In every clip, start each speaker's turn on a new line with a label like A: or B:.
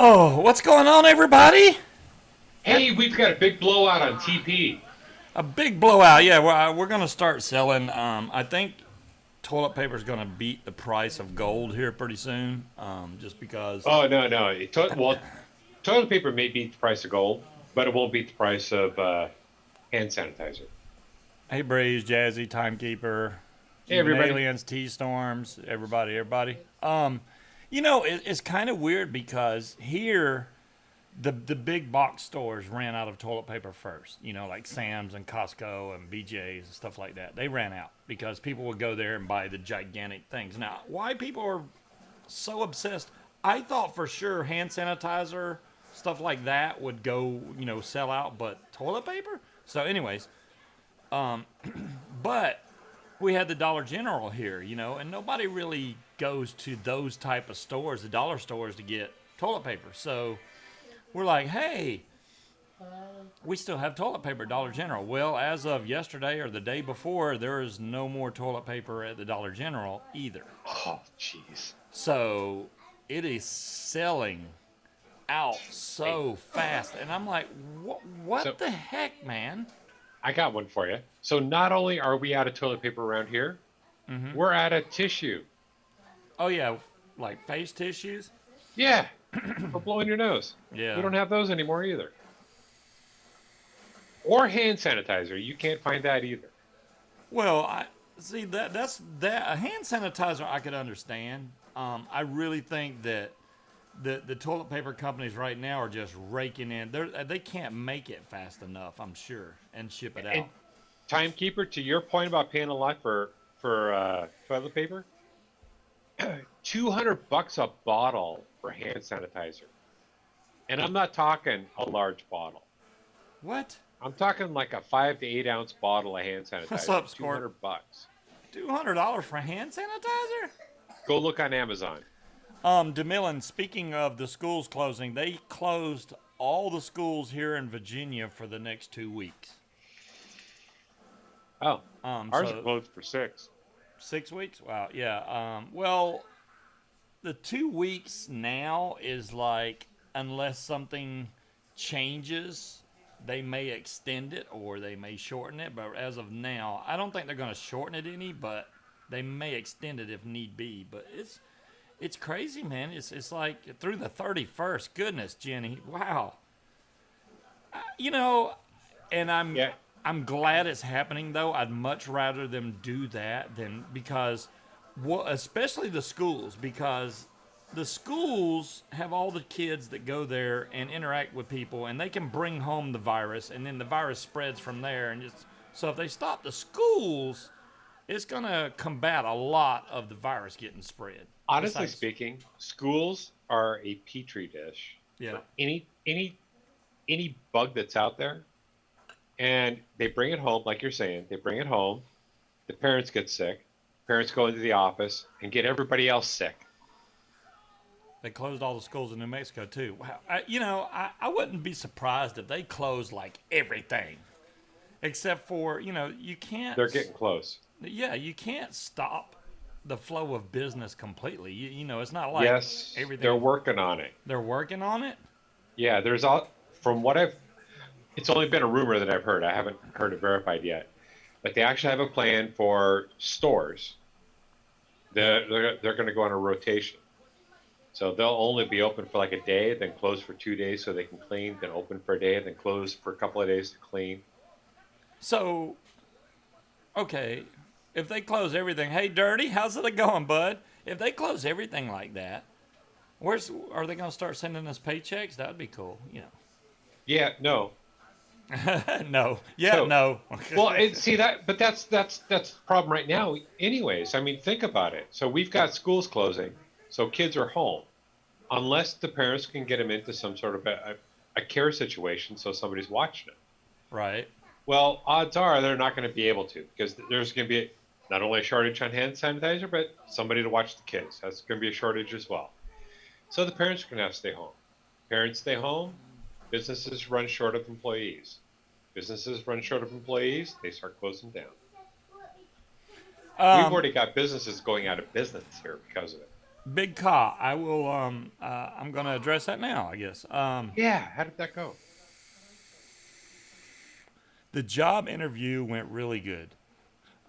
A: Oh, what's going on, everybody?
B: Hey, we've got a big blowout on TP.
A: A big blowout. Yeah, we're going to start selling. I think toilet paper is going to beat the price of gold here pretty soon, just because.
B: Oh, no, no. Toilet paper may beat the price of gold, but it won't beat the price of hand sanitizer.
A: Hey, Breeze, Jazzy, Timekeeper,
B: Hey,
A: even
B: everybody.
A: Aliens, T Storms, everybody. It's kind of weird because here the big box stores ran out of toilet paper first. Like Sam's and Costco and BJ's and stuff like that. They ran out because people would go there and buy the gigantic things. Now, why people are so obsessed? I thought for sure hand sanitizer, stuff like that would go, sell out, but toilet paper. So, anyways, but we had the Dollar General here, and nobody really goes to those type of stores, the dollar stores, to get toilet paper. So we're like, hey, we still have toilet paper at Dollar General. Well, as of yesterday or the day before, there is no more toilet paper at the Dollar General either.
B: Oh, jeez.
A: So it is selling out
B: Hey,
A: so fast. And I'm like, what
B: so
A: the heck, man?
B: I got one for you. So not only are we out of toilet paper around here, we're out of tissue.
A: Oh, yeah, like face tissues?
B: Yeah, for blowing your nose. We
A: Yeah.
B: don't have those anymore either. Or hand sanitizer. You can't find that either.
A: Well, I see that's that a hand sanitizer I could understand. I really think that the toilet paper companies right now are just raking in. They can't make it fast enough, I'm sure, and ship it out.
B: And timekeeper, to your point about paying a lot for toilet paper, $200 a bottle for hand sanitizer. And I'm not talking a large bottle.
A: What?
B: I'm talking like a 5 to 8 ounce bottle of hand
A: What's
B: sanitizer.
A: up,
B: Two
A: Squirt?
B: hundred bucks.
A: $200 for hand sanitizer?
B: Go look on Amazon.
A: DeMillan, speaking of the schools closing, they closed all the schools here in Virginia for the next 2 weeks.
B: Oh, ours are
A: So
B: closed for 6.
A: 6 weeks? Wow, yeah. Well, the 2 weeks now is like, unless something changes, they may extend it or they may shorten it. But as of now, I don't think they're going to shorten it any, but they may extend it if need be. But it's crazy, man. It's like through the 31st. Goodness, Jenny. Wow. You know, and
B: Yeah,
A: I'm glad it's happening though. I'd much rather them do that than because, well, especially the schools, because the schools have all the kids that go there and interact with people, and they can bring home the virus, and then the virus spreads from there. And just so if they stop the schools, it's gonna combat a lot of the virus getting spread.
B: honestly
A: Besides,
B: speaking, schools are a petri dish
A: yeah,
B: for any bug that's out there, and they bring it home, like you're saying. They bring it home. The parents get sick. Parents go into the office and get everybody else sick.
A: they closed all the schools in New Mexico too. Wow, I wouldn't be surprised if they closed like everything, except for you can't.
B: They're getting close.
A: Yeah, you can't stop the flow of business completely. It's not like
B: Yes, they're
A: everything.
B: working on it.
A: They're working on it.
B: Yeah, there's all from what I've. It's only been a rumor that I've heard. I haven't heard it verified yet, but they actually have a plan for stores.
A: Yeah.
B: They're going to go on a rotation, so they'll only be open for like a day, then close for 2 days so they can clean, then open for a day, then close for a couple of days to clean.
A: So okay, if they close everything, hey, Dirty, how's it going, bud? If they close everything like that, where's are they going to start sending us paychecks? That'd be cool.
B: Yeah, no.
A: No. Yeah,
B: So,
A: no.
B: well, see that, but that's the problem right now. Anyways, I mean, think about it. So we've got schools closing, so kids are home. Unless the parents can get them into some sort of a care situation so somebody's watching them.
A: Right.
B: Well, odds are they're not going to be able to because there's going to be not only a shortage on hand sanitizer, but somebody to watch the kids. That's going to be a shortage as well. So the parents are going to have to stay home. Parents stay home, businesses run short of employees. Businesses run short of employees, they start closing down. We've
A: Um,
B: already got businesses going out of business here because of it.
A: Big Ka. I will. I'm going to address that now, I guess.
B: Yeah, how did that go?
A: The job interview went really good.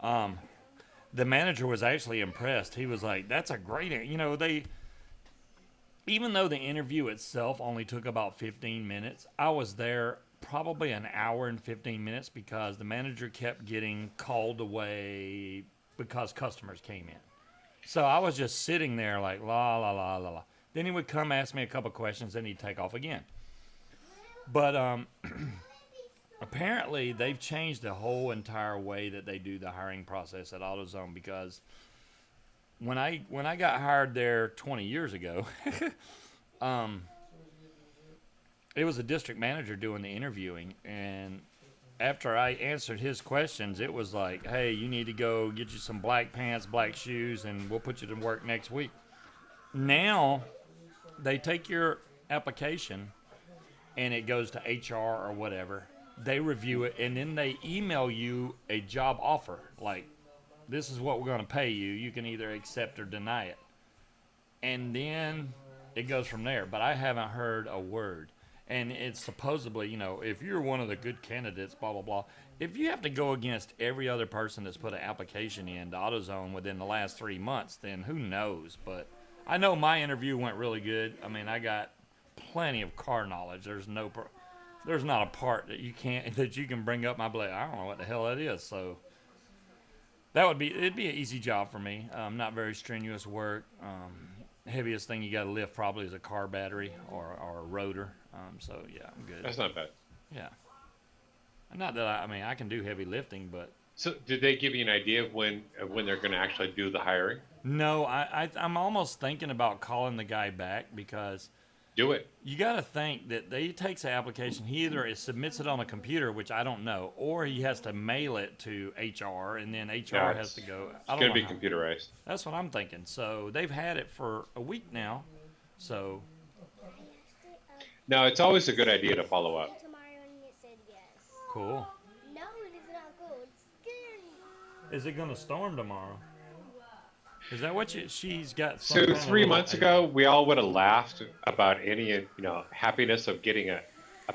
A: The manager was actually impressed. He was like, "That's a great." They, even though the interview itself only took about 15 minutes, I was there probably an hour and 15 minutes because the manager kept getting called away because customers came in. So I was just sitting there like la la la la la. Then he would come ask me a couple questions, then he'd take off again. But apparently they've changed the whole entire way that they do the hiring process at AutoZone because when I got hired there 20 years ago, it was a district manager doing the interviewing, and after I answered his questions, it was like, "Hey, you need to go get you some black pants, black shoes, and we'll put you to work next week." Now they take your application and it goes to HR or whatever. They review it and then they email you a job offer. Like, this is what we're going to pay you. You can either accept or deny it. And then it goes from there. But I haven't heard a word. And it's supposedly, if you're one of the good candidates, blah, blah, blah. If you have to go against every other person that's put an application in to AutoZone within the last 3 months, then who knows? But I know my interview went really good. I mean, I got plenty of car knowledge. There's not a part that you can bring up. My blade. I don't know what the hell that is. So it'd be an easy job for me. Not very strenuous work. Heaviest thing you got to lift probably is a car battery or a rotor. So yeah, I'm good.
B: That's not bad.
A: Yeah. Not that I mean I can do heavy lifting, but
B: So, did they give you an idea of when they're going to actually do the hiring?
A: no, I'm almost thinking about calling the guy back because
B: Do it.
A: you got to think that he takes an application. He either submits it on a computer, which I don't know, or he has to mail it to HR, and then HR
B: No,
A: has to go.
B: It's
A: I don't
B: going
A: know.
B: to be computerized.
A: That's what I'm thinking. So they've had it for a week now. So
B: No, it's always a good idea to follow up.
A: cool.
C: No, it is not good. It's scary.
A: Is it going to storm tomorrow? Is that what she's got? Some
B: So
A: kind of
B: 3
A: little-
B: months ago, we all would have laughed about any happiness of getting a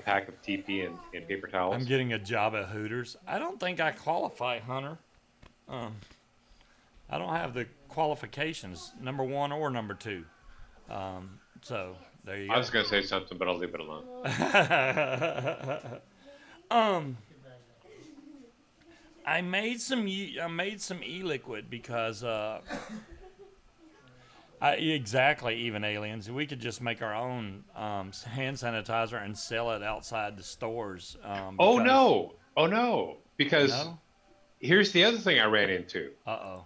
B: pack of TP and paper towels.
A: I'm getting a job at Hooters. I don't think I qualify, Hunter. I don't have the qualifications, number 1 or number 2. So there you go.
B: I was going to say something, but I'll leave it alone.
A: I made some e-liquid because exactly, even aliens. We could just make our own hand sanitizer and sell it outside the stores.
B: Oh
A: because-
B: no! Because
A: No?
B: here's the other thing I ran into.
A: Uh-oh.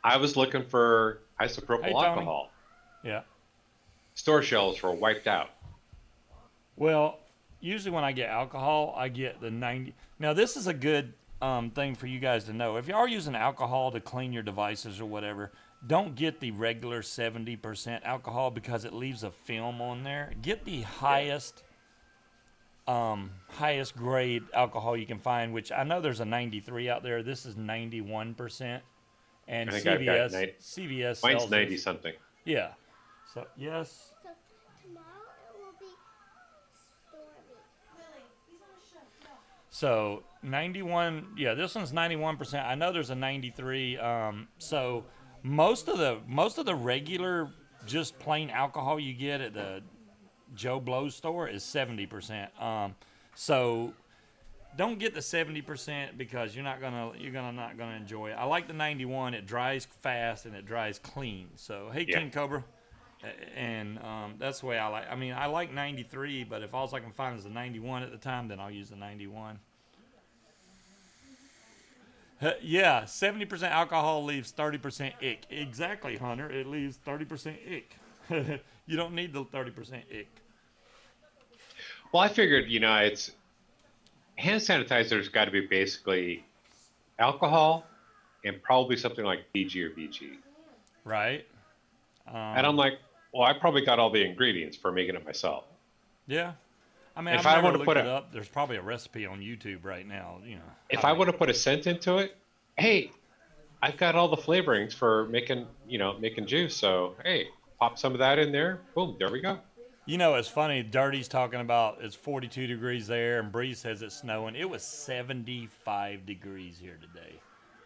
B: I was looking for isopropyl
A: Hey, Tony.
B: alcohol.
A: Yeah.
B: Store shelves were wiped out.
A: Well, usually when I get alcohol, I get the 90. Now, this is a good thing for you guys to know. If you are using alcohol to clean your devices or whatever, don't get the regular 70% alcohol because it leaves a film on there. Get the highest grade alcohol you can find, which I know there's a 93 out there. This is 91%. And
B: I think I've got
A: CVS
B: Mine's
A: sells
B: 90
A: this.
B: something.
A: Yeah. So, yes.
C: So tomorrow it will be stormy.
A: So 91, yeah, this one's 91%. I know there's a 93. So most of the regular, just plain alcohol you get at the Joe Blow's store is 70%. So don't get the 70% because you're not gonna enjoy it. I like the 91. It dries fast and it dries clean. So hey,
B: Yeah.
A: King Cobra. And that's the way I like. I mean, I like 93, but if all I can find is a 91 at the time, then I'll use the 91. Yeah, 70% alcohol leaves 30% ick. Exactly, Hunter. It leaves 30% ick. You don't need the 30% ick.
B: Well, I figured, it's hand sanitizer's got to be basically alcohol and probably something like PG or BG.
A: Right?
B: And I'm like, well, I probably got all the ingredients for making it myself.
A: Yeah. I mean,
B: If
A: I've
B: I
A: never
B: wanna
A: looked
B: put
A: it
B: a-
A: up. There's probably a recipe on YouTube right now.
B: If
A: how
B: I
A: to
B: would
A: make
B: have put a scent into it, hey, I've got all the flavorings for making juice. So hey, pop some of that in there. Boom, there we go.
A: You know, it's funny. Dirty's talking about it's 42 degrees there, and Bree says it's snowing. It was 75 degrees here today.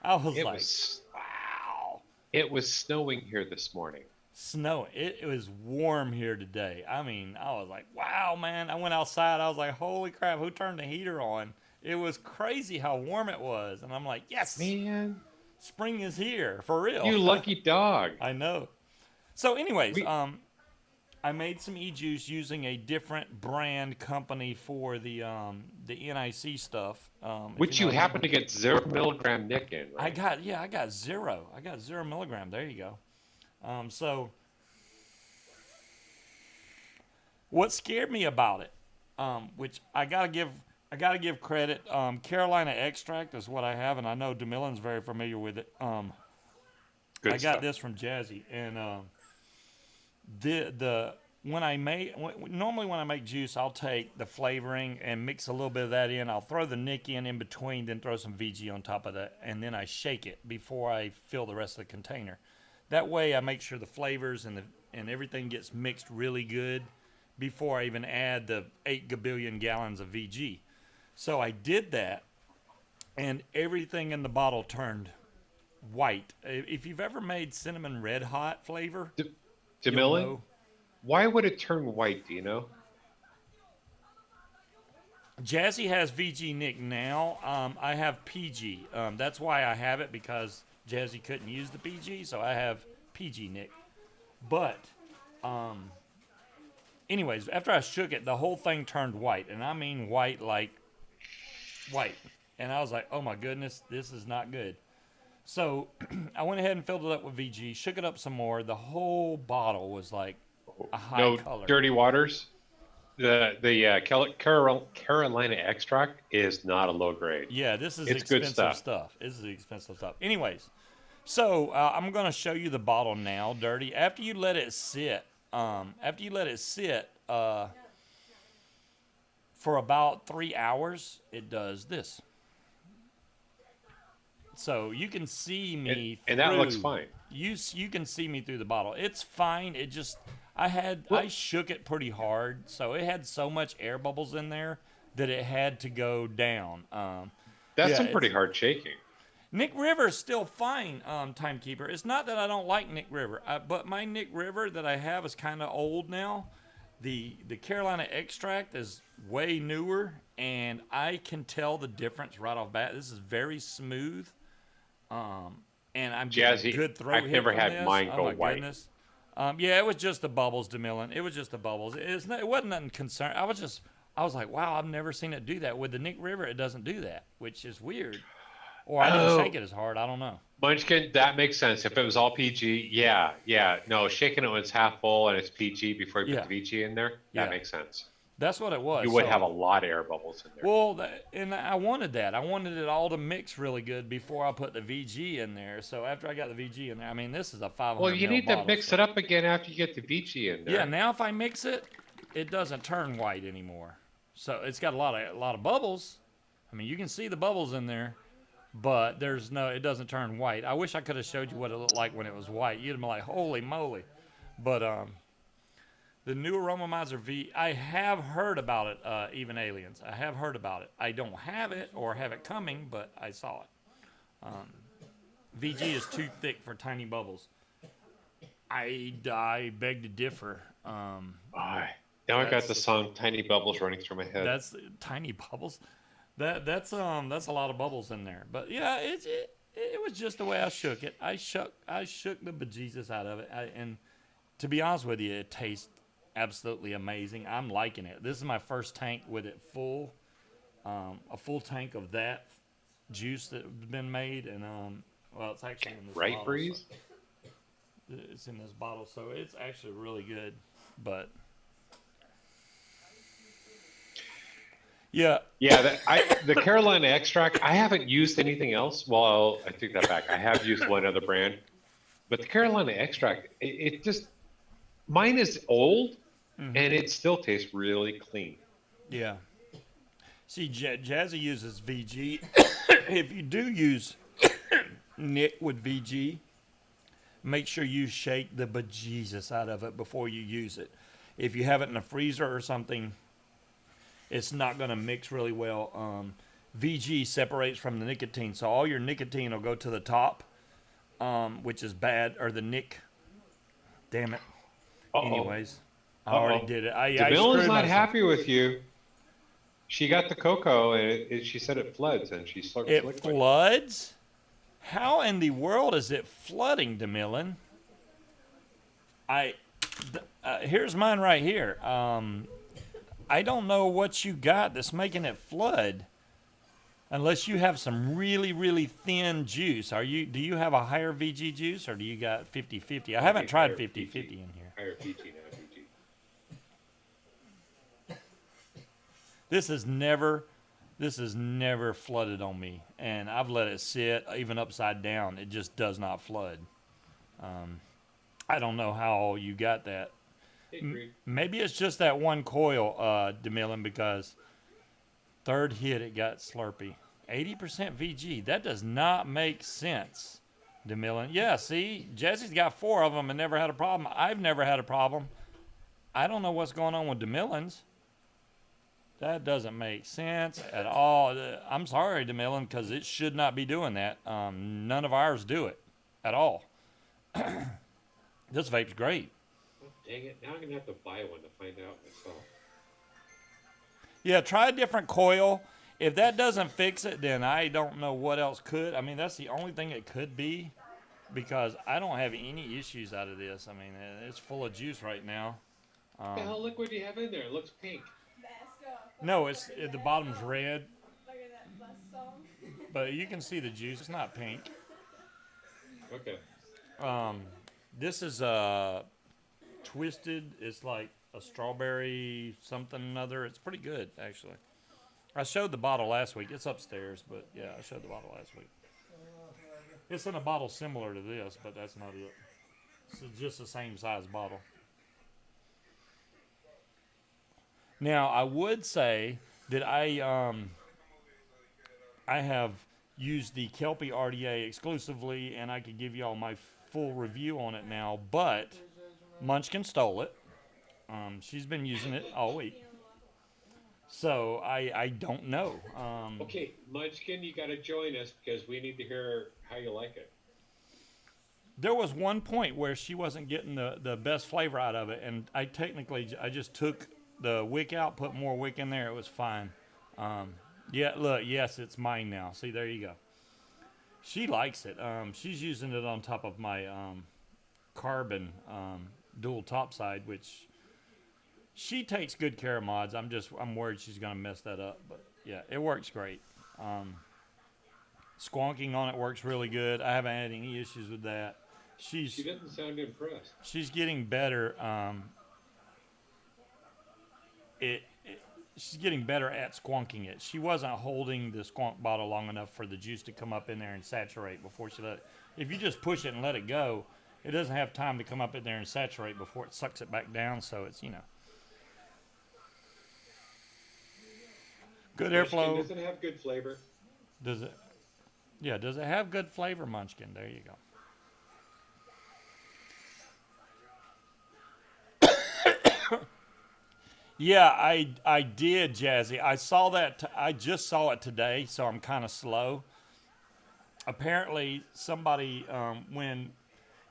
A: I was
B: It
A: like,
B: was
A: wow.
B: it was snowing here this morning.
A: Snow. It was warm here today. I mean, I was like, wow, man. I went outside. I was like, holy crap, who turned the heater on? It was crazy how warm it was. And I'm like, yes,
B: Man,
A: spring is here for real.
B: you lucky dog.
A: I know. So, anyways,
B: We
A: I made some e-juice using a different brand company for the NIC stuff. If
B: which
A: you
B: you
A: know what I
B: happen
A: mean.
B: to get 0 milligram Nick in,
A: I
B: right?
A: got zero. I got 0 milligram. There you go. So what scared me about it, which I gotta give credit. Carolina extract is what I have, and I know DeMillen's very familiar with it.
B: Good
A: I got
B: stuff.
A: this from Jazzy, and the when I make normally when I make juice, I'll take the flavoring and mix a little bit of that in. I'll throw the Nick in between, then throw some VG on top of that, and then I shake it before I fill the rest of the container. That way, I make sure the flavors and everything gets mixed really good before I even add the 8 gallons of VG. So I did that, and everything in the bottle turned white. If you've ever made cinnamon red hot flavor,
B: De-
A: you'll
B: DeMillen,
A: know.
B: why would it turn white? Do you know?
A: Jazzy has VG Nick now. I have PG. That's why I have it, because Jazzy couldn't use the PG, so I have PG Nick. But, anyways, after I shook it, the whole thing turned white, and I mean white like white. And I was like, oh my goodness, this is not good. So I went ahead and filled it up with VG, shook it up some more. The whole bottle was like a high
B: No
A: color.
B: dirty waters. Carolina extract is not a low grade.
A: Yeah, this is
B: It's good
A: expensive
B: stuff.
A: stuff. This is expensive stuff. Anyways, so I'm going to show you the bottle now, Dirty. After you let it sit, for about 3 hours, it does this. So you can see me
B: And that looks
A: through-
B: fine.
A: You can see me through the bottle. It's fine. It just
B: Well-
A: I shook it pretty hard, so it had so much air bubbles in there that it had to go down.
B: That's
A: yeah,
B: some pretty
A: it's-
B: hard shaking.
A: Nick River is still fine, Timekeeper. It's not that I don't like Nick River, but my Nick River that I have is kind of old now. The Carolina extract is way newer, and I can tell the difference right off bat. This is very smooth, and I'm getting a
B: Jazzy,
A: good throat
B: I've
A: hit
B: never
A: from
B: had
A: this.
B: mine
A: Oh
B: go
A: my
B: white.
A: goodness. Yeah, it was just the bubbles, DeMillen. It was just the bubbles. It wasn't nothing concern. I was like, wow, I've never seen it do that. With the Nick River, it doesn't do that, which is weird. Or I didn't shake it as hard. I don't know.
B: Munchkin, that makes sense. If it was all PG, yeah. No, shaking it when it's half full and it's PG before you
A: Yeah.
B: put the VG in there,
A: Yeah.
B: that makes sense.
A: That's what it was.
B: You would
A: So-
B: have a lot of air bubbles in there.
A: Well, and I wanted that. I wanted it all to mix really good before I put the VG in there. So after I got the VG in there, I mean, this is a 500
B: Well, you
A: ml
B: need to
A: bottle,
B: mix
A: so-
B: it up again after you get the VG in there.
A: Yeah, now if I mix it, it doesn't turn white anymore. So it's got a lot of bubbles. I mean, you can see the bubbles in there, but it doesn't turn white. I wish I could have showed you what it looked like when it was white. You'd have been like, holy moly. But the new Aromomizer V, I have heard about it, Even Aliens. I have heard about it. I don't have it or have it coming, but I saw it. VG is too thick for tiny bubbles. I beg to differ.
B: Now I got the song "Tiny Bubbles" running through my head.
A: That's tiny bubbles. That's a lot of bubbles in there. But yeah, it was just the way I shook it. I shook the bejesus out of it. And to be honest with you, it tastes absolutely amazing. I'm liking it. This is my first tank with it full, a full tank of that juice that's been made, and well, it's actually in this
B: Right,
A: bottle,
B: Breeze?
A: so- it's in this bottle, so it's actually really good. But yeah,
B: The Carolina extract, I haven't used anything else. Well, I take that back. I have used one other brand, but the Carolina extract, it just, mine is old, and it still tastes really clean.
A: yeah. See, Jazzy uses VG. If you do use Nick with VG, make sure you shake the bejesus out of it before you use it. If you have it in a freezer or something, it's not going to mix really well. VG separates from the nicotine, so all your nicotine will go to the top, which is bad, or the nick. Damn it.
B: Uh-oh.
A: Anyways, I
B: Uh-oh.
A: already did it. I
B: Jamila's
A: screwed
B: not
A: myself.
B: happy with you. She got the cocoa, and she said it floods, and she slurps
A: It
B: liquid.
A: floods? How in the world is it flooding, DeMillan? Here's mine right here. I don't know what you got that's making it flood. Unless you have some really, really thin juice. Do you have a higher VG juice, or do you got 50-50? I haven't tried 50-50 in here.
B: Higher VG, not VG.
A: This has never flooded on me, and I've let it sit even upside down. It just does not flood. I don't know how you got that. Maybe it's just that one coil, DeMillan, because third hit it got slurpy. 80% VG. That does not make sense, DeMillan. Yeah, see, Jesse's got 4 of them and never had a problem. I've never had a problem. I don't know what's going on with DeMillan's. That doesn't make sense at all. I'm sorry, DeMillan, because it should not be doing that. None of ours do it at all. This vape's great.
B: Oh, dang it. Now I'm going to have to buy one to find out myself.
A: Yeah, try a different coil. If that doesn't fix it, then I don't know what else could. I mean, that's the only thing it could be, because I don't have any issues out of this. I mean, it's full of juice right now.
B: What the hell liquid do you have in there? It looks pink.
A: No, the bottom's red. But you can see the juice. It's not pink.
B: Okay.
A: This is twisted. It's like a strawberry something or another. It's pretty good, actually. I showed the bottle last week. It's upstairs, but yeah, I showed the bottle last week. It's in a bottle similar to this, but that's not it. It's just the same size bottle. Now, I would say that I have used the Kelpie RDA exclusively, and I could give you all my full review on it now, but Munchkin stole it. She's been using it all week. So I don't know.
B: Okay, Munchkin, you got to join us because we need to hear how you like it.
A: There was one point where she wasn't getting the best flavor out of it, and I just took the wick out, put more wick in there. It was fine. Yeah, look, yes, it's mine now. See, there you go. She likes it. She's using it on top of my carbon dual topside, which she takes good care of mods. I'm worried she's gonna mess that up, but yeah, it works great. Squonking on it works really good. I haven't had any issues with that. She
B: doesn't sound impressed.
A: She's getting better. She's getting better at squonking it. She wasn't holding the squonk bottle long enough for the juice to come up in there and saturate before she let it. If you just push it and let it go, it doesn't have time to come up in there and saturate before it sucks it back down. So it's, good airflow.
B: Does it have good flavor?
A: Does it? Yeah, does it have good flavor, Munchkin? There you go. Yeah, I did, Jazzy. I saw that. I just saw it today, so I'm kind of slow. Apparently, somebody, when,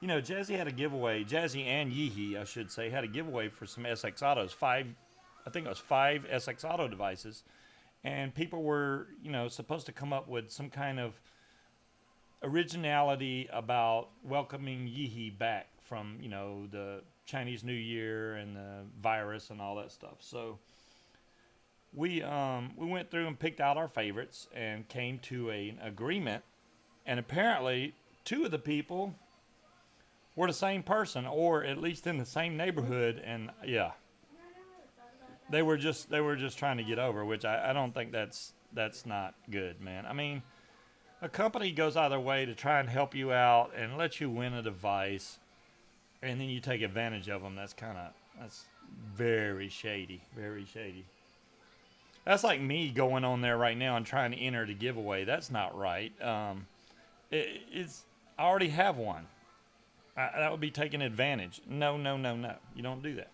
A: Jazzy had a giveaway. Jazzy and Yeehee, I should say, had a giveaway for some SX Autos. I think it was 5 SX Auto devices. And people were, supposed to come up with some kind of originality about welcoming Yeehee back from, the Chinese New Year and the virus and all that stuff. So we went through and picked out our favorites and came to an agreement. And apparently 2 of the people were the same person, or at least in the same neighborhood. And yeah, they were just trying to get over, which I don't think that's not good, man. I mean, a company goes out of their way to try and help you out and let you win a device, and then you take advantage of them. That's very shady, very shady. That's like me going on there right now and trying to enter the giveaway. That's not right. It's I already have one. That would be taking advantage. No, no, no, no. You don't do that.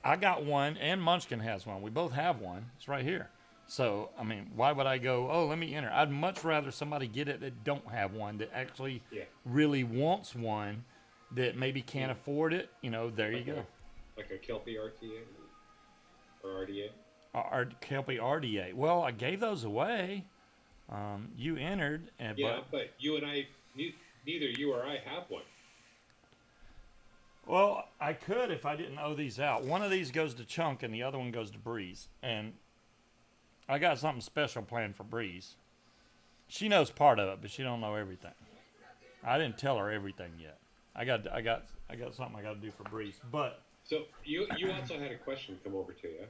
A: I got one, and Munchkin has one. We both have one. It's right here. So, I mean, why would I go, oh, let me enter? I'd much rather somebody get it that don't have one, that actually really wants one, that maybe can't afford it. You know, there you go.
B: Like a Kelpie RTA or RDA?
A: Kelpie RDA. Well, I gave those away. You entered.
B: But you and I, neither you or I have one.
A: Well, I could if I didn't owe these out. One of these goes to Chunk and the other one goes to Breeze. And I got something special planned for Breeze. She knows part of it, but she don't know everything. I didn't tell her everything yet. I got something I got to do for Breeze. But
B: so you also had a question come over to you.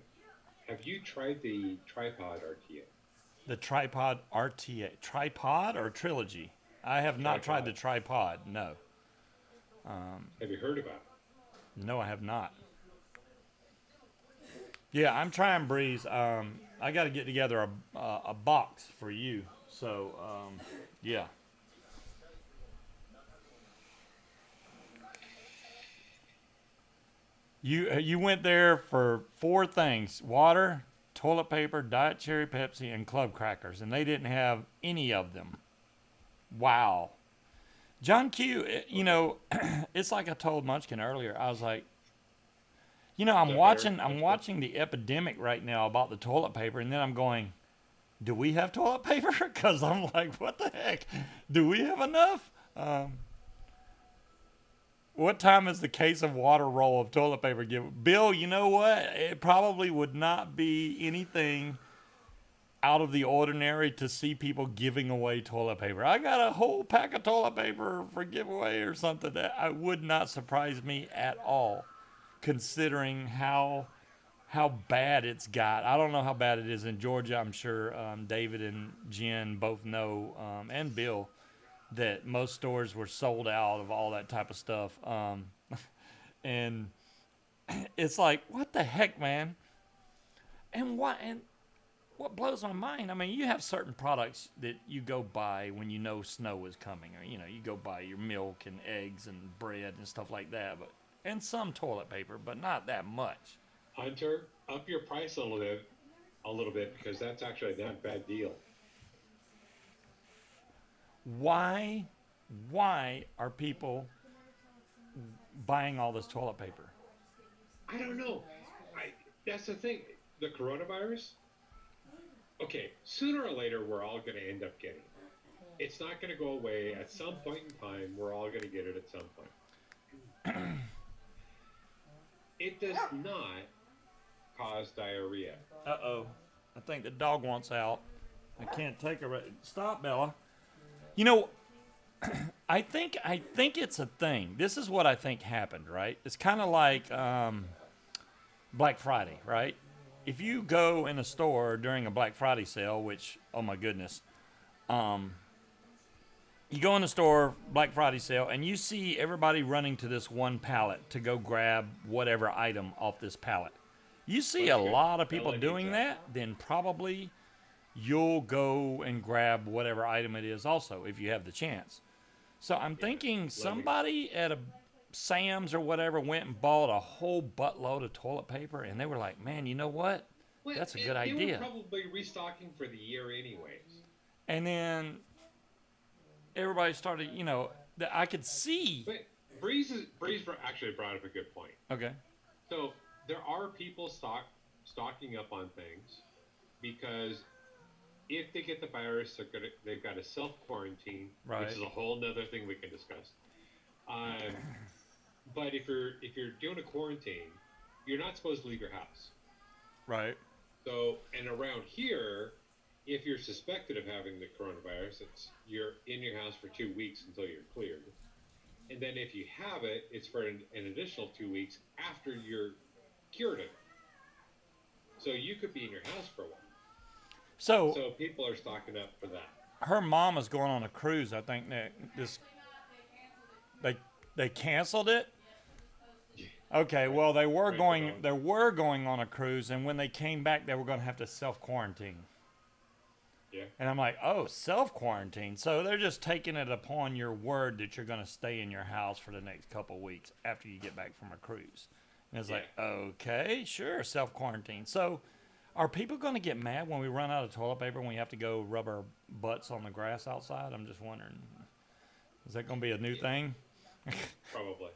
B: Have you tried the tripod RTA?
A: The tripod RTA, tripod or trilogy? I have not tried the tripod. No.
B: Have you heard about it?
A: No, I have not. Yeah, I'm trying Breeze. I got to get together a box for you. So, yeah. You went there for 4 things: water, toilet paper, Diet Cherry Pepsi, and club crackers, and they didn't have any of them. Wow. John Q, you know, it's like I told Munchkin earlier. I was like, you know, I'm watching the epidemic right now about the toilet paper, and then I'm going, do we have toilet paper? Because I'm like, what the heck? Do we have enough? What time is the case of water roll of toilet paper given? Bill, you know what? It probably would not be anything out of the ordinary to see people giving away toilet paper. I got a whole pack of toilet paper for giveaway or something. That would not surprise me at all, considering how bad it's got. I don't know how bad it is in Georgia. I'm sure David and Jen both know, and Bill, that most stores were sold out of all that type of stuff. And it's like, what the heck, man? And what blows my mind, I mean, you have certain products that you go buy when you know snow is coming, or, you know, you go buy your milk and eggs and bread and stuff like that, and some toilet paper, but not that much.
B: Hunter, up your price a little bit, because that's actually not a bad deal.
A: Why are people buying all this toilet paper?
B: I don't know. That's the thing. The coronavirus, okay, sooner or later, we're all going to end up getting it. It's not going to go away. At some point in time, we're all going to get it at some point. It does not cause diarrhea.
A: Uh-oh. I think the dog wants out. I can't take her. Stop, Bella. You know, I think it's a thing. This is what I think happened, right? It's kind of like Black Friday, right? If you go in a store during a Black Friday sale, which, oh my goodness, you go in the store, Black Friday sale, and you see everybody running to this one pallet to go grab whatever item off this pallet. You see a lot of people doing that, then probably you'll go and grab whatever item it is also, if you have the chance. So I'm thinking somebody at a Sam's or whatever went and bought a whole buttload of toilet paper, and they were like, man, you know what? That's a good idea.
B: They were probably restocking for the year anyways.
A: And then everybody started, you know, I could see.
B: But Breeze actually brought up a good point.
A: Okay.
B: So there are people stocking up on things because if they get the virus, they've got to self-quarantine,
A: right,
B: which is a whole nother thing we can discuss. But if you're doing a quarantine, you're not supposed to leave your house.
A: Right.
B: So, and around here, if you're suspected of having the coronavirus, you're in your house for 2 weeks until you're cleared. And then if you have it, it's for an additional 2 weeks after you're cured of it. So you could be in your house for a while. So people are stocking up for that.
A: Her mom is going on a cruise. I think that they canceled it. Okay, well they were going on a cruise, and when they came back, they were going to have to self-quarantine.
B: Yeah.
A: And I'm like, oh, self-quarantine. So they're just taking it upon your word that you're going to stay in your house for the next couple of weeks after you get back from a cruise. And it's like, okay, sure, self-quarantine. So are people going to get mad when we run out of toilet paper and we have to go rub our butts on the grass outside? I'm just wondering. Is that going to be a new thing?
B: Probably.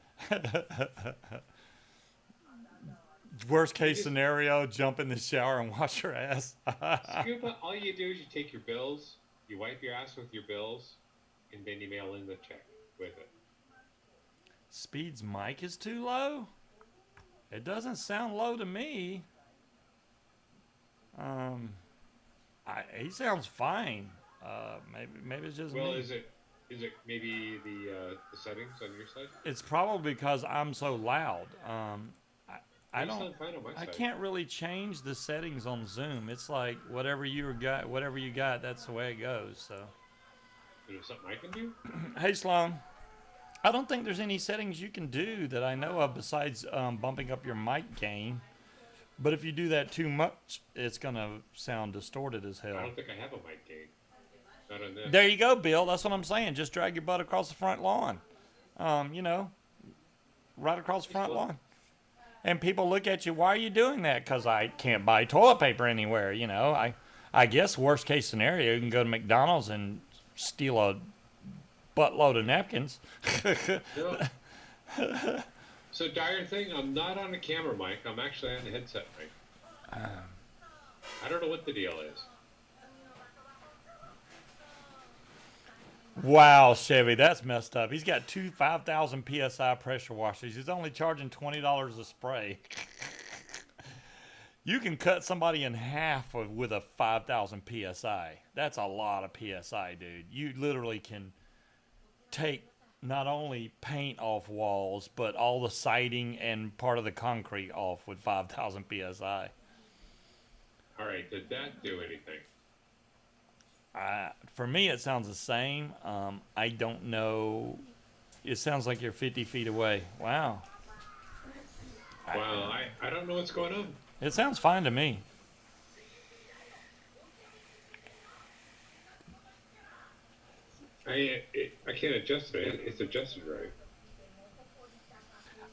A: Worst case scenario, jump in the shower and wash your ass.
B: Scuba, all you do is you take your bills, you wipe your ass with your bills, and then you mail in the check with it.
A: Speed's mic is too low? It doesn't sound low to me. He sounds fine. Maybe it's just
B: Well,
A: me.
B: is it maybe the settings on your side?
A: It's probably because I'm so loud. I
B: You
A: don't.
B: sound fine on my
A: I
B: side.
A: can't really change the settings on Zoom. It's like whatever you got, that's the way it goes. So,
B: Is there something I can do?
A: hey Sloan, I don't think there's any settings you can do that I know of besides bumping up your mic gain. But if you do that too much, it's gonna sound distorted as
B: I
A: hell.
B: don't think I have a mic gain. Not on this.
A: There you go, Bill. That's what I'm saying. Just drag your butt across the front lawn. Right across the front lawn. And people look at you, why are you doing that? Because I can't buy toilet paper anywhere, I guess worst case scenario, you can go to McDonald's and steal a buttload of napkins.
B: No. So dire thing, I'm not on a camera mic. I'm actually on the headset mic. I don't know what the deal is.
A: Wow, Chevy, that's messed up. He's got two 5,000 PSI pressure washers. He's only charging $20 a spray. You can cut somebody in half with a 5,000 PSI. That's a lot of PSI, dude. You literally can take not only paint off walls, but all the siding and part of the concrete off with 5,000 PSI.
B: All right, did that do anything?
A: For me, it sounds the same. I don't know. It sounds like you're 50 feet away. Wow.
B: Well, I don't know what's going on.
A: It sounds fine to me.
B: I can't adjust it. It's adjusted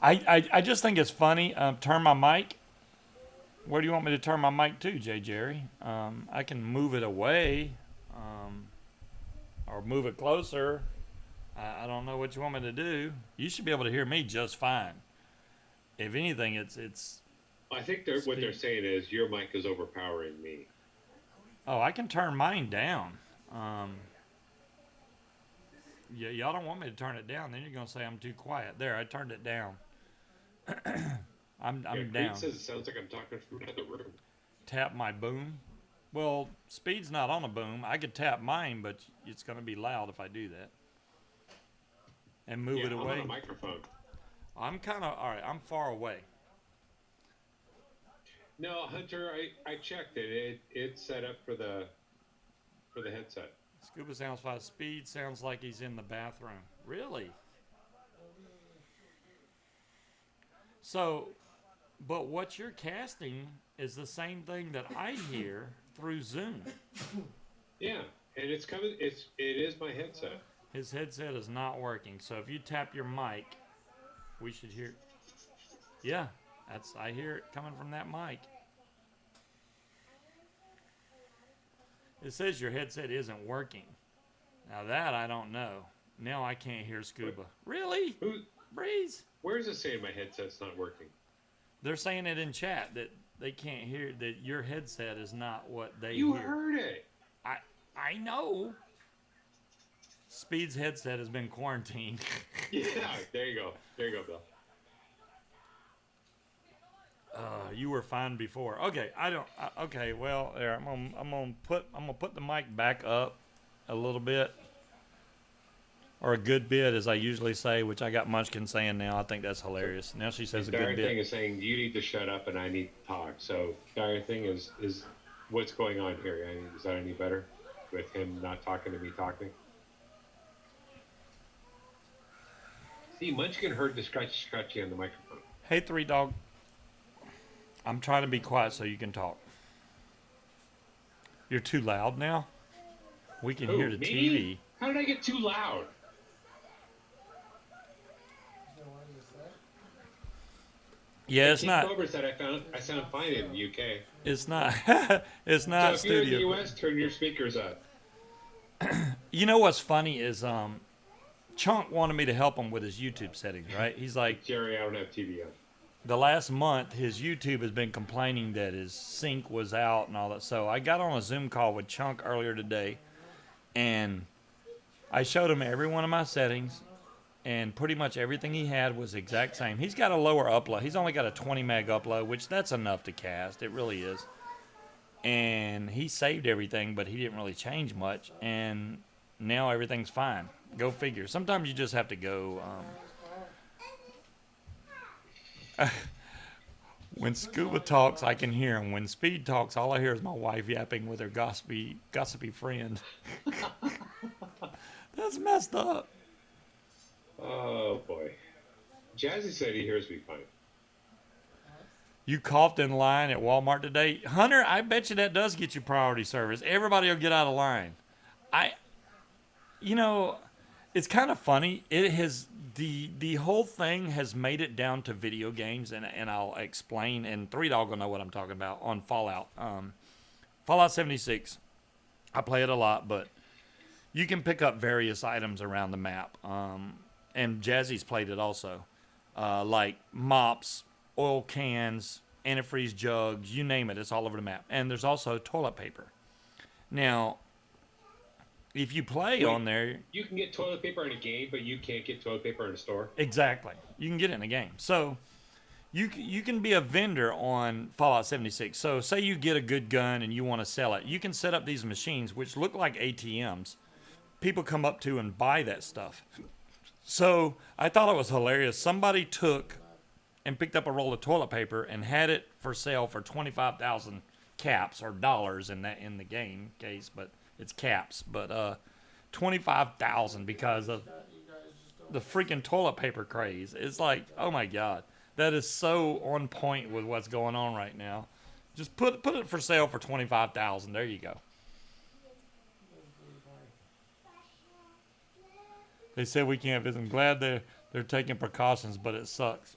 B: right.
A: I just think it's funny. Turn my mic. Where do you want me to turn my mic to, Jay Jerry? I can move it away, or move it closer. I don't know what you want me to do. You should be able to hear me just fine. If anything, it's.
B: I think what they're saying is your mic is overpowering me.
A: Oh, I can turn mine down. Yeah, y'all don't want me to turn it down. Then you're gonna say I'm too quiet. There, I turned it down. I'm
B: Creed
A: down.
B: says it sounds like I'm talking from another room.
A: Tap my boom. Well, Speed's not on a boom. I could tap mine, but it's gonna be loud if I do that. And move it
B: I'm
A: away.
B: on a microphone.
A: I'm kind of all right. I'm far away.
B: No, Hunter, I checked it. It's set up for the headset.
A: Scuba sounds fine. Speed sounds like he's in the bathroom. Really? So, but what you're casting is the same thing that I hear through Zoom.
B: Yeah, and it's coming. It is my headset.
A: His headset is not working. So if you tap your mic, we should hear. Yeah, I hear it coming from that mic. It says your headset isn't working. Now that I don't know. Now I can't hear Scuba. Really? Breeze?
B: Where is it saying my headset's not working?
A: They're saying it in chat that they can't hear, that your headset is not what they
B: You
A: hear.
B: heard it.
A: I know. Speed's headset has been quarantined.
B: Yeah, there you go. There you go, Bill.
A: You were fine before. Okay, okay, well, there. I'm gonna put the mic back up a little bit, or a good bit, as I usually say, which I got Munchkin saying now. I think that's hilarious. Now she says a
B: Dire
A: good
B: thing
A: bit.
B: is saying you need to shut up and I need to talk. So dire thing is what's going on here? Is that any better with him not talking to me talking? See, Munchkin heard the scratchy on the microphone.
A: Hey, 3 Dog. I'm trying to be quiet so you can talk. You're too loud now. We can
B: Who,
A: hear the
B: me?
A: TV.
B: How did I get too loud?
A: Yeah,
B: Hey,
A: it's
B: King
A: not.
B: Cobra said I sound fine in the UK.
A: It's not. It's
B: So
A: not
B: if you're in the
A: studio.
B: US, turn your speakers up.
A: You know what's funny is Chunk wanted me to help him with his YouTube settings, right? He's like,
B: Jerry, I don't have TV on.
A: the last month, his YouTube has been complaining that his sync was out and all that. So I got on a Zoom call with Chunk earlier today, and I showed him every one of my settings, and pretty much everything he had was the exact same. He's got a lower upload. He's only got a 20 meg upload, which that's enough to cast. It really is. And he saved everything, but he didn't really change much. And now everything's fine. Go figure. Sometimes you just have to go. When Scuba talks, I can hear him. When Speed talks, all I hear is my wife yapping with her gossipy friend. That's messed up.
B: Oh boy. Jazzy said he hears me fine.
A: You coughed in line at Walmart today. Hunter, I bet you that does get you priority service. Everybody will get out of line. You know, it's kind of funny. It has, the whole thing has made it down to video games, and I'll explain, and 3Dog will know what I'm talking about on Fallout. Fallout 76, I play it a lot, but you can pick up various items around the map. And Jazzy's played it also. Like mops, oil cans, antifreeze jugs, you name it, it's all over the map. And there's also toilet paper. Now, if you play on there,
B: You can get toilet paper in a game, but you can't get toilet paper in a store.
A: exactly, you can get it in a game. So you can be a vendor on Fallout 76. So say you get a good gun and you want to sell it, you can set up these machines which look like ATMs. People come up to and buy that stuff. So I thought it was hilarious. Somebody took and picked up a roll of toilet paper and had it for sale for 25,000 caps or dollars in the game case, but it's caps. But 25,000 because of the freaking toilet paper craze. It's like, oh my god, that is so on point with what's going on right now. Just put it for sale for 25,000. There you go. They said we can't visit. I'm glad they're taking precautions, but it sucks.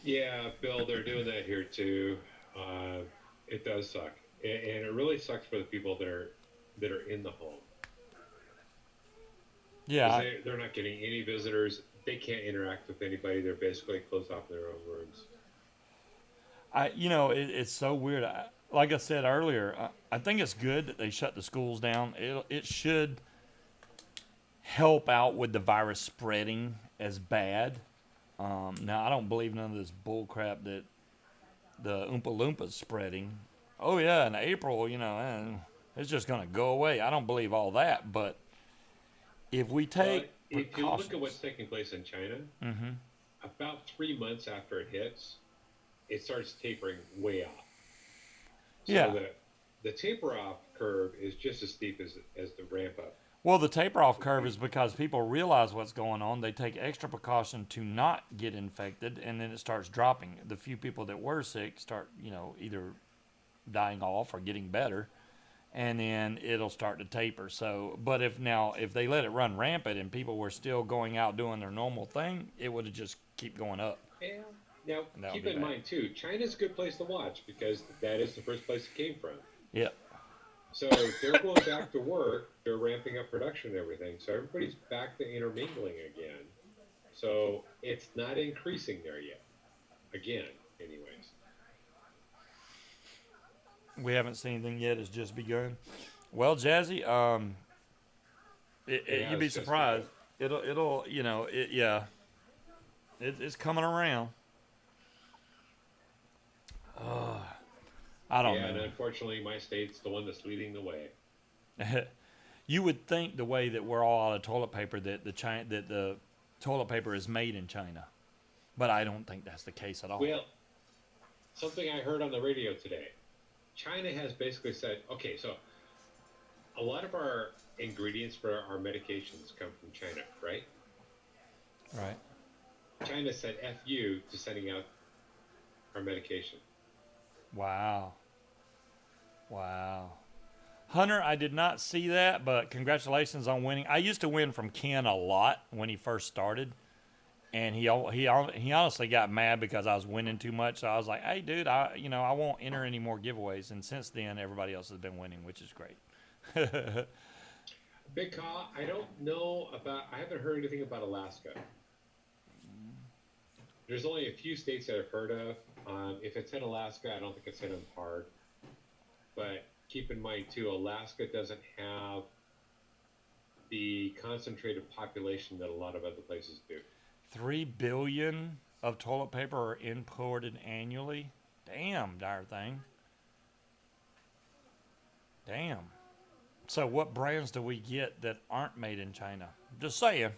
B: Yeah, Bill, they're doing that here too. It does suck, and it really sucks for the people that are in the home.
A: Yeah,
B: They're not getting any visitors. They can't interact with anybody. They're basically closed off in their own rooms.
A: it's so weird. Like I said earlier, I think it's good that they shut the schools down. It should help out with the virus spreading as bad. Now, I don't believe none of this bull crap that the Oompa Loompa's spreading. Oh, yeah, in April, it's just going to go away. I don't believe all that, but if we take
B: if you look at what's
A: precautions.
B: taking place in China,
A: Hmm.
B: about 3 months after it hits, it starts tapering way off. So
A: Yeah.
B: the taper off curve is just as steep as the ramp up.
A: Well, the taper off curve is because people realize what's going on. They take extra precaution to not get infected, and then it starts dropping. The few people that were sick start, either dying off or getting better, and then it'll start to taper. So, but if they let it run rampant and people were still going out doing their normal thing, it would have just keep going up.
B: Yeah. Now,
A: That would
B: keep
A: be
B: in
A: bad.
B: mind too, China's a good place to watch because that is the first place it came from.
A: Yep.
B: So they're going back to work. They're ramping up production and everything. So everybody's back to intermingling again. So it's not increasing there yet. Again, anyways.
A: We haven't seen anything yet. It's just begun. Well, Jazzy,
B: Yeah,
A: you'd be
B: it's just
A: surprised. It's coming around. I don't
B: Yeah, and
A: know.
B: unfortunately, my state's the one that's leading the way.
A: You would think the way that we're all out of toilet paper that the toilet paper is made in China, but I don't think that's the case at all.
B: Well, something I heard on the radio today. China has basically said, okay, so a lot of our ingredients for our medications come from China, right?
A: Right.
B: China said F you to sending out our medication.
A: Wow. Hunter, I did not see that, but congratulations on winning. I used to win from Ken a lot when he first started, and he honestly got mad because I was winning too much. So I was like, "Hey, dude, I won't enter any more giveaways." And since then, everybody else has been winning, which is great.
D: Big Caw, I don't know about. I haven't heard anything about Alaska. There's only a few states that I've heard of. If it's in Alaska, I don't think it's hit them hard. But keep in mind too, Alaska doesn't have the concentrated population that a lot of other places do.
A: 3 billion of toilet paper are imported annually. Damn, dire thing. Damn. So what brands do we get that aren't made in China? Just saying.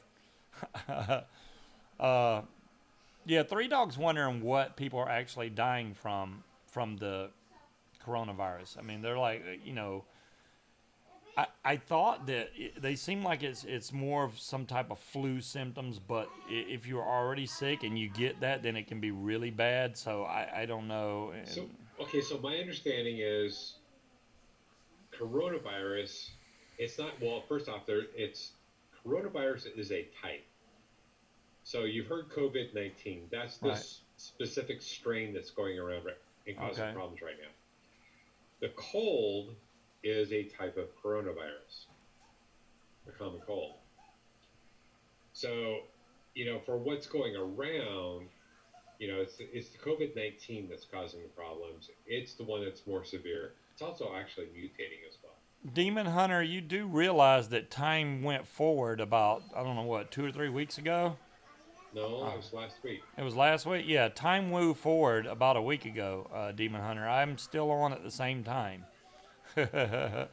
A: Yeah, Three Dogs wondering what people are actually dying from the coronavirus. I mean, they're like, I thought that they seem like it's more of some type of flu symptoms, but if you're already sick and you get that, then it can be really bad. So I don't know.
D: So my understanding is coronavirus. It's not well. First off, it's coronavirus is a type. So you've heard COVID-19. That's the
A: Right.
D: specific strain that's going around and causing
A: Okay.
D: problems right now. The cold is a type of coronavirus, the common cold. So, for what's going around, it's the COVID-19 that's causing the problems. It's the one that's more severe. It's also actually mutating as well.
A: Demon Hunter, you do realize that time went forward about, I don't know what, 2 or 3 weeks ago?
D: No, it was last week.
A: It was last week? Yeah, time moved forward about a week ago, Demon Hunter. I'm still on at the same time.
D: Oh,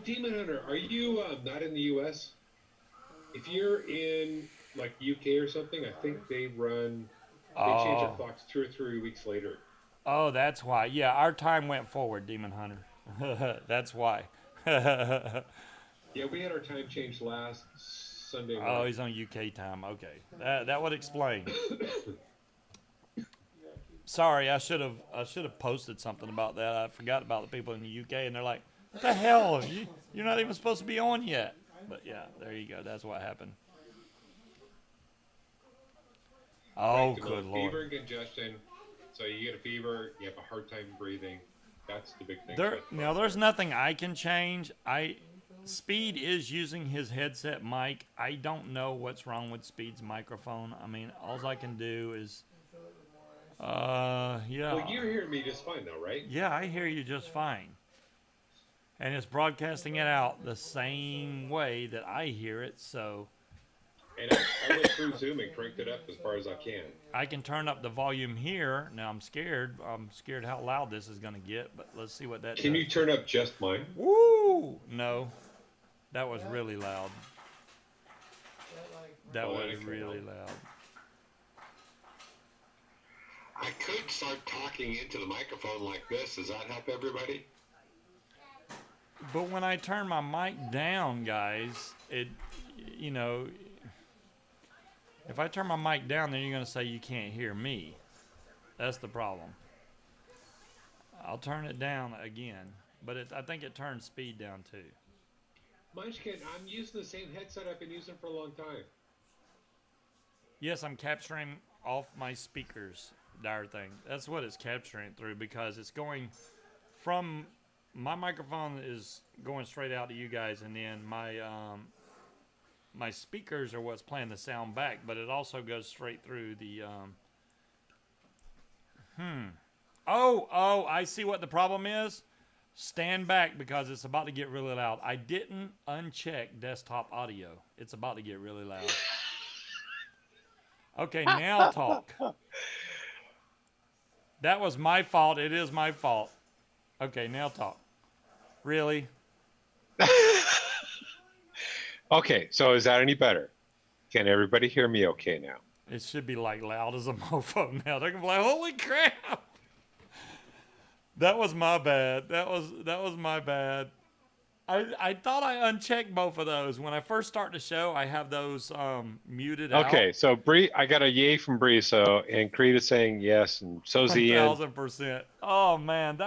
D: Demon Hunter, are you not in the U.S.? If you're in like UK or something, I think they change their
A: Oh,
D: clocks 2 or 3 weeks later.
A: oh, that's why. Yeah, our time went forward, Demon Hunter. That's why. Oh,
D: Yeah, we had our time changed last Sunday morning.
A: he's on UK time. Okay, that would explain. Sorry, I should have posted something about that. I forgot about the people in the UK, and they're like, "What the hell? You're not even supposed to be on yet." But yeah, there you go. That's what happened. Oh,
D: Right,
A: good lord.
D: fever and congestion. So you get a fever, you have a hard time breathing. That's the big thing.
A: Now there's nothing I can change. Speed is using his headset mic. I don't know what's wrong with Speed's microphone. I mean, all I can do is, yeah.
D: Well, you're hearing me just fine, though, right?
A: Yeah, I hear you just fine. And it's broadcasting it out the same way that I hear it, so
D: And I went through Zoom and cranked it up as far as I can.
A: I can turn up the volume here. Now I'm scared. I'm scared how loud this is going to get, but let's see what that
D: Can
A: does.
D: you turn up just mine?
A: Woo! No. That was really loud. That
D: Oh, that
A: was
D: ain't
A: really
D: loud.
A: loud.
D: I could start talking into the microphone like this. Does that help everybody?
A: But when I turn my mic down, guys, if I turn my mic down, then you're going to say you can't hear me. That's the problem. I'll turn it down again, but I think it turns Speed down too.
D: Munchkin, I'm using the same headset I've been using for a long time.
A: Yes, I'm capturing off my speakers, dire thing. That's what it's capturing through, because it's going from my microphone is going straight out to you guys, and then my speakers are what's playing the sound back, but it also goes straight through the Oh, I see what the problem is. Stand back, because it's about to get really loud. I didn't uncheck desktop audio. It's about to get really loud. Okay, now talk. That was my fault. It is my fault. Okay, now talk. Really?
B: Okay, so is that any better? Can everybody hear me okay now?
A: It should be like loud as a mofo now. They're gonna be like, "Holy crap!" That was my bad. That was my bad. I thought I unchecked both of those. When I first start the show, I have those muted out.
B: Okay, so Bree, I got a yay from Bree, and Creed is saying yes, and so's Ian.
A: 1,000%. Oh man,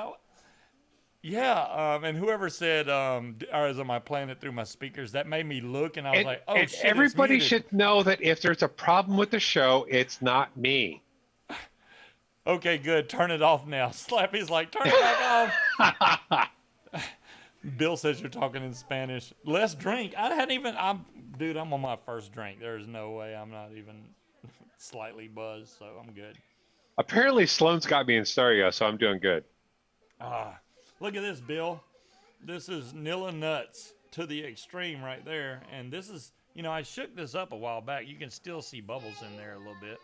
A: Yeah, and whoever said, or is on my planet through my speakers, that made me look, and I was
B: And,
A: like, oh
B: and
A: shit, it's
B: everybody
A: muted.
B: should know that if there's a problem with the show, it's not me.
A: Okay, good. Turn it off now. Slappy's like, turn it back off. Bill says you're talking in Spanish. Let's drink. Dude, I'm on my first drink. There's no way I'm not even slightly buzzed, so I'm good.
B: Apparently, Sloan's got me in stereo, so I'm doing good.
A: Look at this, Bill. This is Nilla Nuts to the extreme right there. And this is, I shook this up a while back. You can still see bubbles in there a little bit.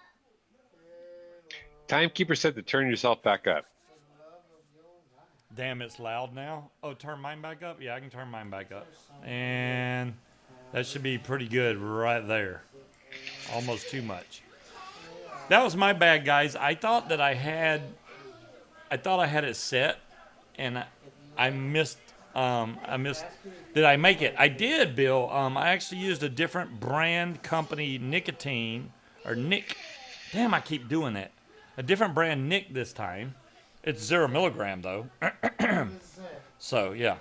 B: Timekeeper said to turn yourself back up.
A: Damn, it's loud now. Oh, turn mine back up? Yeah, I can turn mine back up. And that should be pretty good right there. Almost too much. That was my bad, guys. I thought I had it set, and I missed. Did I make it? I did, Bill. I actually used a different brand company nicotine or Nick. Damn, I keep doing that. A different brand Nick this time. It's 0 milligram though. So yeah.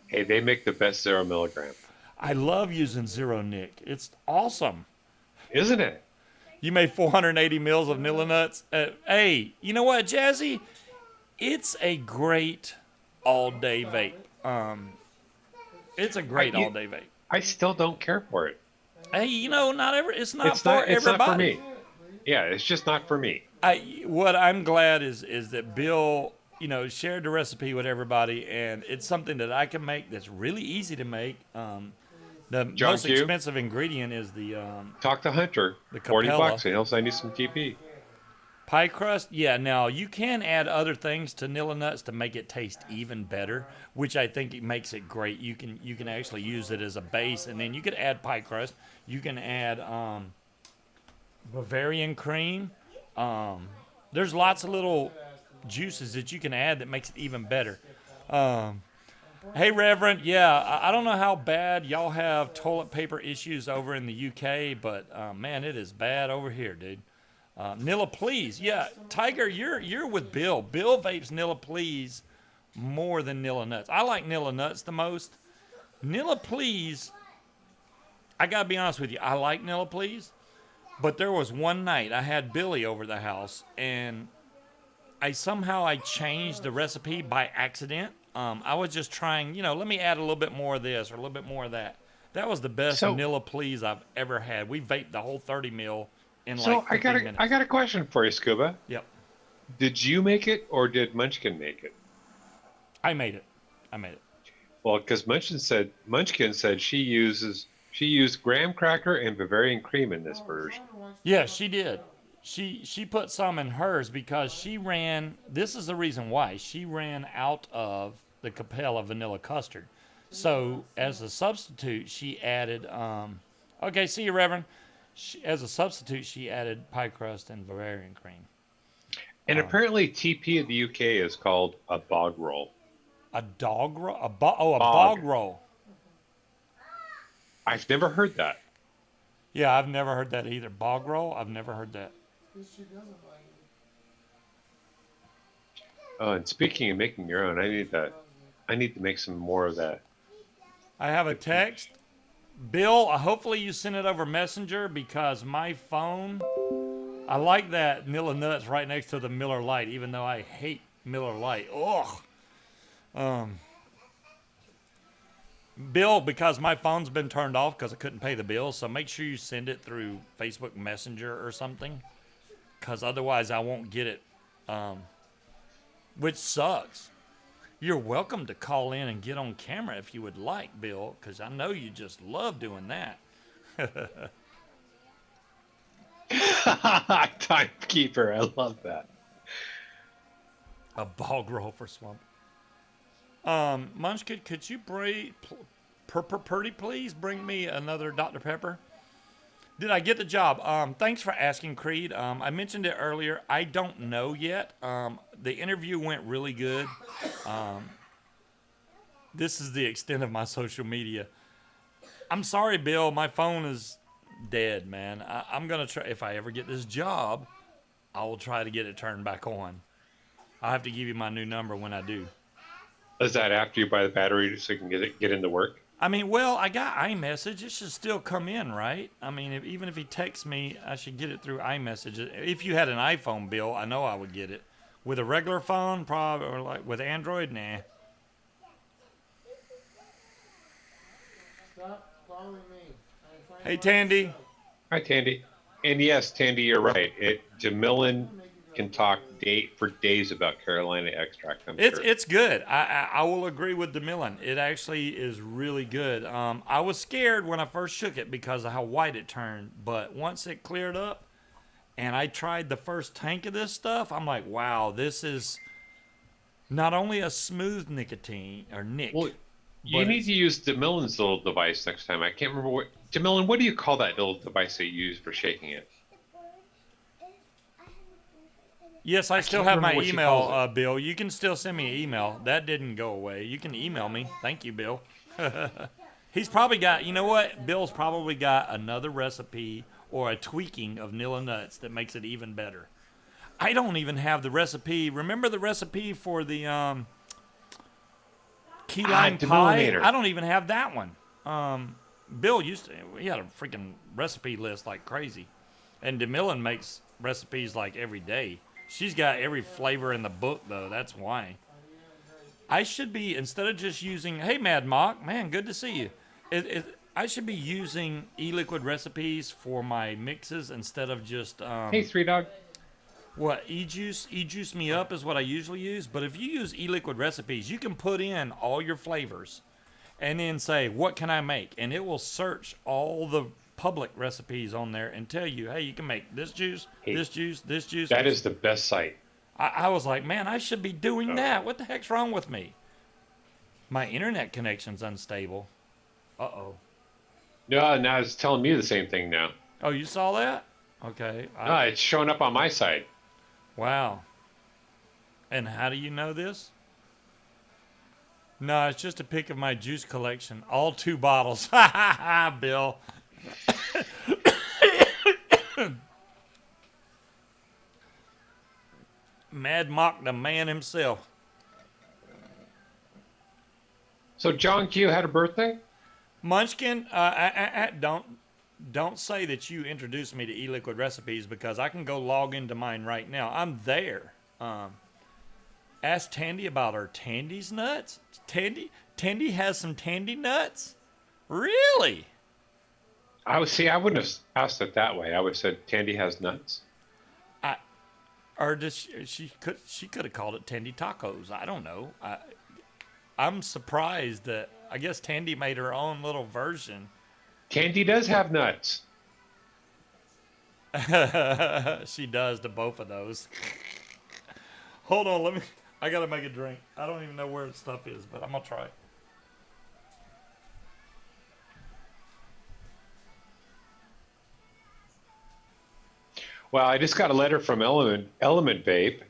B: Hey, they make the best 0 milligram.
A: I love using Zero Nick. It's awesome.
B: Isn't it?
A: You made 480 mils of Nilla Nuts. Hey, you know what, Jazzy? It's a great all-day vape. It's a great all-day vape.
B: I still don't care for it.
A: Hey, it's not
B: It's
A: for
B: not. It's
A: everybody.
B: not for me. Yeah, it's just not for me.
A: What I'm glad is that Bill, shared the recipe with everybody, and it's something that I can make that's really easy to make. The
B: John
A: most
B: Q?
A: expensive ingredient is the
B: Talk to Hunter.
A: The
B: 40
A: Capella.
B: bucks, and he'll send you some TP.
A: pie crust. Yeah, now you can add other things to Nilla Nuts to make it taste even better, which I think it makes it great. You can actually use it as a base, and then you could add pie crust. You can add Bavarian cream. There's lots of little juices that you can add that makes it even better. Hey, Reverend. Yeah, I don't know how bad y'all have toilet paper issues over in the UK, but man, it is bad over here, dude. Nilla Please. Yeah, Tiger, you're with Bill. Bill vapes Nilla Please more than Nilla Nuts. I like Nilla Nuts the most. Nilla Please, I got to be honest with you. I like Nilla Please. But there was one night I had Billy over the house, and I changed the recipe by accident. I was just trying, let me add a little bit more of this or a little bit more of that. That was the best Nilla Please I've ever had. We vaped the whole 30 mil in like 15 minutes.
B: I got a question for you, Scuba.
A: Yep.
B: Did you make it or did Munchkin make it?
A: I made it.
B: Well, because Munchkin said she used graham cracker and Bavarian cream in this version.
A: Yeah, she did. She put some in hers because this is the reason why. She ran out of the Capella vanilla custard. So as a substitute, she added, okay, see you, Reverend. As a substitute, she added pie crust and Bavarian cream.
B: And apparently TP in the UK is called a bog roll.
A: A dog roll? A bog roll.
B: I've never heard that.
A: Yeah, I've never heard that either. Bog roll? I've never heard that.
B: Oh, and speaking of making your own, I need to make some more of that.
A: I have a text. Bill, hopefully you send it over Messenger because my phone, I like that Nilla Nuts right next to the Miller Lite, even though I hate Miller Lite. Ugh. Bill, because my phone's been turned off because I couldn't pay the bill, so make sure you send it through Facebook Messenger or something, because otherwise I won't get it, which sucks. You're welcome to call in and get on camera if you would like, Bill, because I know you just love doing that.
B: Timekeeper, I love that.
A: A bog roll for Swamp. Munchkin, could you Purdy please bring me another Dr. Pepper? Did I get the job? Thanks for asking, Creed. I mentioned it earlier. I don't know yet. The interview went really good. This is the extent of my social media. I'm sorry, Bill. My phone is dead, man. I'm going to try. If I ever get this job, I will try to get it turned back on. I'll have to give you my new number when I do.
B: Is that after you buy the battery so you can get into work?
A: I mean, well, I got iMessage. It should still come in, right? I mean, even if he texts me, I should get it through iMessage. If you had an iPhone, Bill, I know I would get it. With a regular phone, probably, or like with Android, nah.
E: Stop following me.
A: Hey, Tandy.
B: Hi, Tandy. And yes, Tandy, you're right. Jamillan can talk for days about Carolina extract. I'm sure.
A: It's good. I will agree with DeMillan. It actually is really good. I was scared when I first shook it because of how white it turned, but once it cleared up, and I tried the first tank of this stuff, I'm like, wow, this is not only a smooth nicotine or nick.
B: Well, you need to use DeMillan's little device next time. I can't remember what DeMillan. What do you call that little device that you use for shaking it?
A: Yes, I still
B: can't
A: have my
B: remember what she
A: email,
B: calls
A: Bill. You can still send me an email. That didn't go away. You can email me. Thank you, Bill. He's probably got, you know what? Bill's probably got another recipe or a tweaking of Nilla Nuts that makes it even better. I don't even have the recipe. Remember the recipe for the key lime pie?
B: Demillinator.
A: I don't even have that one. Bill he had a freaking recipe list like crazy. And DeMillan makes recipes like every day. She's got every flavor in the book, though. That's why. I should be, instead of just using, hey, Mad Mock, man, good to see you. I should be using e-liquid recipes for my mixes instead of just,
B: Hey, Three Dog.
A: what, e-juice? E-juice me up is what I usually use. But if you use e-liquid recipes, you can put in all your flavors and then say, what can I make? And it will search all the public recipes on there and tell you, hey, you can make this juice,
B: Hey,
A: this juice, this juice.
B: That is the best site.
A: I was like, man, I should be doing that. What the heck's wrong with me? My internet connection's unstable. Uh-oh.
B: No, now it's telling me the same thing now.
A: Oh, you saw that? Okay.
B: No, it's showing up on my side.
A: Wow. And how do you know this? No, it's just a pic of my juice collection. All 2 bottles. Ha ha ha, Bill. Mad Mock, the man himself.
B: So John Q had a birthday?
A: Munchkin, don't say that you introduced me to e-liquid recipes because I can go log into mine right now. I'm there. Ask Tandy about her Tandy's nuts. Tandy has some Tandy nuts. Really?
B: I wouldn't have asked it that way. I would have said Tandy has nuts.
A: Or does she could have called it Tandy tacos. I don't know. I'm surprised that I guess Tandy made her own little version.
B: Tandy does have nuts.
A: She does to both of those. Hold on, I gotta make a drink. I don't even know where the stuff is, but I'm gonna try.
B: Well, I just got a letter from Element Vape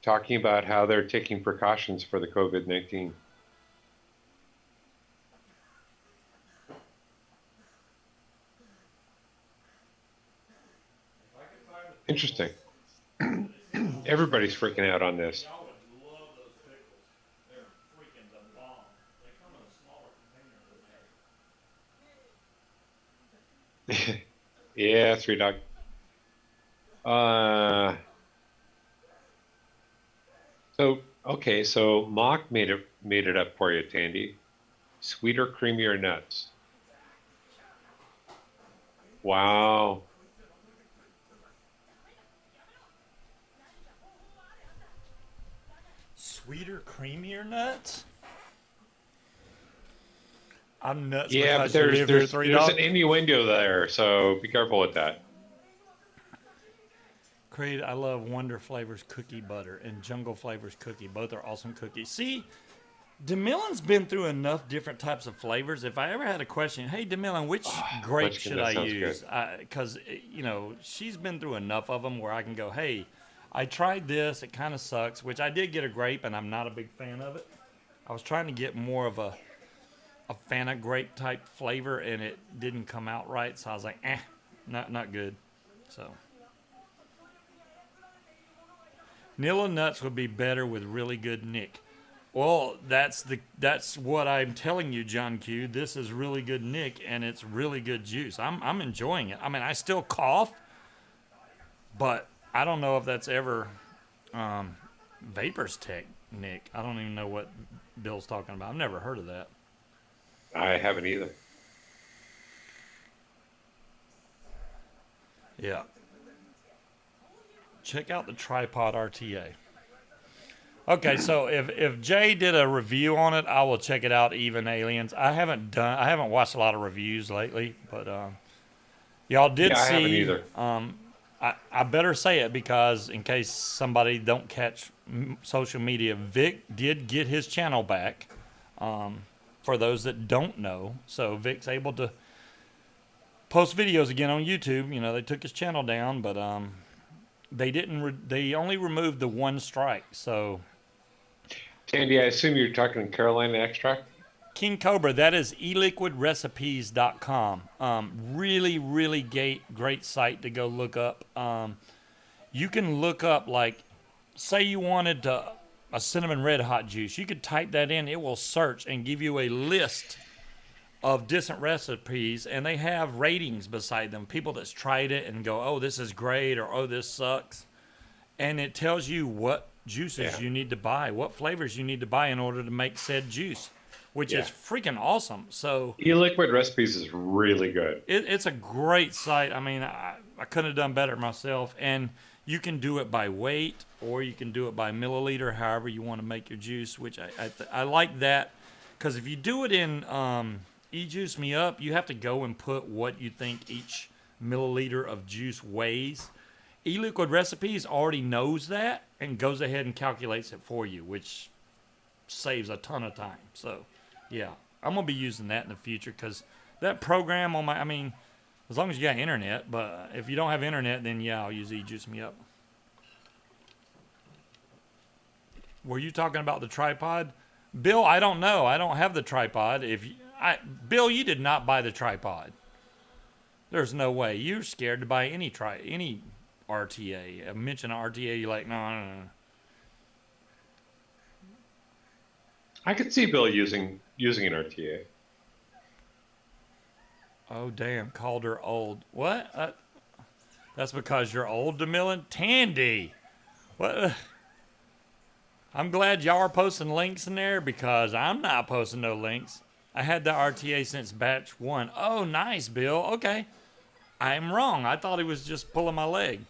B: talking about how they're taking precautions for the COVID-19. Interesting. Everybody's freaking out on this.
A: Y'all would love those pickles. They're freaking the bomb. They come in a smaller container than that.
B: Yeah, Three Dog. So Mock made it up for you, Tandy. Sweeter, creamier nuts. Wow.
A: Sweeter, creamier nuts? I'm nuts
B: Yeah, but
A: because you live here,
B: there's
A: Three
B: an
A: Dog.
B: innuendo there, so be careful with that.
A: Creed, I love Wonder Flavors cookie butter and Jungle Flavors cookie. Both are awesome cookies. See, DeMillan's been through enough different types of flavors. If I ever had a question, hey, DeMillan, which grape
B: Munchkin,
A: should
B: that
A: I
B: sounds
A: use? Because, she's been through enough of them where I can go, hey, I tried this. It kind of sucks, which I did get a grape, and I'm not a big fan of it. I was trying to get more of a Fanta grape type flavor, and it didn't come out right. So I was like, not good. So Nilla Nuts would be better with really good nick. Well, that's what I'm telling you, John Q. This is really good Nick, and it's really good juice. I'm enjoying it. I mean, I still cough, but I don't know if that's ever Vapor's technique. I don't even know what Bill's talking about. I've never heard of that.
B: I haven't either.
A: Yeah. Check out the tripod RTA. Okay, so if Jay did a review on it, I will check it out. Even Aliens. I haven't watched a lot of reviews lately, but y'all did
B: Yeah, I haven't
A: see.
B: either.
A: I better say it because in case somebody don't catch social media, Vic did get his channel back. For those that don't know, so Vic's able to post videos again on YouTube. You know, they took his channel down, but they didn't. They only removed the one strike. So
B: Tandy, I assume you're talking Carolina extract?
A: King Cobra, that is eliquidrecipes.com. Really, really great site to go look up. You can look up, like, say you wanted a cinnamon red hot juice. You could type that in. It will search and give you a list of different recipes, and they have ratings beside them. People that's tried it and go, oh, this is great, or oh, this sucks. And it tells you what juices you need to buy, what flavors you need to buy in order to make said juice, which is freaking awesome. So
B: E-liquid recipes is really good.
A: it's a great site. I mean, I couldn't have done better myself. And you can do it by weight, or you can do it by milliliter, however you want to make your juice, which I like that. Because if you do it in E-Juice Me Up, you have to go and put what you think each milliliter of juice weighs. E-Liquid Recipes already knows that and goes ahead and calculates it for you, which saves a ton of time. So, yeah, I'm going to be using that in the future because that program on I mean, as long as you got internet, but if you don't have internet, then yeah, I'll use E-Juice Me Up. Were you talking about the tripod? Bill, I don't know. I don't have the tripod. Bill, you did not buy the tripod. There's no way. You're scared to buy any RTA. I mentioned RTA, you're like, no.
B: I could see Bill using an RTA.
A: Oh, damn. Called her old. What? That's because you're old, DeMillan? Tandy. What? I'm glad y'all are posting links in there because I'm not posting no links. I had the RTA since batch 1. Oh, nice, Bill. Okay. I'm wrong. I thought he was just pulling my leg.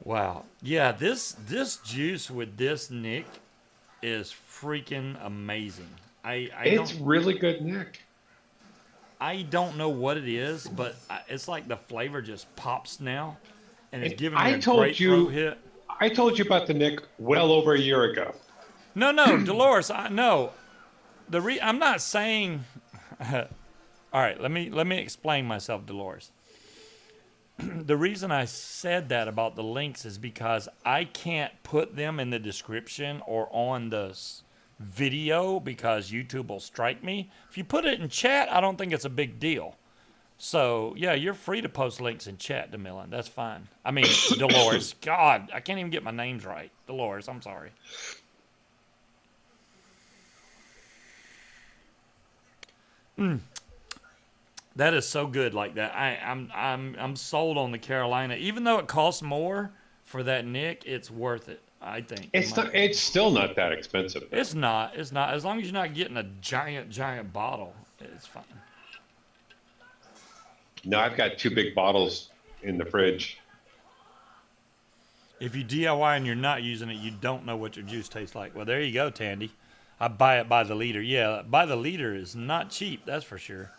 A: Wow. Yeah, this juice with this Nick is freaking amazing.
B: It's really good, Nick.
A: I don't know what it is, but it's like the flavor just pops now, and it's giving me a great throat hit.
B: I told you about the Nick well over a year ago.
A: No, Dolores, no. I'm not saying. All right, let me explain myself, Dolores. The reason I said that about the links is because I can't put them in the description or on the video because YouTube will strike me. If you put it in chat, I don't think it's a big deal. So, yeah, you're free to post links in chat, DeMillan. That's fine. I mean, Dolores. God, I can't even get my names right. Dolores, I'm sorry. That is so good like that. I'm sold on the Carolina. Even though it costs more for that Nick, it's worth it, I think.
B: It's still not that expensive.
A: It's not. As long as you're not getting a giant bottle, it's fine.
B: No, I've got 2 big bottles in the fridge.
A: If you DIY and you're not using it, you don't know what your juice tastes like. Well, there you go, Tandy. I buy it by the liter. Yeah, by the liter is not cheap, that's for sure.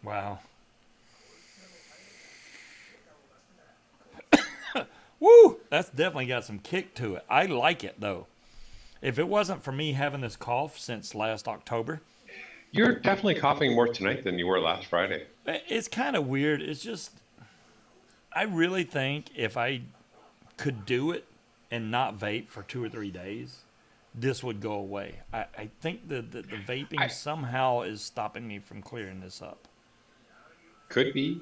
A: Wow. Woo! That's definitely got some kick to it. I like it, though. If it wasn't for me having this cough since last October.
B: You're definitely coughing more tonight than you were last Friday.
A: It's kind of weird. It's just, I really think if I could do it and not vape for 2 or 3 days, this would go away. I think the vaping somehow is stopping me from clearing this up.
B: Could be.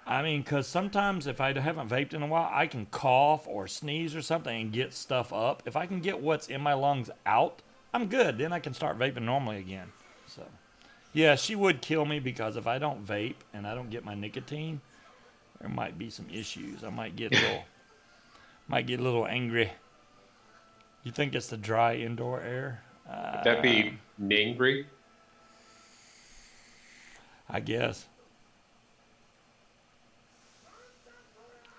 A: I mean, because sometimes if I haven't vaped in a while, I can cough or sneeze or something and get stuff up. If I can get what's in my lungs out, I'm good. Then I can start vaping normally again. So, yeah, she would kill me because if I don't vape and I don't get my nicotine, there might be some issues. I might get a little angry. You think it's the dry indoor air?
B: Would that be Nangry?
A: I guess.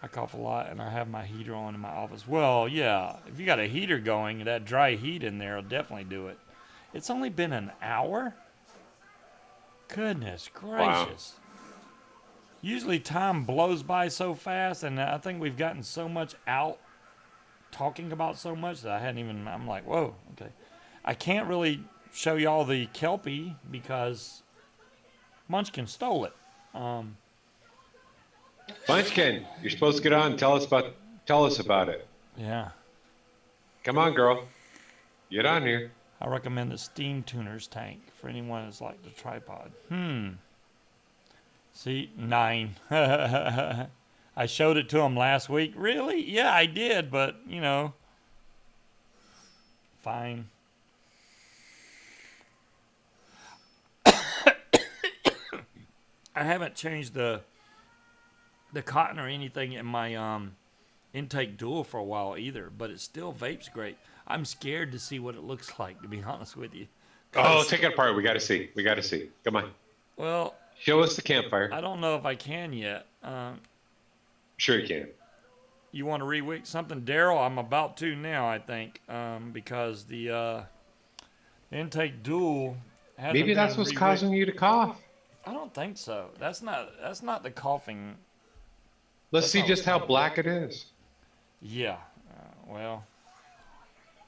A: I cough a lot, and I have my heater on in my office. Well, yeah, if you got a heater going, that dry heat in there will definitely do it. It's only been an hour? Goodness gracious. Usually time blows by so fast, and I think we've gotten so much out, talking about so much, that I'm like, whoa, okay. I can't really show y'all the Kelpie because Munchkin stole it.
B: Munchkin, you're supposed to get on. Tell us about it.
A: Yeah.
B: Come on, girl. Get on here.
A: I recommend the Steam Tuner's tank for anyone that's like the tripod. See, 9. I showed it to him last week. Really? Yeah, I did, but, fine. I haven't changed the cotton or anything in my intake dual for a while either, but it still vapes great. I'm scared to see what it looks like, to be honest with you.
B: Oh, take it apart. We got to see. Come on.
A: Well,
B: show us the campfire.
A: I don't know if I can yet.
B: Sure you can.
A: You want to re-wick something, Daryl? I'm about to now, I think, because the intake dual hasn't
B: Maybe that's
A: been
B: what's
A: re-wicked.
B: causing you to cough.
A: I don't think so. That's not the coughing.
B: Let's see just how black it is.
A: Yeah. Well,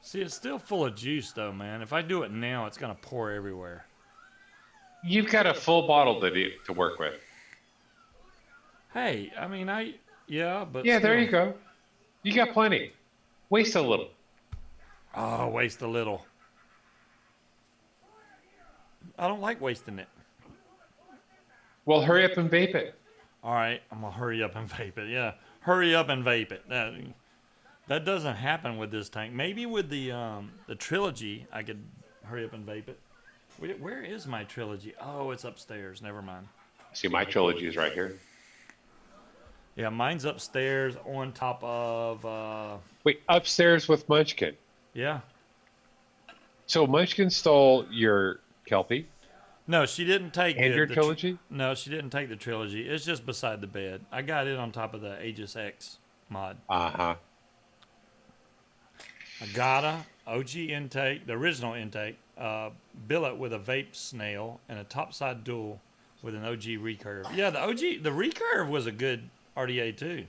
A: see, it's still full of juice, though, man. If I do it now, it's gonna pour everywhere.
B: You've got a full bottle to work with.
A: Hey, I mean, yeah, but
B: yeah,
A: still.
B: there you go. You got plenty. Waste a little.
A: Oh, waste a little. I don't like wasting it.
B: Well, hurry up and vape it.
A: All right, I'm gonna hurry up and vape it. Yeah, hurry up and vape it. That doesn't happen with this tank. Maybe with the trilogy, I could hurry up and vape it. Where is my trilogy? Oh, it's upstairs. Never mind.
B: See, my trilogy is right here.
A: Yeah, mine's upstairs on top of.
B: Wait, upstairs with Munchkin.
A: Yeah.
B: So Munchkin stole your Kelpie?
A: No, she didn't take
B: your trilogy?
A: No, she didn't take the trilogy. It's just beside the bed. I got it on top of the Aegis X mod.
B: Uh-huh.
A: I got a OG intake, the original intake, billet with a vape snail and a topside dual with an OG recurve. Yeah, the recurve was a good RDA too.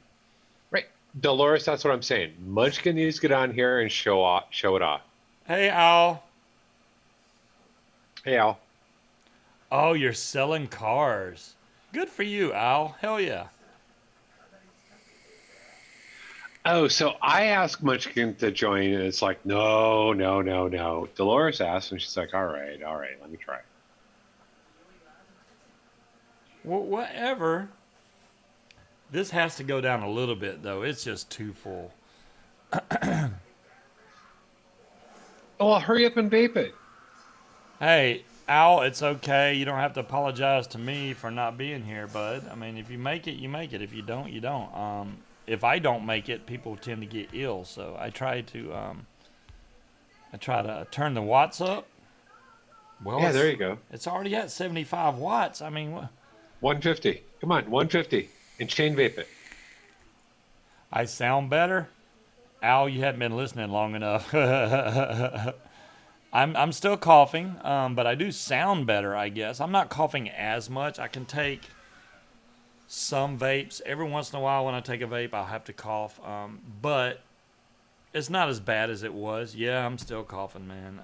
B: Right. Dolores, that's what I'm saying. Munchkin needs to get on here and show it off.
A: Hey, Al.
B: Hey, Al.
A: Oh, you're selling cars. Good for you, Al. Hell yeah.
B: Oh, so I asked Munchkin to join, and it's like, no. Dolores asked, and she's like, all right, let me try.
A: Well, whatever. This has to go down a little bit, though. It's just too full.
B: Oh, well, hurry up and vape it.
A: Hey, Al, it's okay. You don't have to apologize to me for not being here, bud. I mean, if you make it, you make it. If you don't, you don't. If I don't make it, people tend to get ill. So I try to turn the watts up. Well,
B: yeah, there you go.
A: It's already at 75 watts. I mean,
B: 150. Come on, 150. And chain vape it.
A: I sound better. Al, you haven't been listening long enough. I'm still coughing, but I do sound better, I guess. I'm not coughing as much. I can take some vapes. Every once in a while when I take a vape, I'll have to cough. But it's not as bad as it was. Yeah, I'm still coughing, man.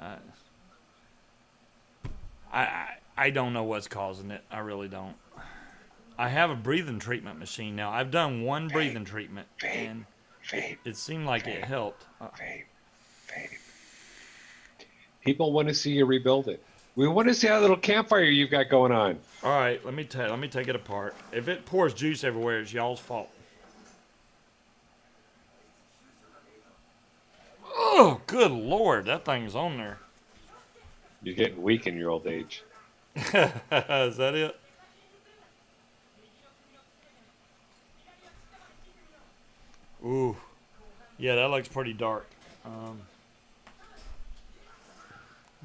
A: I don't know what's causing it. I really don't. I have a breathing treatment machine now. I've done one breathing treatment, and it seemed like it helped.
B: Vape. People want to see you rebuild it. We want to see how little campfire you've got going on.
A: All right, let me take it apart. If it pours juice everywhere, it's y'all's fault. Oh, good Lord, that thing's on there.
B: You're getting weak in your old age.
A: Is that it? Ooh, yeah, that looks pretty dark. Let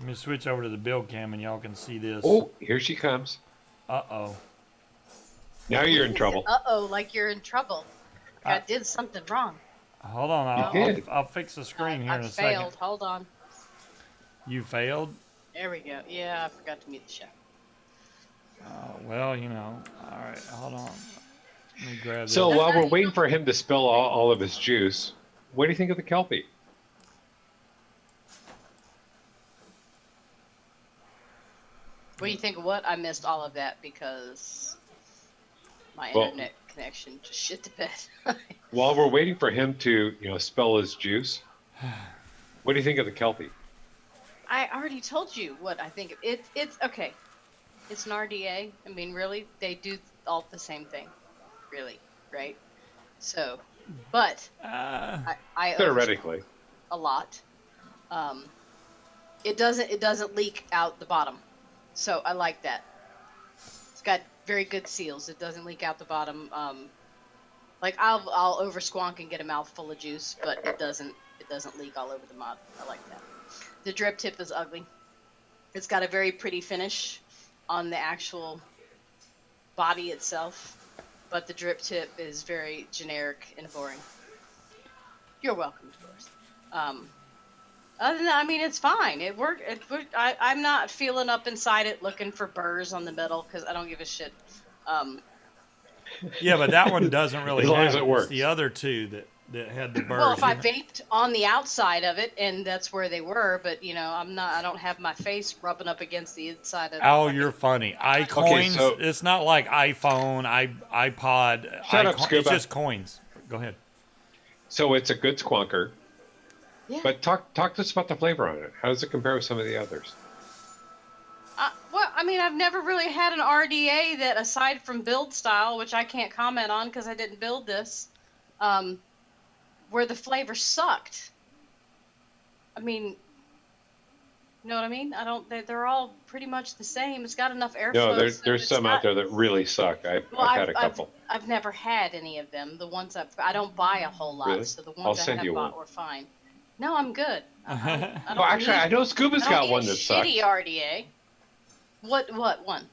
A: me switch over to the build cam and y'all can see this.
B: Oh, here she comes.
A: Uh-oh.
B: Now you're in trouble.
E: Uh-oh, like you're in trouble. I
A: I-
E: did something wrong.
A: Hold on,
B: You did.
A: I'll fix the screen here in a
E: failed.
A: second.
E: Hold on.
A: You failed?
E: There we go. Yeah, I forgot to mute the show.
A: Well, you know. All right, hold on. Let me grab this.
B: So while we're waiting for him to spill all of his juice, what do you think of the Kelpie?
E: What do you think of what? I missed all of that because my
B: Well-
E: internet connection just shit the bed.
B: While we're waiting for him to, spill his juice, what do you think of the Kelpie?
E: I already told you what I think. It's okay. It's an RDA. I mean, really, they do all the same thing, really, right? So, but I
B: Theoretically.
E: a lot. It doesn't leak out the bottom, so I like that. It's got very good seals. It doesn't leak out the bottom. Like I'll over squonk and get a mouthful of juice, but it doesn't leak all over the mod. I like that. The drip tip is ugly. It's got a very pretty finish on the actual body itself, but the drip tip is very generic and boring. You're welcome, of course. Other than that, I mean, it's fine. It worked. I'm not feeling up inside it looking for burrs on the metal because I don't give a shit.
A: Yeah, but that one doesn't really
B: As long
A: have
B: as it
A: It's
B: works.
A: the other two that had the burrs.
E: Well, if I vaped on the outside of it, and that's where they were, but I don't have my face rubbing up against the inside of.
A: Oh, you're funny. iCoins.
B: Okay, so-
A: It's not like iPhone, iPod.
B: Shut up,
A: It's
B: Scuba.
A: just coins. Go ahead.
B: So it's a good squonker,
E: Yeah.
B: but talk to us about the flavor on it. How does it compare with some of the others?
E: Well, I mean, I've never really had an RDA that, aside from build style, which I can't comment on because I didn't build this, where the flavor sucked. I mean, you know what I mean? They're all pretty much the same. It's got enough airflow.
B: No,
E: so
B: there's
E: it's
B: some
E: not-
B: out there that really suck. I've had a couple.
E: I've never had any of them. The ones I don't buy a whole lot,
B: Really?
E: so the
B: I'll
E: ones I
B: send
E: have
B: you
E: bought
B: one.
E: were fine. No, I'm good. I
B: Oh, actually, I know Scuba's
E: don't
B: got
E: need
B: one
E: a
B: that sucks.
E: shitty RDA. What one?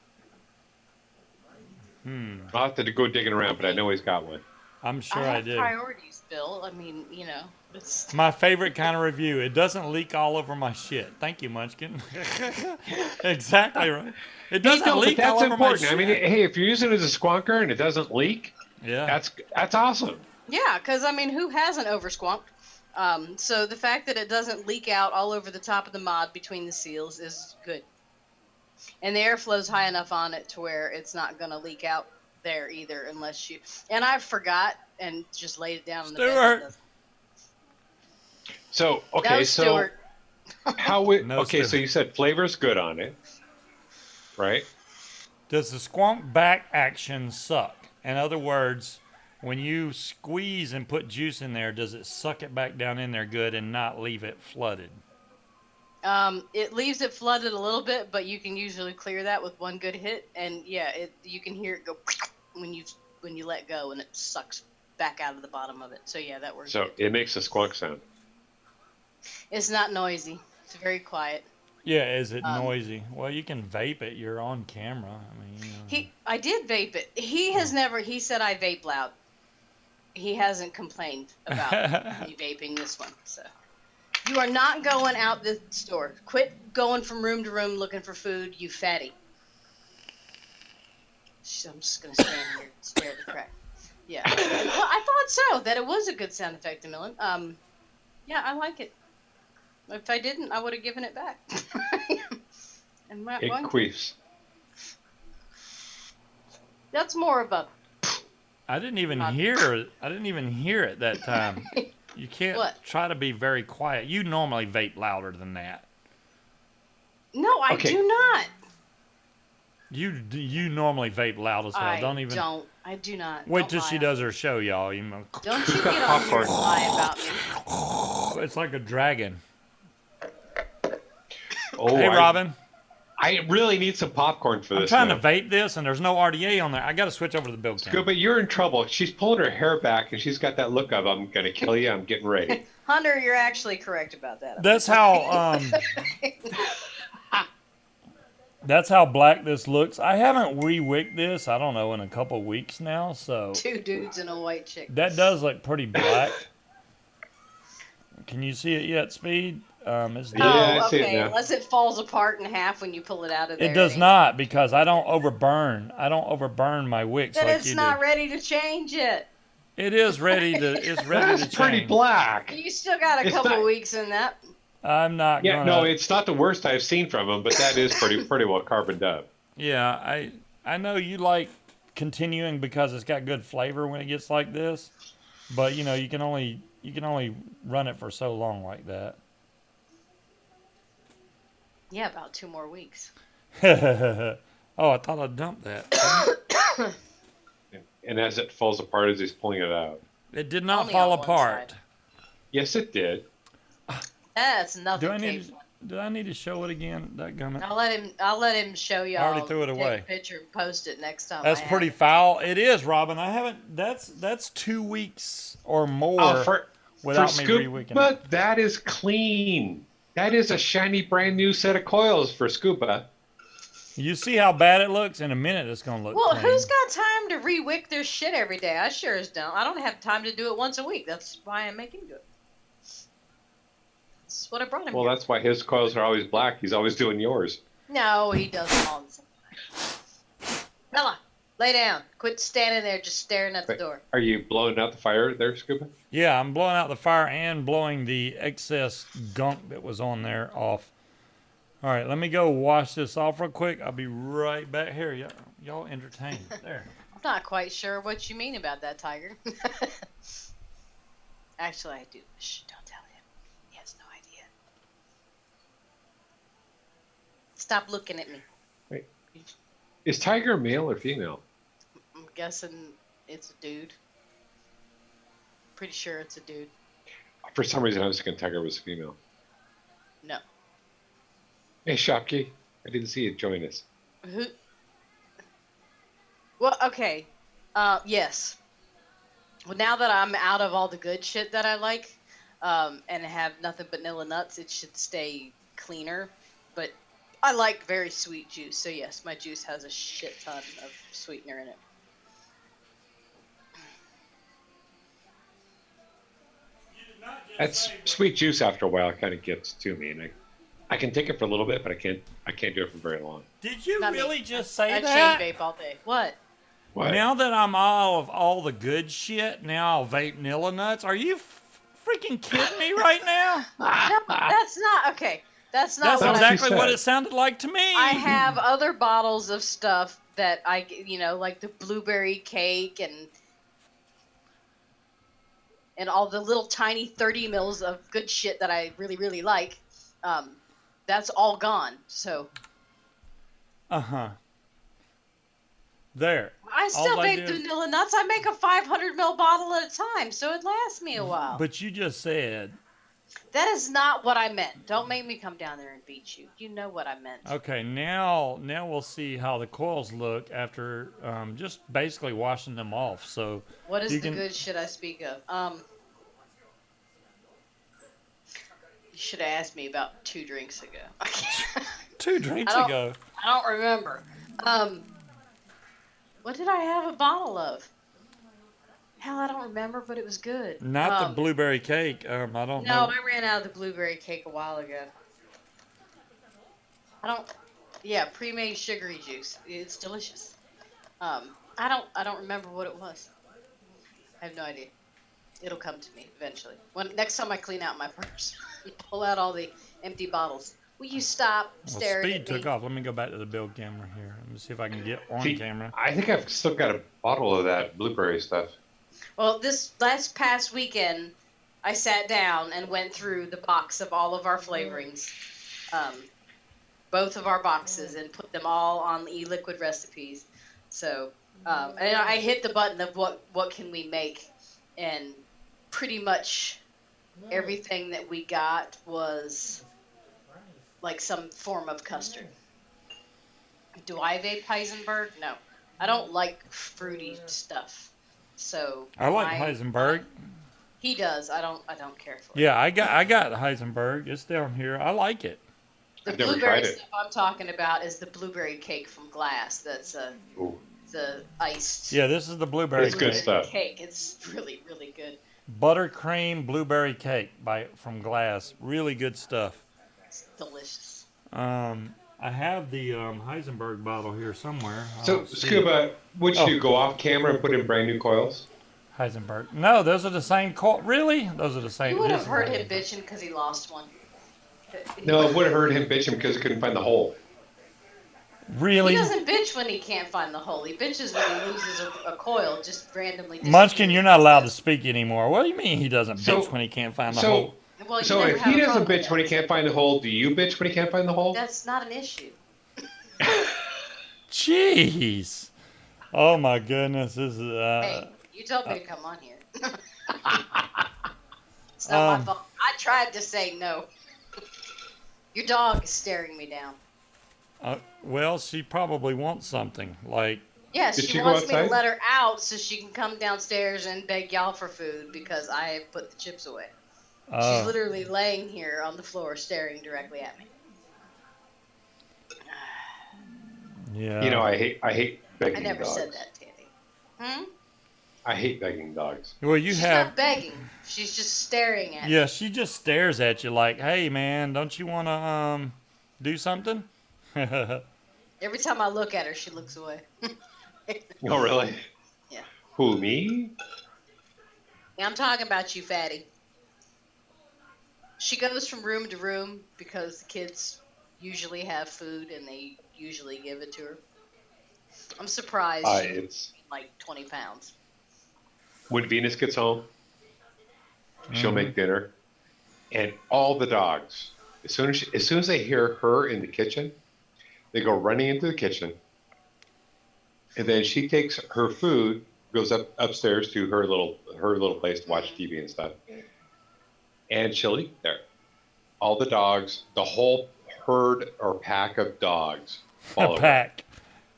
B: I'll have to go digging around, but I know he's got one.
A: I'm sure
E: I
A: I
E: have
A: did.
E: priorities, Bill. I mean, it's
A: My favorite kind of review. It doesn't leak all over my shit. Thank you, Munchkin. Exactly right. It doesn't
B: No, but
A: leak all
B: that's
A: over my
B: important.
A: shit.
B: I mean, hey, if you're using it as a squonker and it doesn't leak,
A: yeah.
B: that's awesome.
E: yeah, because I mean, who hasn't over squonked? So the fact that it doesn't leak out all over the top of the mod between the seals is good, and the airflow's high enough on it to where it's not gonna leak out there either, unless you. And I forgot and just laid it down in the bed.
A: Stuart.
E: That doesn't-
B: So okay,
E: No,
B: so
E: Stuart.
B: okay,
A: Stuart.
B: so you said flavor's good on it, right?
A: Does the squonk back action suck? In other words, when you squeeze and put juice in there, does it suck it back down in there good and not leave it flooded?
E: It leaves it flooded a little bit, but you can usually clear that with one good hit, and yeah, you can hear it go when you let go, and it sucks back out of the bottom of it. So yeah, that works.
B: So
E: good.
B: it makes a squonk sound.
E: It's not noisy. It's very quiet.
A: Yeah, is it noisy? Well, you can vape it. You're on camera. I mean,
E: I did vape it. He has never. He said I vape loud. He hasn't complained about me vaping this one. So you are not going out the store. Quit going from room to room looking for food, you fatty. I'm just gonna stand here and stare at the crack. Yeah. Well, I thought so. That it was a good sound effect, Millen. Yeah, I like it. If I didn't, I would have given it back. I'm not
B: It
E: going to.
B: queefs.
E: That's more of a.
A: I didn't even hear. I didn't even hear it that time. You can't
E: What?
A: try to be very quiet. You normally vape louder than that.
E: No, I
B: Okay.
E: do not.
A: You normally vape loud as hell.
E: I
A: Don't even
E: don't. I do not.
A: wait
E: Don't
A: till
E: lie
A: she
E: on
A: does
E: me.
A: her show, y'all. You know,
E: Don't
B: Who's
E: you
B: got
E: get on here
B: popcorn?
E: and lie about me.
A: it's like a dragon.
B: Oh,
A: Hey, Robin.
B: I really need some popcorn for
A: I'm
B: this
A: trying
B: now.
A: to vape this, and there's no RDA on there. I got to switch over to the build camera.
B: Scuba, you're in trouble. She's pulling her hair back, and she's got that look of "I'm gonna kill you. I'm getting ready."
E: Hunter, you're actually correct about that.
A: That's how that's how black this looks. I haven't re-wicked this. I don't know, in a couple weeks now. So
E: 2 dudes and a white chick.
A: that does look pretty black. Can you see it yet, Speed? It's
B: Yeah, I
E: Oh,
B: see it
E: okay.
B: now.
E: Unless it falls apart in half when you pull it out of there.
A: It does
E: ain't-
A: not, because I don't overburn. I don't overburn my wicks
E: Then
A: like
E: it's
A: you
E: not
A: do.
E: ready to change it.
A: It is ready to. It's ready to
B: That's pretty
A: change.
B: black.
E: You still got a
B: It's
E: couple
B: not-
E: weeks in that.
A: I'm not
B: Yeah,
A: gonna.
B: no, it's not the worst I've seen from him, but that is pretty well carboned up.
A: Yeah, I know you like continuing because it's got good flavor when it gets like this, but you know you can only run it for so long like that.
E: Yeah, about 2 more weeks.
A: Oh, I thought I dumped that.
B: And as it falls apart as he's pulling it out.
A: It did not
E: Only
A: fall
E: on one
A: apart.
E: side.
B: Yes, it did.
E: That's nothing.
A: Do I need
E: Kate.
A: do I need to show it again? That gummit.
E: I'll let him show y'all.
A: already threw it
E: Take
A: away.
E: a picture and post it next time.
A: That's
E: I
A: pretty
E: have it.
A: foul. It is, Robin. I haven't. That's 2 weeks or more
B: For
A: without me re-wicking it.
B: Scuba, that is clean. That is a shiny, brand new set of coils for Scuba.
A: You see how bad it looks? In a minute, it's gonna look
E: Well,
A: clean.
E: who's got time to re-wick their shit every day? I sure as don't. I don't have time to do it once a week. That's why I make him do it. That's what I brought him
B: Well,
E: here.
B: that's why his coils are always black. He's always doing yours.
E: No, he does them all the same. Bella, lay down. Quit standing there just staring at the
B: Wait.
E: door.
B: Are you blowing out the fire there, Scuba?
A: Yeah, I'm blowing out the fire and blowing the excess gunk that was on there off. All right, let me go wash this off real quick. I'll be right back here. Y'all entertain. There.
E: I'm not quite sure what you mean about that, Tiger. Actually, I do. Shh, don't tell him. He has no idea. Stop looking at me.
B: Is Tiger male or female?
E: I'm guessing it's a dude. Pretty sure it's a dude.
B: For some reason, I was thinking Tiger was female.
E: No.
B: Hey, Shopkey. I didn't see you join us.
E: Who? Well, okay. Yes. Well, now that I'm out of all the good shit that I like, and have nothing but vanilla nuts, it should stay cleaner. But I like very sweet juice, so yes, my juice has a shit ton of sweetener in it.
B: That's sweet juice. After a while, it kind of gets to me, and I can take it for a little bit, but I can't do it for very long.
A: Did you
E: Not me.
A: really just say
E: I
A: that?
E: chain vape all day. What?
B: What?
A: Now that I'm all of all the good shit, now I'll vape Nilla nuts. Are you freaking kidding me right now?
E: No, that's not okay. That's not
A: That's
E: what
A: exactly
B: said.
A: what it sounded like to me.
E: I have other bottles of stuff that like the blueberry cake and all the little tiny 30 mils of good shit that I really, really like. That's all gone. So
A: Uh-huh. There.
E: I still
A: All I
E: vape
A: did-
E: vanilla nuts. I make a 500 ml bottle at a time, so it lasts me a while.
A: But you just said,
E: That is not what I meant. Don't make me come down there and beat you. You know what I meant.
A: okay, now we'll see how the coils look after just basically washing them off. So
E: What is
A: you
E: the
A: can-
E: good shit I speak of? You should have asked me about 2 drinks ago.
A: 2 drinks
E: I don't-
A: ago.
E: I don't remember. What did I have a bottle of? Hell, I don't remember, but it was good.
A: Not the blueberry cake. I don't
E: No,
A: know.
E: I ran out of the blueberry cake a while ago. Yeah, pre-made sugary juice. It's delicious. I don't remember what it was. I have no idea. It'll come to me eventually. Next time I clean out my purse, pull out all the empty bottles. Will you stop
A: Well,
E: staring
A: speed
E: at me?
A: took off. Let me go back to the build camera here. Let me see if I can get on
B: See,
A: camera.
B: I think I've still got a bottle of that blueberry stuff.
E: Well, this past weekend, I sat down and went through the box of all of our flavorings, both of our boxes and put them all on e-liquid recipes. So, and I hit the button of what can we make, and pretty much everything that we got was like some form of custard. Do I vape Heisenberg? No, I don't like fruity stuff. So
A: I like Heisenberg.
E: He does. I don't care for it.
A: Yeah, I got Heisenberg. It's down here. I like it.
E: The
B: I've never
E: blueberry
B: tried it.
E: stuff I'm talking about is the blueberry cake from Glass. That's
B: Ooh.
E: the iced
A: Yeah, this is the blueberry
B: It's good
A: cake.
B: stuff.
E: cake. It's really, really good.
A: Buttercream blueberry cake from Glass. Really good stuff.
E: It's delicious.
A: I have the Heisenberg bottle here somewhere. I
B: So,
A: don't see
B: Scuba, would
A: Oh.
B: you go off camera and put in brand new coils?
A: it. Heisenberg. No, those are the same coil. Really? Those are the same.
E: You would
A: this
E: have
A: is
E: heard
A: a-
E: him bitching because he lost one.
B: No, it would have hurt him bitching because he couldn't find the hole.
A: Really?
E: He doesn't bitch when he can't find the hole. He bitches when he loses a coil just randomly.
A: Munchkin, you're not allowed to speak anymore. What do you mean he doesn't
B: So-
A: bitch when he can't find the
B: so-
A: hole?
E: Well, you
B: So
E: never
B: if
E: have
B: he
E: a
B: doesn't
E: problem
B: bitch when he
E: with
B: can't find the hole, do you bitch when he can't find the hole?
E: that. That's not an issue.
A: Jeez. Oh my goodness. This is
E: Hey, you told me to come on here. It's not my fault. I tried to say no. Your dog is staring me down.
A: well, she probably wants something. Like
E: Yes,
B: Did
E: she
B: she go
E: wants me to
B: outside?
E: let her out so she can come downstairs and beg y'all for food because I put the chips away. She's literally laying here on the floor staring directly at me.
A: yeah.
B: You know, I hate begging
E: I never
B: dogs.
E: said that, Tandy.
B: I hate begging dogs.
A: Well, you
E: She's
A: have
E: not begging. She's just staring at me.
A: Yeah, she just stares at you like, "Hey man, don't you want to do something?"
E: Every time I look at her, she looks away.
B: Oh, really?
E: Yeah.
B: Who, me?
E: Yeah, I'm talking about you, Fatty. She goes from room to room because the kids usually have food and they usually give it to her. I'm surprised she's
B: It's
E: like 20 pounds.
B: when Venus gets home, she'll
A: Mhm.
B: make dinner, and all the dogs, as soon as they hear her in the kitchen, they go running into the kitchen, and then she takes her food, goes upstairs to her little place to watch TV and stuff, and she'll eat there. All the dogs, the whole herd or pack of dogs follow
A: A
B: her.
A: pack.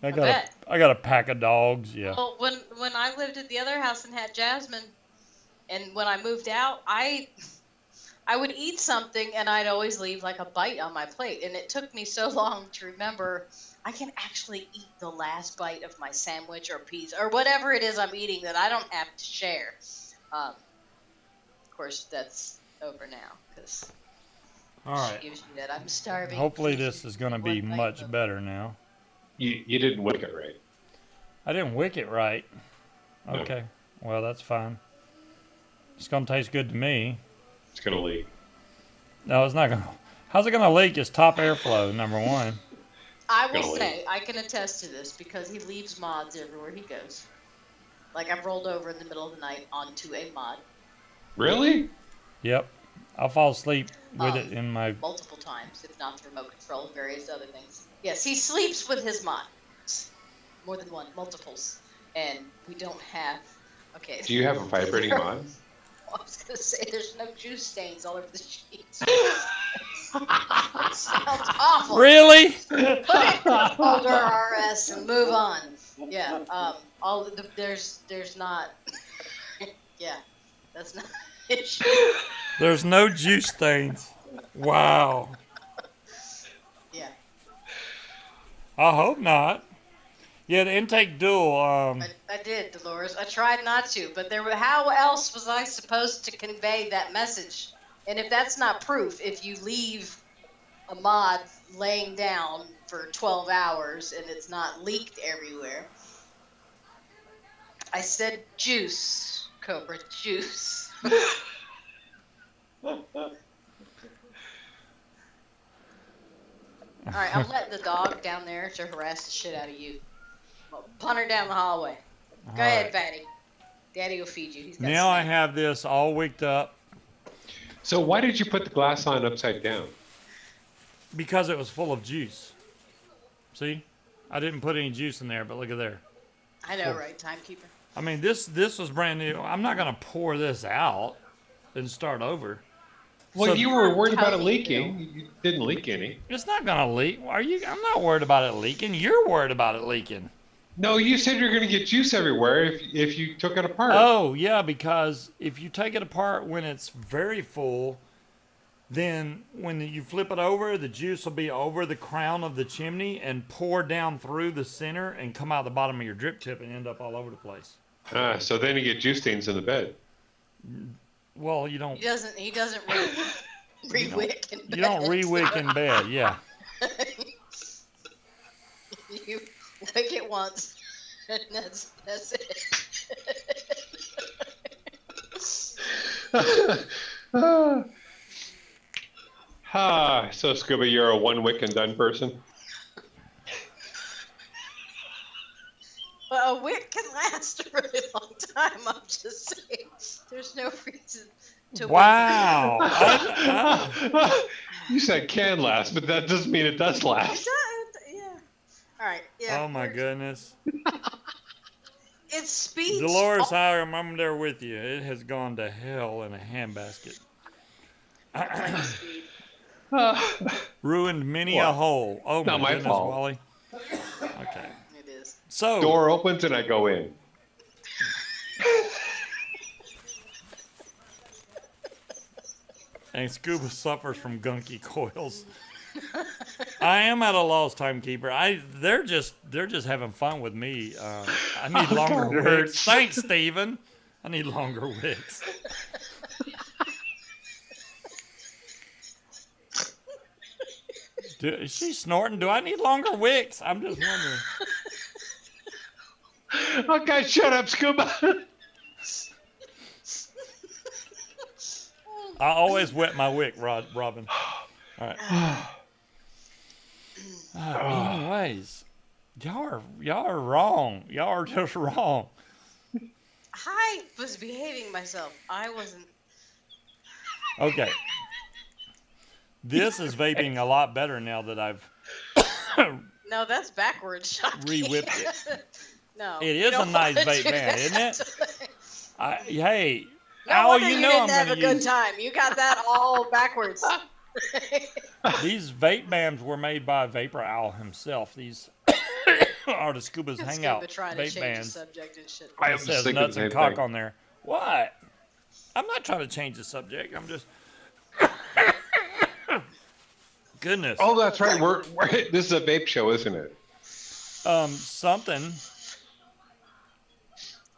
A: I
E: bet.
A: got a pack of dogs. Yeah.
E: Well, when I lived at the other house and had Jasmine, and when I moved out, I would eat something and I'd always leave like a bite on my plate, and it took me so long to remember I can actually eat the last bite of my sandwich or pizza or whatever it is I'm eating that I don't have to share. Of course, that's over now because
A: All
E: she
A: right.
E: gives you that I'm starving.
A: Hopefully
E: please
A: this
E: give
A: is going to
E: me
A: be
E: one bite
A: much
E: of-"
A: better now.
B: You didn't wick it right.
A: I didn't wick it right.
B: No.
A: Okay. Well, that's fine. It's going to taste good to me.
B: It's gonna leak.
A: No, it's not going to. How's it going to leak? It's top airflow, number one.
E: I will
B: Gonna
E: say, I can attest to this because he leaves mods everywhere he goes. Like, I've rolled over in the middle of the night onto a mod
B: Really?
A: Yep. I'll fall asleep with it in my.
E: multiple times, if not the remote control and various other things. Yes, he sleeps with his mod. More than one, multiples. And we don't have. Okay.
B: Do you have a vibrating mod?
E: I was going to say, there's no juice stains all over the sheets. Sounds awful.
A: Really?
E: Put it in folder RS and move on. Yeah. All of there's not. Yeah, that's not an issue.
A: There's no juice stains. Wow.
E: Yeah.
A: I hope not. Yeah, the intake dual.
E: I did, Dolores. I tried not to, but how else was I supposed to convey that message? And if that's not proof, if you leave a mod laying down for 12 hours and it's not leaked everywhere. I said juice, Cobra, juice. All right, I'm letting the dog down there to harass the shit out of you. Well, punt her down the hallway. Go ahead, Fatty. Daddy will feed you. He's got
A: Now I
E: snacks.
A: have this all wicked up.
B: So why did you put the glass on upside down?
A: Because it was full of juice. See? I didn't put any juice in there, but look at there.
E: I know, right? Timekeeper.
A: I mean, this was brand new. I'm not going to pour this out and start over.
B: Well,
A: So-
B: you were worried about it
E: Telling
B: leaking. You didn't leak any.
A: It's not going to leak. I'm not worried about it leaking. You're worried about it leaking.
B: No, you said you're going to get juice everywhere if you took it apart.
A: Oh, yeah, because if you take it apart when it's very full, then when you flip it over, the juice will be over the crown of the chimney and pour down through the center and come out the bottom of your drip tip and end up all over the place.
B: So then you get juice stains in the bed.
A: Well, you don't.
E: He doesn't re-wick in bed.
A: You don't re-wick in bed, yeah.
E: You wick it once, and that's it.
B: So Scuba, you're a one wick and done person?
E: Well, a wick can last a really long time. I'm just saying, there's no reason to.
A: Wow.
B: You said can last, but that doesn't mean it does last.
E: Yeah. All right. Yeah.
A: Oh my goodness.
E: It's speed.
A: Dolores, I'm there with you. It has gone to hell in a handbasket. Ruined many a
B: What?
A: hole. Oh my
B: Not my
A: goodness,
B: fault.
A: Wally. Okay.
E: It is.
A: So
B: Door opens and I go in.
A: and Scuba suffers from gunky coils. I am at a loss, timekeeper. They're just having fun with me. I need longer
B: God, it
A: wicks.
B: hurts.
A: Thanks, Steven. I need longer wicks. Is she snorting? Do I need longer wicks? I'm just wondering.
B: Okay, shut up, Scuba.
A: I always wet my wick, Robin. All right. Anyways, y'all are wrong. Y'all are just wrong.
E: I was behaving myself. I wasn't.
A: Okay. This is vaping a lot better now that I've
E: No, that's backwards.
A: re-whipped it.
E: No.
A: It
E: you
A: is a
E: don't
A: nice
E: wanna
A: vape
E: do
A: man, isn't
E: that.
A: Hey,
E: No
A: Al,
E: wonder
A: you
E: you
A: know
E: didn't
A: I'm
E: have a
A: gonna
E: good
A: use
E: time. You got that all backwards.
A: these vape bams were made by Vapor Owl himself. These are the Scuba's hangout
E: Scuba trying to
A: vape
E: change the
A: bands.
E: subject and shit.
B: I
A: It
B: am just
A: says
B: thinking
A: nuts
B: the
A: and
B: same
A: cock
B: thing.
A: on there. What? I'm not trying to change the subject. I'm just. Goodness.
B: Oh, that's right. We're this is a vape show, isn't it?
A: Something.
E: Who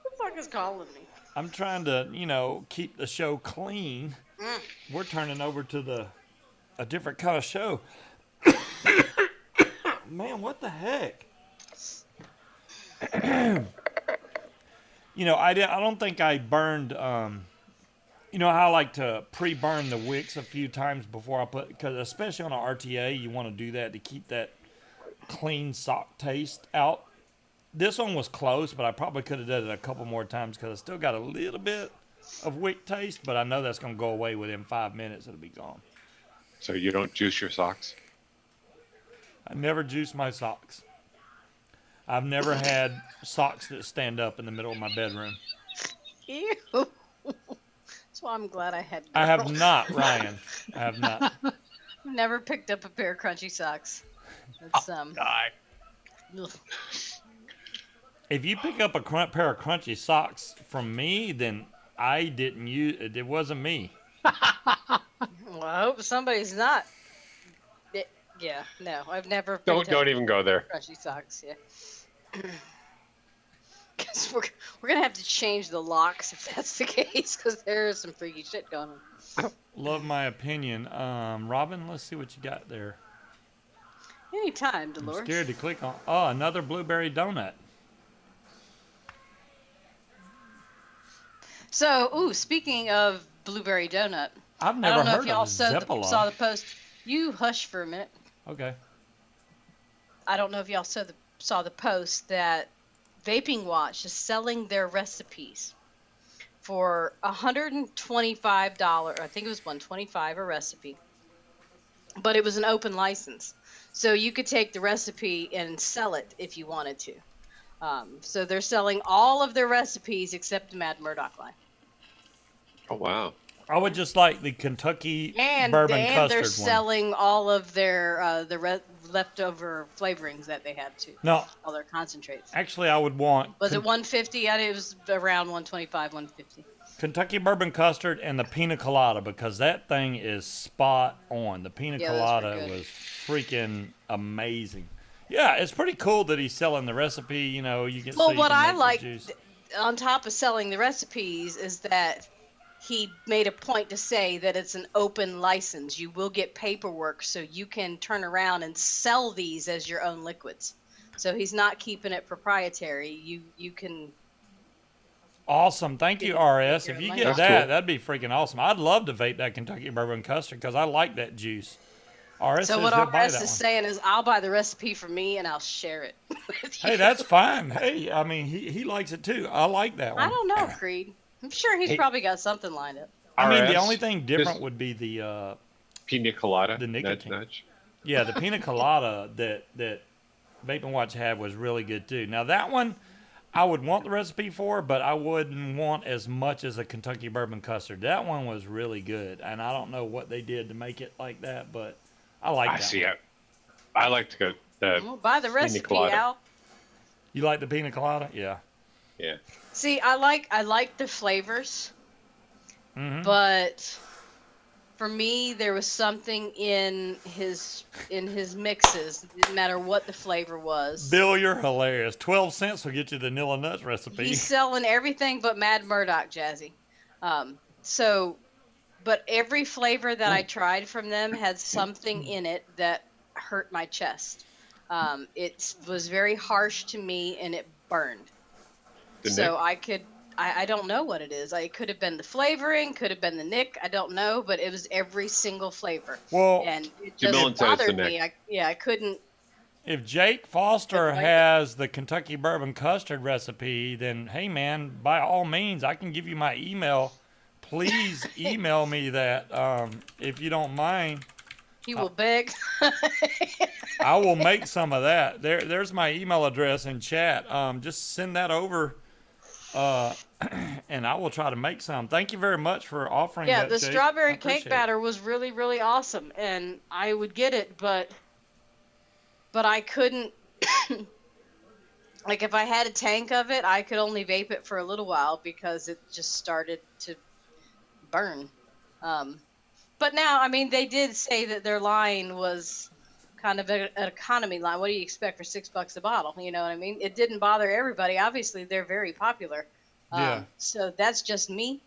E: the fuck is calling me?
A: I'm trying to, keep the show clean. We're turning over to a different kind of show. Man, what the heck? I don't think I burned. How I like to pre-burn the wicks a few times before I because especially on an RTA, you want to do that to keep that clean sock taste out. This one was close, but I probably could have done it a couple more times because I still got a little bit of wick taste, but I know that's going to go away within 5 minutes. It'll be gone.
B: So you don't juice your socks?
A: I never juice my socks. I've never had socks that stand up in the middle of my bedroom.
E: Ew. That's why I'm glad I had.
A: I have
E: girls.
A: not, Ryan. I have not.
E: Never picked up a pair of crunchy socks. It's
B: Die.
E: ugh.
A: If you pick up a pair of crunchy socks from me, then I didn't use it. It wasn't me.
E: Well, I hope somebody's not. Yeah, no, I've never. picked up
B: Don't even go there.
E: crunchy socks. Yeah. Because we're gonna have to change the locks if that's the case, because there is some freaky shit going on.
A: Love my opinion. Robin, let's see what you got there.
E: Anytime,
A: I'm
E: Dolores.
A: scared to click on. Oh, another blueberry donut.
E: So, speaking of blueberry donut,
A: I've
E: I
A: never
E: don't know
A: heard
E: if y'all
A: of
E: saw the
A: Zeppola.
E: post. You hush for a minute.
A: Okay.
E: I don't know if y'all saw the post that Vaping Watch is selling their recipes for $125. I think it was $125 a recipe but it was an open license, so you could take the recipe and sell it if you wanted to. So they're selling all of their recipes except the Mad Murdoch line.
B: Oh wow.
A: I would just like the Kentucky
E: And
A: bourbon
E: they're
A: custard one.
E: selling all of their leftover flavorings that they have too.
A: No,
E: All their concentrates.
A: actually, I would want
E: Was it 150? It was around 125, 150.
A: Kentucky bourbon custard and the pina colada, because that thing is spot on. The pina
E: Yeah, those were
A: colada
E: good.
A: was freaking amazing. Yeah, it's pretty cool that he's selling the recipe. You know, you can.
E: Well,
A: so you
E: what
A: can
E: I
A: make the
E: like
A: juice.
E: on top of selling the recipes is that he made a point to say that it's an open license. You will get paperwork so you can turn around and sell these as your own liquids. So he's not keeping it proprietary. You can.
A: Awesome, thank you, RS. If you get
B: That's
A: that,
B: cool.
A: that'd be freaking awesome. I'd love to vape that Kentucky bourbon custard because I like that juice. RS
E: So
A: says
E: what
A: he'll buy
E: RS
A: that
E: is
A: one.
E: saying is, I'll buy the recipe for me and I'll share it with you.
A: Hey, that's fine. Hey, I mean, he likes it too. I like that one.
E: I don't know, Creed. I'm sure he's
B: Hey.
E: probably got something lined up.
A: I mean, the
B: RS,
A: only thing different
B: just-
A: would be the
B: Pina colada.
A: The
B: Nudge,
A: nicotine.
B: nudge.
A: yeah, the pina colada that Vaping Watch had was really good too. Now that one, I would want the recipe for, but I wouldn't want as much as a Kentucky bourbon custard. That one was really good, and I don't know what they did to make it like that, but I like
B: I
A: that.
B: see
A: one.
B: it. I like to go the
E: Well, buy the recipe,
B: colada.
E: Al.
A: You like the pina colada? Yeah.
B: yeah.
E: See, I like the flavors,
A: Hmm.
E: but for me, there was something in his mixes. It didn't matter what the flavor was.
A: Bill, you're hilarious. 12 cents will get you the Nilla Nuts recipe.
E: He's selling everything but Mad Murdoch, Jazzy. But every flavor that I tried from them had something in it that hurt my chest. It was very harsh to me and it burned.
B: The
E: So
B: Nick?
E: I don't know what it is. It could have been the flavoring, could have been the nick. I don't know, but it was every single flavor.
A: Well,
E: And it
B: Jim Millen
E: just
B: said it's the
E: bothered me.
B: nick.
E: I couldn't.
A: if Jake Foster
E: Like it.
A: has the Kentucky bourbon custard recipe, then hey man, by all means, I can give you my email. Please email me that if you don't mind.
E: He will beg.
A: I will make some of that. There's my email address in chat. Just send that over, and I will try to make some. Thank you very much for offering
E: Yeah,
A: that,
E: the
A: Jake. I
E: strawberry
A: appreciate
E: cake
A: it.
E: batter was really, really awesome, and I would get it, but I couldn't. Like if I had a tank of it, I could only vape it for a little while because it just started to burn. But now, I mean, they did say that their line was kind of an economy line. What do you expect for $6 a bottle? You know what I mean? It didn't bother everybody. Obviously, they're very popular.
A: Yeah.
E: So that's just me.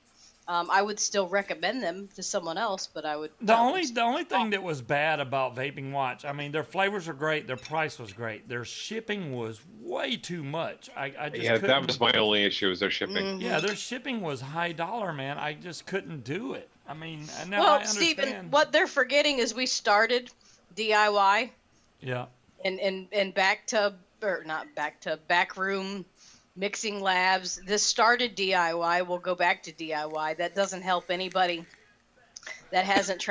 E: I would still recommend them to someone else, but I would.
A: The only thing that was bad about Vaping Watch, I mean, their flavors are great, their price was great, their shipping was way too much. I just
B: Yeah,
A: couldn't.
B: that was my only issue was their shipping.
A: Yeah, their shipping was high dollar, man. I just couldn't do it. I mean, and now I
E: Well,
A: understand.
E: Stephen, what they're forgetting is we started DIY
A: Yeah.
E: and back room mixing labs. This started DIY. We'll go back to DIY. That doesn't help anybody that hasn't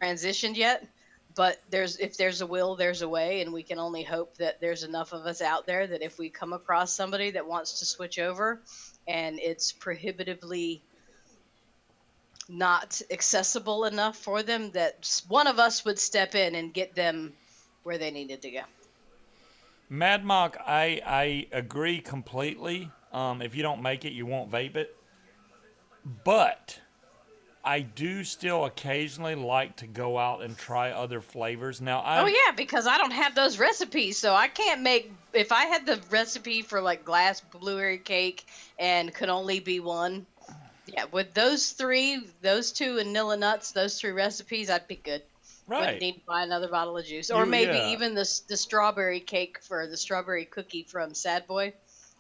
E: transitioned yet. But if there's a will, there's a way, and we can only hope that there's enough of us out there that if we come across somebody that wants to switch over, and it's prohibitively not accessible enough for them, that one of us would step in and get them where they needed to go.
A: Mad Mock, I agree completely. If you don't make it, you won't vape it. But I do still occasionally like to go out and try other flavors. Now,
E: Oh yeah, because I don't have those recipes, so I can't make. If I had the recipe for like glass blueberry cake and could only be one, yeah, with those two and Nilla Nuts, those three recipes, I'd be good. Wouldn't
A: right.
E: need to buy another bottle of juice, or maybe
A: Yeah.
E: even the strawberry cake for the strawberry cookie from Sad Boy.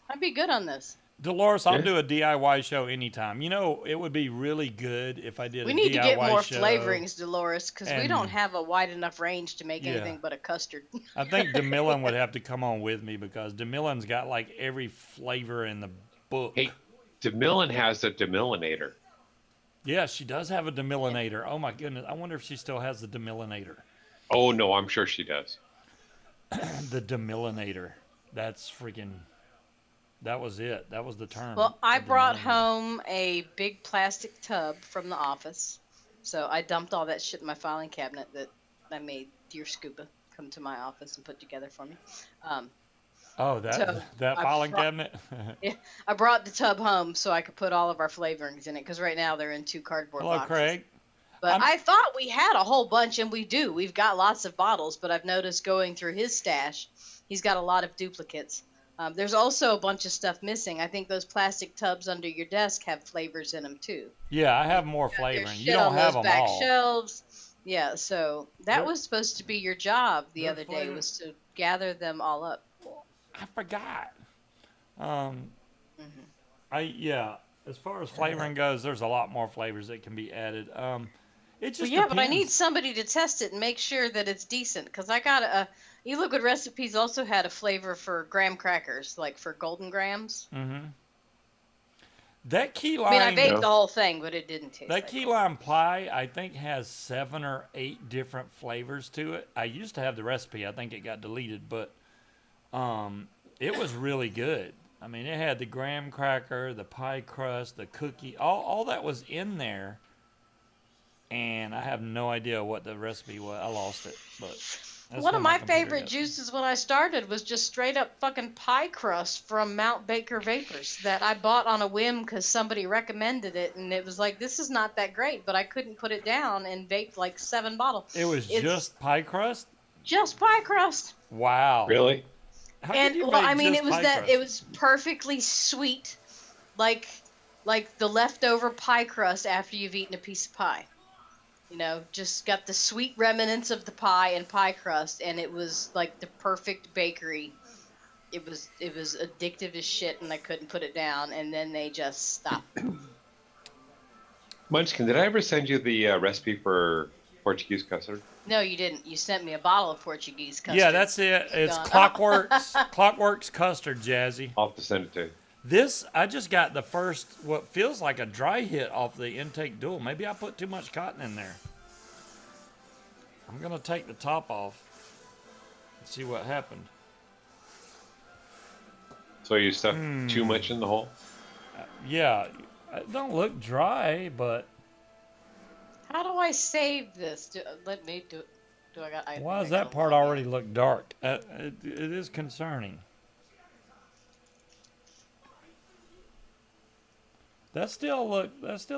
E: I'd be good on this.
A: Dolores, I'll
B: Yeah.
A: do a DIY show anytime. You know, it would be really good if I did
E: We
A: a
E: need to get
A: DIY
E: more
A: show.
E: flavorings, Dolores, because we
A: and-
E: don't have a wide enough range to make
A: Yeah.
E: anything but a custard.
A: I think DeMillan would have to come on with me because DeMillan's got like every flavor in the book.
B: Hey, DeMillan has a demillinator.
A: Yeah, she does have a demillinator. Oh my goodness. I wonder if she still has the demillinator.
B: Oh no, I'm sure she does.
A: The demilinator. That's freaking. That was it. That was the term.
E: Well, I
A: a
E: brought
A: demilinator.
E: home a big plastic tub from the office. So I dumped all that shit in my filing cabinet that I made Dear Scuba come to my office and put together for me. Um,
A: Oh, that
E: so
A: that
E: I
A: filing
E: brought,
A: cabinet.
E: yeah, I brought the tub home so I could put all of our flavorings in it because right now they're in 2 cardboard
A: Hello,
E: boxes.
A: Craig.
E: But
A: I'm-
E: I thought we had a whole bunch, and we do. We've got lots of bottles, but I've noticed going through his stash, he's got a lot of duplicates. There's also a bunch of stuff missing. I think those plastic tubs under your desk have flavors in them too.
A: Yeah, I have more
E: There's
A: flavoring. You
E: shit
A: don't
E: on
A: have
E: those
A: them
E: back
A: all.
E: shelves. Yeah, so that
A: There-
E: was supposed to be your job the
A: there's
E: other day,
A: flavor-
E: was to gather them all up.
A: I forgot. Um,
E: Mhm.
A: yeah. As far as flavoring goes, there's a lot more flavors that can be added. It just
E: Well, yeah, but I need
A: depends.
E: somebody to test it and make sure that it's decent. Because I got e-liquid recipes also had a flavor for graham crackers, like for golden grams.
A: Mm-hmm. That key
E: I mean, I
A: lime.
E: baked
B: No.
E: the whole thing, but it didn't taste
A: That
E: like
A: key
E: it.
A: lime pie, I think, has 7 or 8 different flavors to it. I used to have the recipe. I think it got deleted, but it was really good. I mean, it had the graham cracker, the pie crust, the cookie, all that was in there. And I have no idea what the recipe was. I lost it, but that's
E: One
A: when
E: of my
A: computer
E: favorite
A: got-
E: juices when I started was just straight up fucking pie crust from Mount Baker Vapors that I bought on a whim because somebody recommended it, and it was like, this is not that great, but I couldn't put it down and vaped like 7 bottles.
A: It was
E: It's
A: just pie crust.
E: just pie crust.
A: Wow.
B: Really?
A: How
E: And
A: could you
E: well,
A: make
E: I mean,
A: just
E: it was
A: pie
E: that
A: crust?
E: it was perfectly sweet, like the leftover pie crust after you've eaten a piece of pie. You know, just got the sweet remnants of the pie and pie crust, and it was like the perfect bakery. It was addictive as shit, and I couldn't put it down. And then they just stopped.
B: Munchkin, did I ever send you the recipe for Portuguese custard?
E: No, you didn't. You sent me a bottle of Portuguese custard.
A: Yeah, that's it. It's
E: Gone.
A: Clockworks custard, Jazzy.
B: I'll have to send it to you.
A: This, I just got the first, what feels like a dry hit off the intake dual. Maybe I put too much cotton in there. I'm going to take the top off and see what happened.
B: So you stuffed too much in the hole?
A: Yeah, it don't look dry, but
E: How do I save this? Let me do it. Do I got?
A: why does
E: I
A: that
E: gotta
A: part
E: log in.
A: already look dark? It is concerning. That still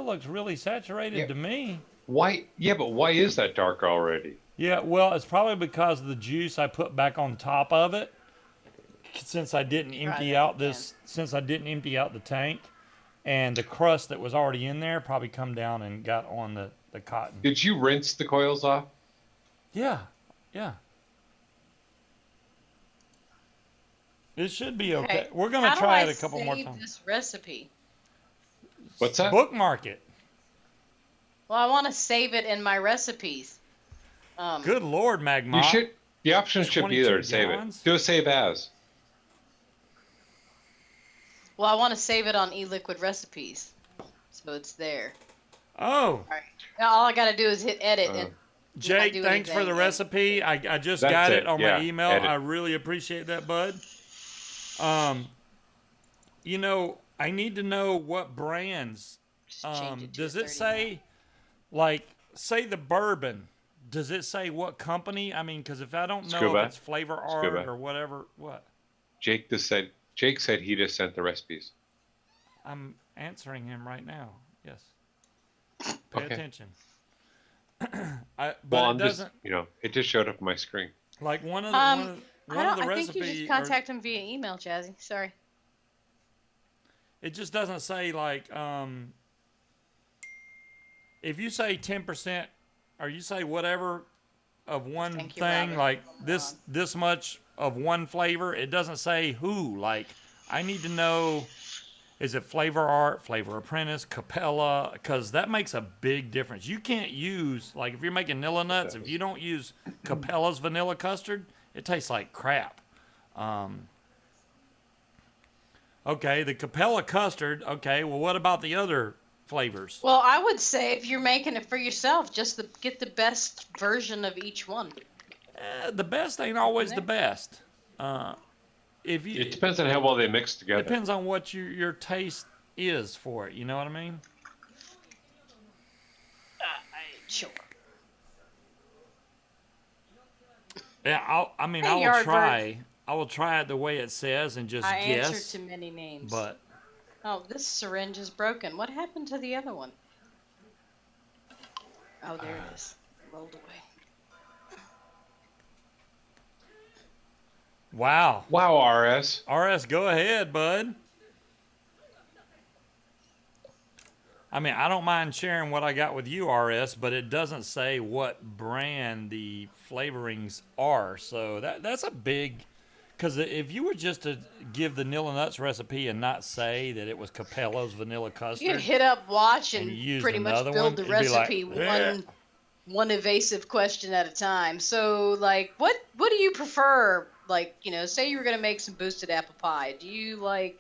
A: looks really saturated
B: Yeah.
A: to me.
B: Why? Yeah, but why is that dark already?
A: Yeah, well, it's probably because of the juice I put back on top of it. Since I didn't empty
E: that
A: out
E: again.
A: since I didn't empty out the tank, and the crust that was already in there probably come down and got on the cotton.
B: Did you rinse the coils off?
A: Yeah, yeah. It should be okay.
E: Okay,
A: We're gonna
E: how do
A: try
E: I
A: it a couple more
E: save
A: times.
E: this recipe?
B: What's that?
A: Bookmark it.
E: Well, I want to save it in my recipes.
A: Good Lord, Magma.
B: You should. The option should be there
A: 22
B: to save
A: gallons?
B: it. Do a save as.
E: Well, I want to save it on e-liquid recipes, so it's there.
A: Oh,
E: All right. Now all I got to do is hit edit and
A: Jake,
E: do
A: thanks for the
E: anything.
A: recipe. I just
B: That's
A: got it
B: it,
A: on
B: yeah,
A: my email.
B: edit.
A: I really appreciate that, bud. You know, I need to know what brands.
E: just change it to
A: Does
E: a
A: it
E: 30
A: say, like, say the bourbon? Does it say what company? I mean, because if I don't know
B: Scuba.
A: if it's Flavor Art
B: Scuba.
A: or whatever, what?
B: Jake said he just sent the recipes.
A: I'm answering him right now. Yes. Pay
B: Okay.
A: attention. But
B: Well,
A: it
B: I'm just,
A: doesn't
B: it just showed up on my screen.
A: like one of
E: I
A: the
E: think
A: recipe.
E: you just contact him via email, Jazzy. Sorry.
A: It just doesn't say like if you say 10% or you say whatever of one
E: Thank you,
A: thing,
E: Robert.
A: like
E: Hold
A: this much of one flavor, it doesn't say who. Like I need to know, is it Flavor Art, Flavor Apprentice, Capella? Because that makes a big difference. You can't use, like if you're making Nilla Nuts, if you don't use Capella's vanilla custard, it tastes like crap. Okay, the Capella custard. Okay, well, what about the other flavors?
E: Well, I would say if you're making it for yourself, just get the best version of each one.
A: The best ain't always the best. If you,
B: It depends on how well they mix together.
A: depends on what your taste is for it. You know what I mean?
E: Sure.
A: Yeah, I
E: Hey,
A: will
E: Yardbird.
A: try. I will try it the way it says and just
E: I
A: guess.
E: answer to many names.
A: But
E: oh, this syringe is broken. What happened to the other one? Oh, there it is. Rolled away.
A: wow,
B: Wow, RS.
A: RS, go ahead, bud. I mean, I don't mind sharing what I got with you, RS, but it doesn't say what brand the flavorings are. So that's a big, because if you were just to give the Nilla Nuts recipe and not say that it was Capello's vanilla custard,
E: You can hit up watch
A: and
E: and
A: you used
E: pretty much
A: another
E: build
A: one,
E: the
A: it'd be like,
E: recipe
A: "Bleh."
E: one evasive question at a time. So, like, what do you prefer? Like, say you were gonna make some boosted apple pie. Do you like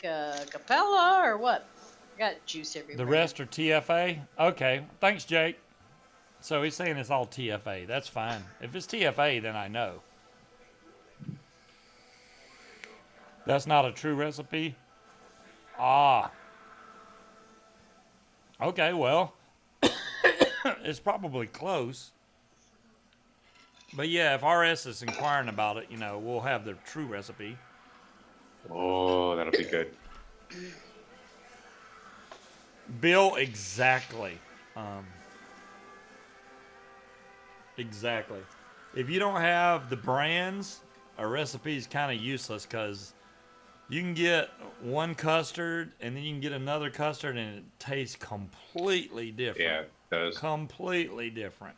E: Capella or what? I got juice everywhere.
A: The rest are TFA? Okay, thanks, Jake. So he's saying it's all TFA. That's fine. If it's TFA, then I know. That's not a true recipe? Ah. Okay, well, it's probably close. But yeah, if RS is inquiring about it, we'll have the true recipe.
B: Oh, that'll be good.
A: Bill, exactly. Exactly. If you don't have the brands, a recipe is kind of useless because you can get one custard and then you can get another custard and it tastes completely different.
B: Yeah, it does.
A: Completely different.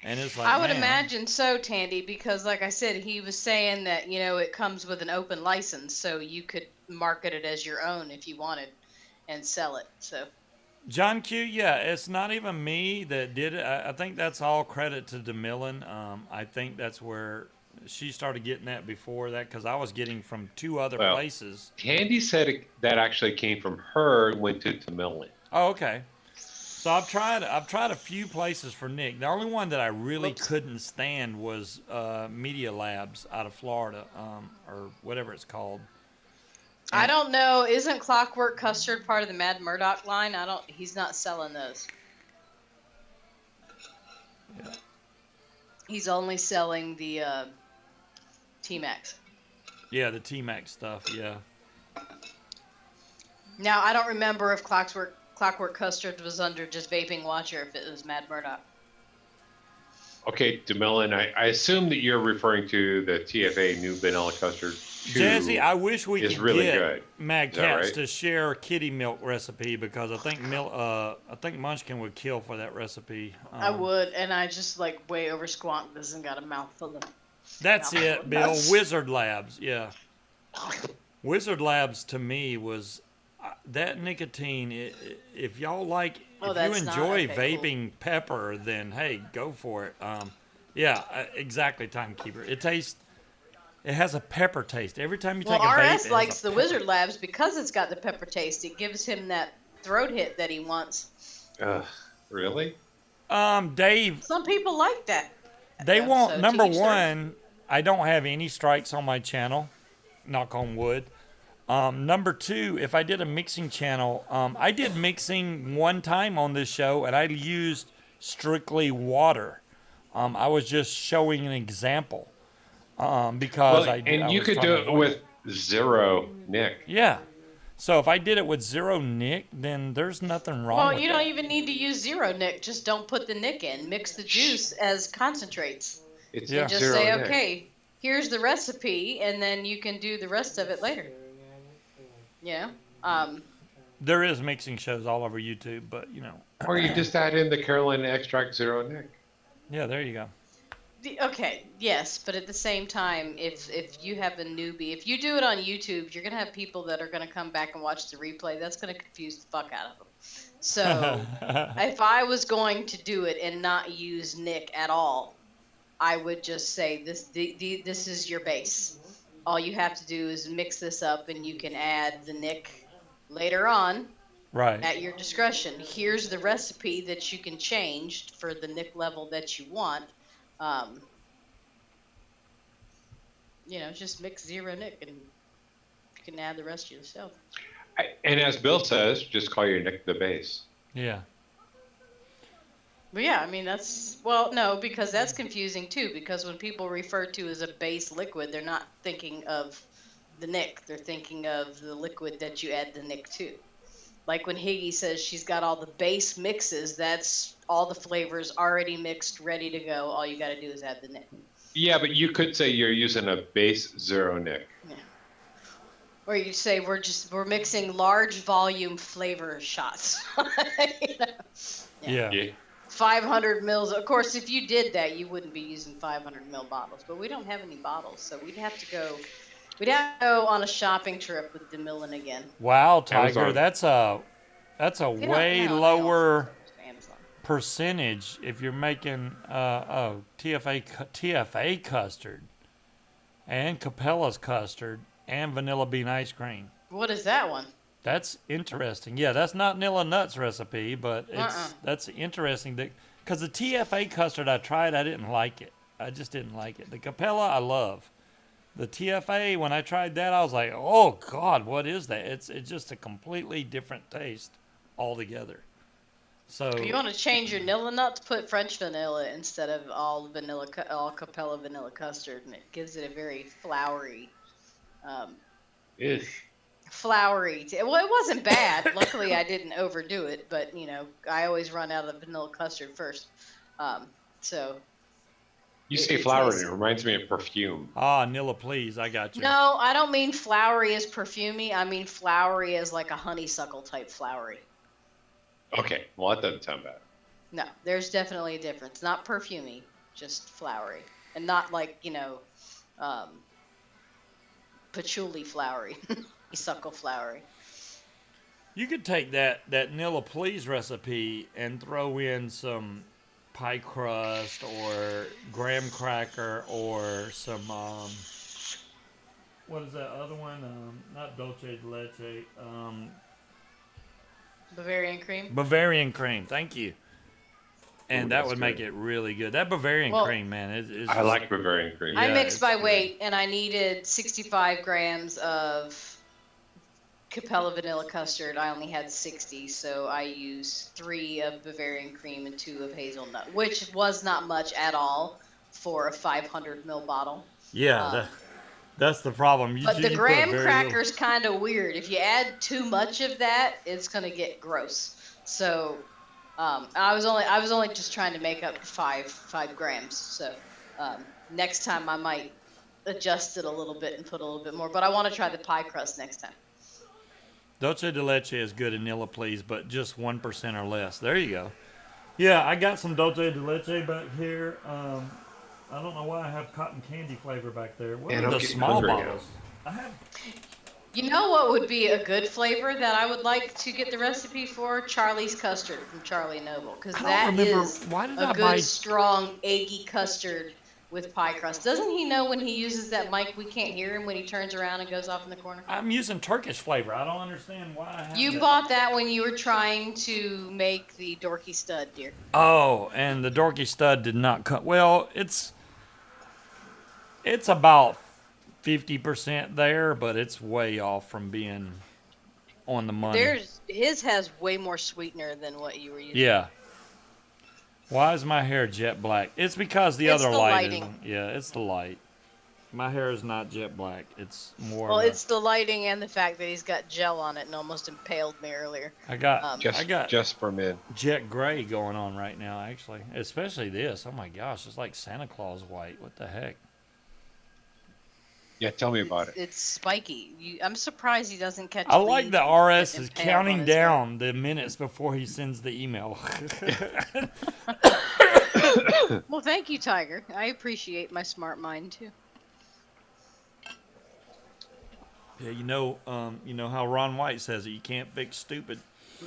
A: And it's like,
E: I would
A: man,
E: imagine so, Tandy, because like I said, he was saying that, it comes with an open license, so you could market it as your own if you wanted and sell it. So
A: John Q, yeah, it's not even me that did it. I think that's all credit to DeMillan. I think that's where she started getting that before that because I was getting from two other
B: Well,
A: places.
B: Candy said that actually came from her and went to Millen.
A: Oh, okay. So I've tried a few places for Nick. The only one that I really couldn't stand was Media Labs out of Florida, or whatever it's called.
E: I don't know. Isn't Clockwork Custard part of the Mad Murdoch line? He's not selling those.
A: Yeah.
E: He's only selling the T-Max.
A: Yeah, the T-Max stuff, yeah.
E: Now, I don't remember if Clockwork Custard was under just Vaping Watch or if it was Mad Murdoch.
B: Okay, DeMillan, I assume that you're referring to the TFA New Vanilla Custard 2.
A: Jazzy, I wish we could
B: really
A: get
B: good.
A: Mad
B: Is that
A: Cats
B: right?
A: to share a kitty milk recipe because I think Munchkin would kill for that recipe.
E: I would, and I just way over squonk this and got a mouthful of.
A: That's
E: mouthful
A: it,
E: of
A: Bill.
E: nuts.
A: Wizard Labs, yeah. Wizard Labs to me was that nicotine. If y'all like, if you
E: that's not-
A: enjoy
E: okay,
A: vaping pepper, then hey, go for it. Yeah, exactly, Timekeeper. It has a pepper taste. Every time you take a vape, it
E: RS
A: has
E: likes
A: a
E: the
A: pepper.
E: Wizard Labs because it's got the pepper taste. It gives him that throat hit that he wants.
B: Really?
A: Dave,
E: Some people like that.
A: they
E: Yeah,
A: want
E: so to
A: number
E: each their-
A: one. I don't have any strikes on my channel. Knock on wood. Number two, if I did a mixing channel, I did mixing one time on this show, and I used strictly water. I was just showing an example because I
B: you
A: was
B: could
A: trying
B: do
A: to
B: it
A: avoid
B: with zero Nick.
A: Yeah. So if I did it with zero Nick, then there's nothing wrong
E: Well,
A: with
E: you
A: that.
E: don't even need to use zero Nick. Just don't put the Nick in. Mix the juice as concentrates.
B: It's
A: Yeah.
E: And just
B: zero
E: say,
B: Nick.
E: okay, here's the recipe, and then you can do the rest of it later. Yeah.
A: There is mixing shows all over YouTube, but
B: Or you just add in the Carolina extract zero Nick.
A: yeah, there you go.
E: Okay, yes, but at the same time, if you have a newbie, if you do it on YouTube, you're gonna have people that are gonna come back and watch the replay. That's gonna confuse the fuck out of them. So if I was going to do it and not use Nick at all, I would just say this is your base. All you have to do is mix this up, and you can add the Nick later on
A: Right.
E: at your discretion. Here's the recipe that you can change for the Nick level that you want. just mix zero nick and you can add the rest yourself.
B: And as Bill says, just call your Nick the base.
A: Yeah.
E: But yeah, I mean well, no, because that's confusing too. Because when people refer to as a base liquid, they're not thinking of the nick. They're thinking of the liquid that you add the nick to. Like when Higgy says she's got all the base mixes, that's all the flavors already mixed, ready to go. All you got to do is add the nick.
B: Yeah, but you could say you're using a base zero Nick.
E: Yeah. Or you say we're mixing large volume flavor shots. You know?
A: Yeah.
B: Yeah.
E: 500 mils. Of course, if you did that, you wouldn't be using 500 ml bottles. But we don't have any bottles, so we'd have to go on a shopping trip with DeMillen again.
A: Wow, Tiger,
B: Amazon.
A: that's a way lower
E: Amazon.
A: percentage if you're making TFA custard and Capella's custard and vanilla bean ice cream.
E: What is that one?
A: That's interesting. Yeah, that's not Nilla Nuts recipe, but that's interesting because the TFA custard I tried, I didn't like it. I just didn't like it. The Capella I love. The TFA, when I tried that, I was like, oh God, what is that? It's just a completely different taste altogether. So
E: If you want to change your Nilla Nuts, put French vanilla instead of all Capella vanilla custard, and it gives it a very flowery. Flowery. Well, it wasn't bad. Luckily, I didn't overdo it, but I always run out of vanilla custard first. So.
B: You say flowery, and it reminds me of perfume.
A: Nilla, please, I got you.
E: No, I don't mean flowery as perfumey. I mean flowery as like a honeysuckle type flowery.
B: Okay, well that doesn't sound bad.
E: No, there's definitely a difference. Not perfumey, just flowery, and not like patchouli flowery, honeysuckle flowery.
A: You could take that Nilla Please recipe and throw in some pie crust or graham cracker or some what is that other one? Not dulce de leche.
E: Bavarian cream.
A: Bavarian cream. Thank you. And that would make
B: good.
A: it really good. That Bavarian cream, man, is.
B: I like Bavarian cream.
E: I
A: Yeah,
E: mixed
A: it's
E: by
A: good.
E: weight, and I needed 65 grams of Capella vanilla custard. I only had 60, so I used 3 of Bavarian cream and 2 of hazelnut, which was not much at all for a 500 ml bottle.
A: Yeah, that's the problem.
E: But the
A: you put
E: graham
A: very
E: cracker's kind of weird. If you add too much of that, it's gonna get gross. So I was only just trying to make up 5 grams. So next time I might adjust it a little bit and put a little bit more. But I want to try the pie crust next time.
A: Dulce de leche is good in Nilla Please, but just 1% or less. There you go. Yeah, I got some dulce de leche back here. I don't know why I have cotton candy flavor back there. What
B: And
A: are
B: I'm
A: the
B: getting
A: small
B: hungry now.
A: bottles? I have.
E: You know what would be a good flavor that I would like to get the recipe for? Charlie's custard from Charlie Noble, because
A: I
E: that
A: don't remember.
E: is
A: Why did
E: a
A: I
E: good,
A: buy?
E: strong, eggy custard with pie crust. Doesn't he know when he uses that mic we can't hear him when he turns around and goes off in the corner?
A: I'm using Turkish flavor. I don't understand why I have
E: You
A: that.
E: bought that when you were trying to make the dorky stud, dear.
A: Oh, and the dorky stud did not cut. Well, it's about 50% there, but it's way off from being on the money.
E: His has way more sweetener than what you were using.
A: Yeah. Why is my hair jet black? It's because the
E: It's
A: other
E: the
A: light
E: lighting.
A: isn't. Yeah, it's the light. My hair is not jet black. It's more.
E: Well,
A: of a-
E: it's the lighting and the fact that he's got gel on it and almost impaled me earlier.
A: I got
B: Just,
A: I got
B: just for men.
A: jet gray going on right now, actually. Especially this. Oh my gosh, it's like Santa Claus white. What the heck?
B: Yeah, tell me about it.
E: It's spiky. I'm surprised he doesn't catch.
A: I like
E: leaves
A: the
E: and
A: RS
E: get
A: is
E: impaled on
A: counting
E: his hair.
A: down the minutes before he sends the email.
E: Well, thank you, Tiger. I appreciate my smart mind too.
A: Yeah, you know how Ron White says it. You can't fix stupid.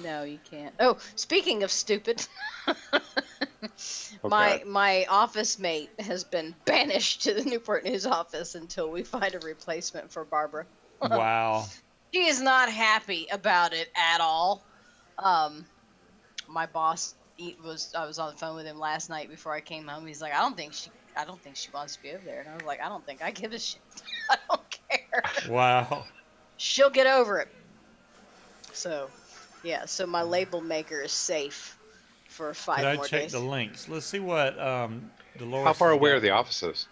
E: No, you can't. Oh, speaking of stupid,
B: Okay.
E: my office mate has been banished to the Newport News office until we find a replacement for Barbara.
A: Wow.
E: She is not happy about it at all. My boss I was on the phone with him last night before I came home. He's like, I don't think she wants to be over there. And I was like, I don't think I give a shit. I don't care.
A: Wow.
E: She'll get over it. So, yeah. So my label maker is safe for 5
A: Did I
E: more
A: check
E: days.
A: the links? Let's see what Dolores.
B: How far
A: has
B: away
A: got.
B: are the offices?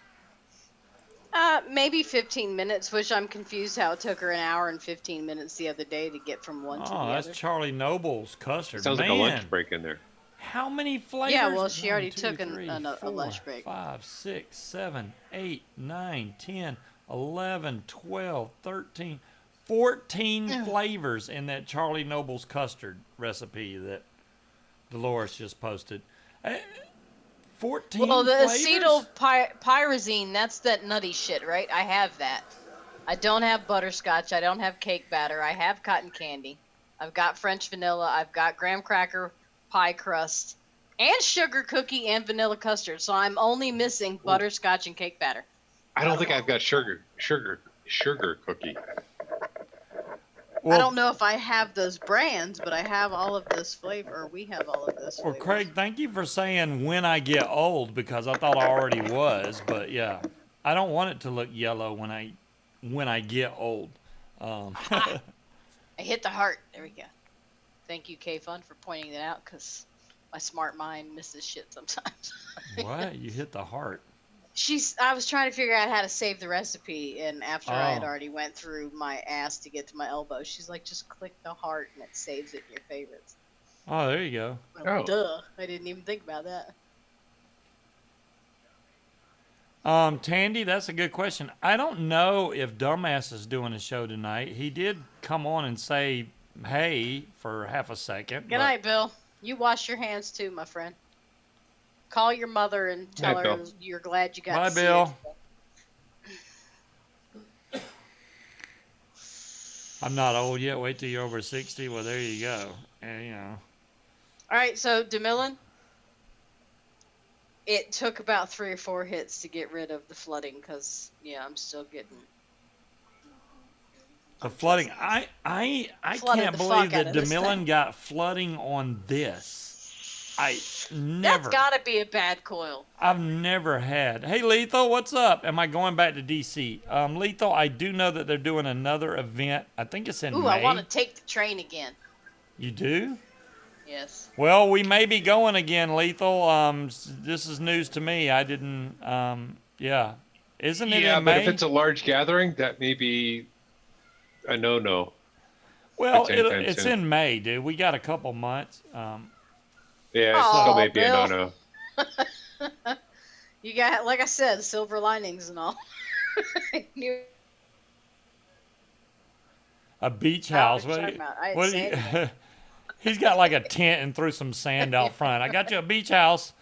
E: Maybe 15 minutes, which I'm confused how it took her an hour and 15 minutes the other day to get from one to the
A: Oh, that's
E: other.
A: Charlie Noble's
B: It
A: custard.
B: sounds like a
A: Man,
B: lunch break in there.
A: how many flavors?
E: Yeah, well, she
A: 1,
E: already
A: 2,
E: took
A: 3,
E: a
A: 4,
E: lunch break.
A: 5, 6, 7, 8, 9, 10, 11, 12, 13, 14 flavors in that Charlie Noble's custard recipe that Dolores just posted. 14
E: Well, the
A: flavors?
E: pyrazine, that's that nutty shit, right? I have that. I don't have butterscotch. I don't have cake batter. I have cotton candy. I've got French vanilla. I've got graham cracker pie crust and sugar cookie and vanilla custard. So I'm only missing butterscotch and cake batter.
B: I don't think I've got sugar cookie.
A: Well,
E: I don't know if I have those brands, but I have all of those flavor. Or we have all of those
A: Well,
E: flavors.
A: Craig, thank you for saying when I get old, because I thought I already was, but yeah, I don't want it to look yellow when I get old.
E: I hit the heart. There we go. Thank you, K-Fun, for pointing that out, because my smart mind misses shit sometimes.
A: What? You hit the heart.
E: I was trying to figure out how to save the recipe, and after I had
A: Oh.
E: already went through my ass to get to my elbow, she's like, just click the heart and it saves it in your favorites.
A: Oh, there you go.
E: Well,
B: Oh.
E: duh. I didn't even think about that.
A: Tandy, that's a good question. I don't know if Dumbass is doing a show tonight. He did come on and say, hey, for half a second.
E: Good night, Bill. You wash your hands too, my friend. Call your mother and tell
B: Night,
E: her
B: Bill.
E: you're glad you got
A: Bye,
E: to see
A: Bill.
E: it.
A: I'm not old yet. Wait till you're over 60. Well, there you go. And, you know.
E: All right, so DeMillan, it took about 3 or 4 hits to get rid of the flooding because, yeah, I'm still getting.
A: The flooding. I
E: Flooded
A: can't
E: the
A: believe
E: fuck out
A: that
E: of this
A: DeMillan
E: thing.
A: got flooding on this. I've
E: That's got to be a bad coil.
A: never had. Hey, Lethal, what's up? Am I going back to DC? Lethal, I do know that they're doing another event. I think it's in
E: Ooh,
A: May.
E: I want to take the train again.
A: You do?
E: Yes.
A: Well, we may be going again, Lethal. This is news to me. I didn't. Yeah. Isn't it
B: Yeah,
A: in
B: but
A: May?
B: if it's a large gathering, that may be a no-no.
A: Well,
B: anytime
A: it's
B: soon.
A: in May, dude. We got a couple months.
B: Yeah, it
E: Aw,
B: still may be a
E: Bill.
B: no-no.
E: You got, like I said, silver linings and all.
A: A beach
E: I don't know
A: house.
E: what you're talking about. I didn't
A: What
E: say anything.
A: He's got like a tent and threw some sand out front. I got you a beach house.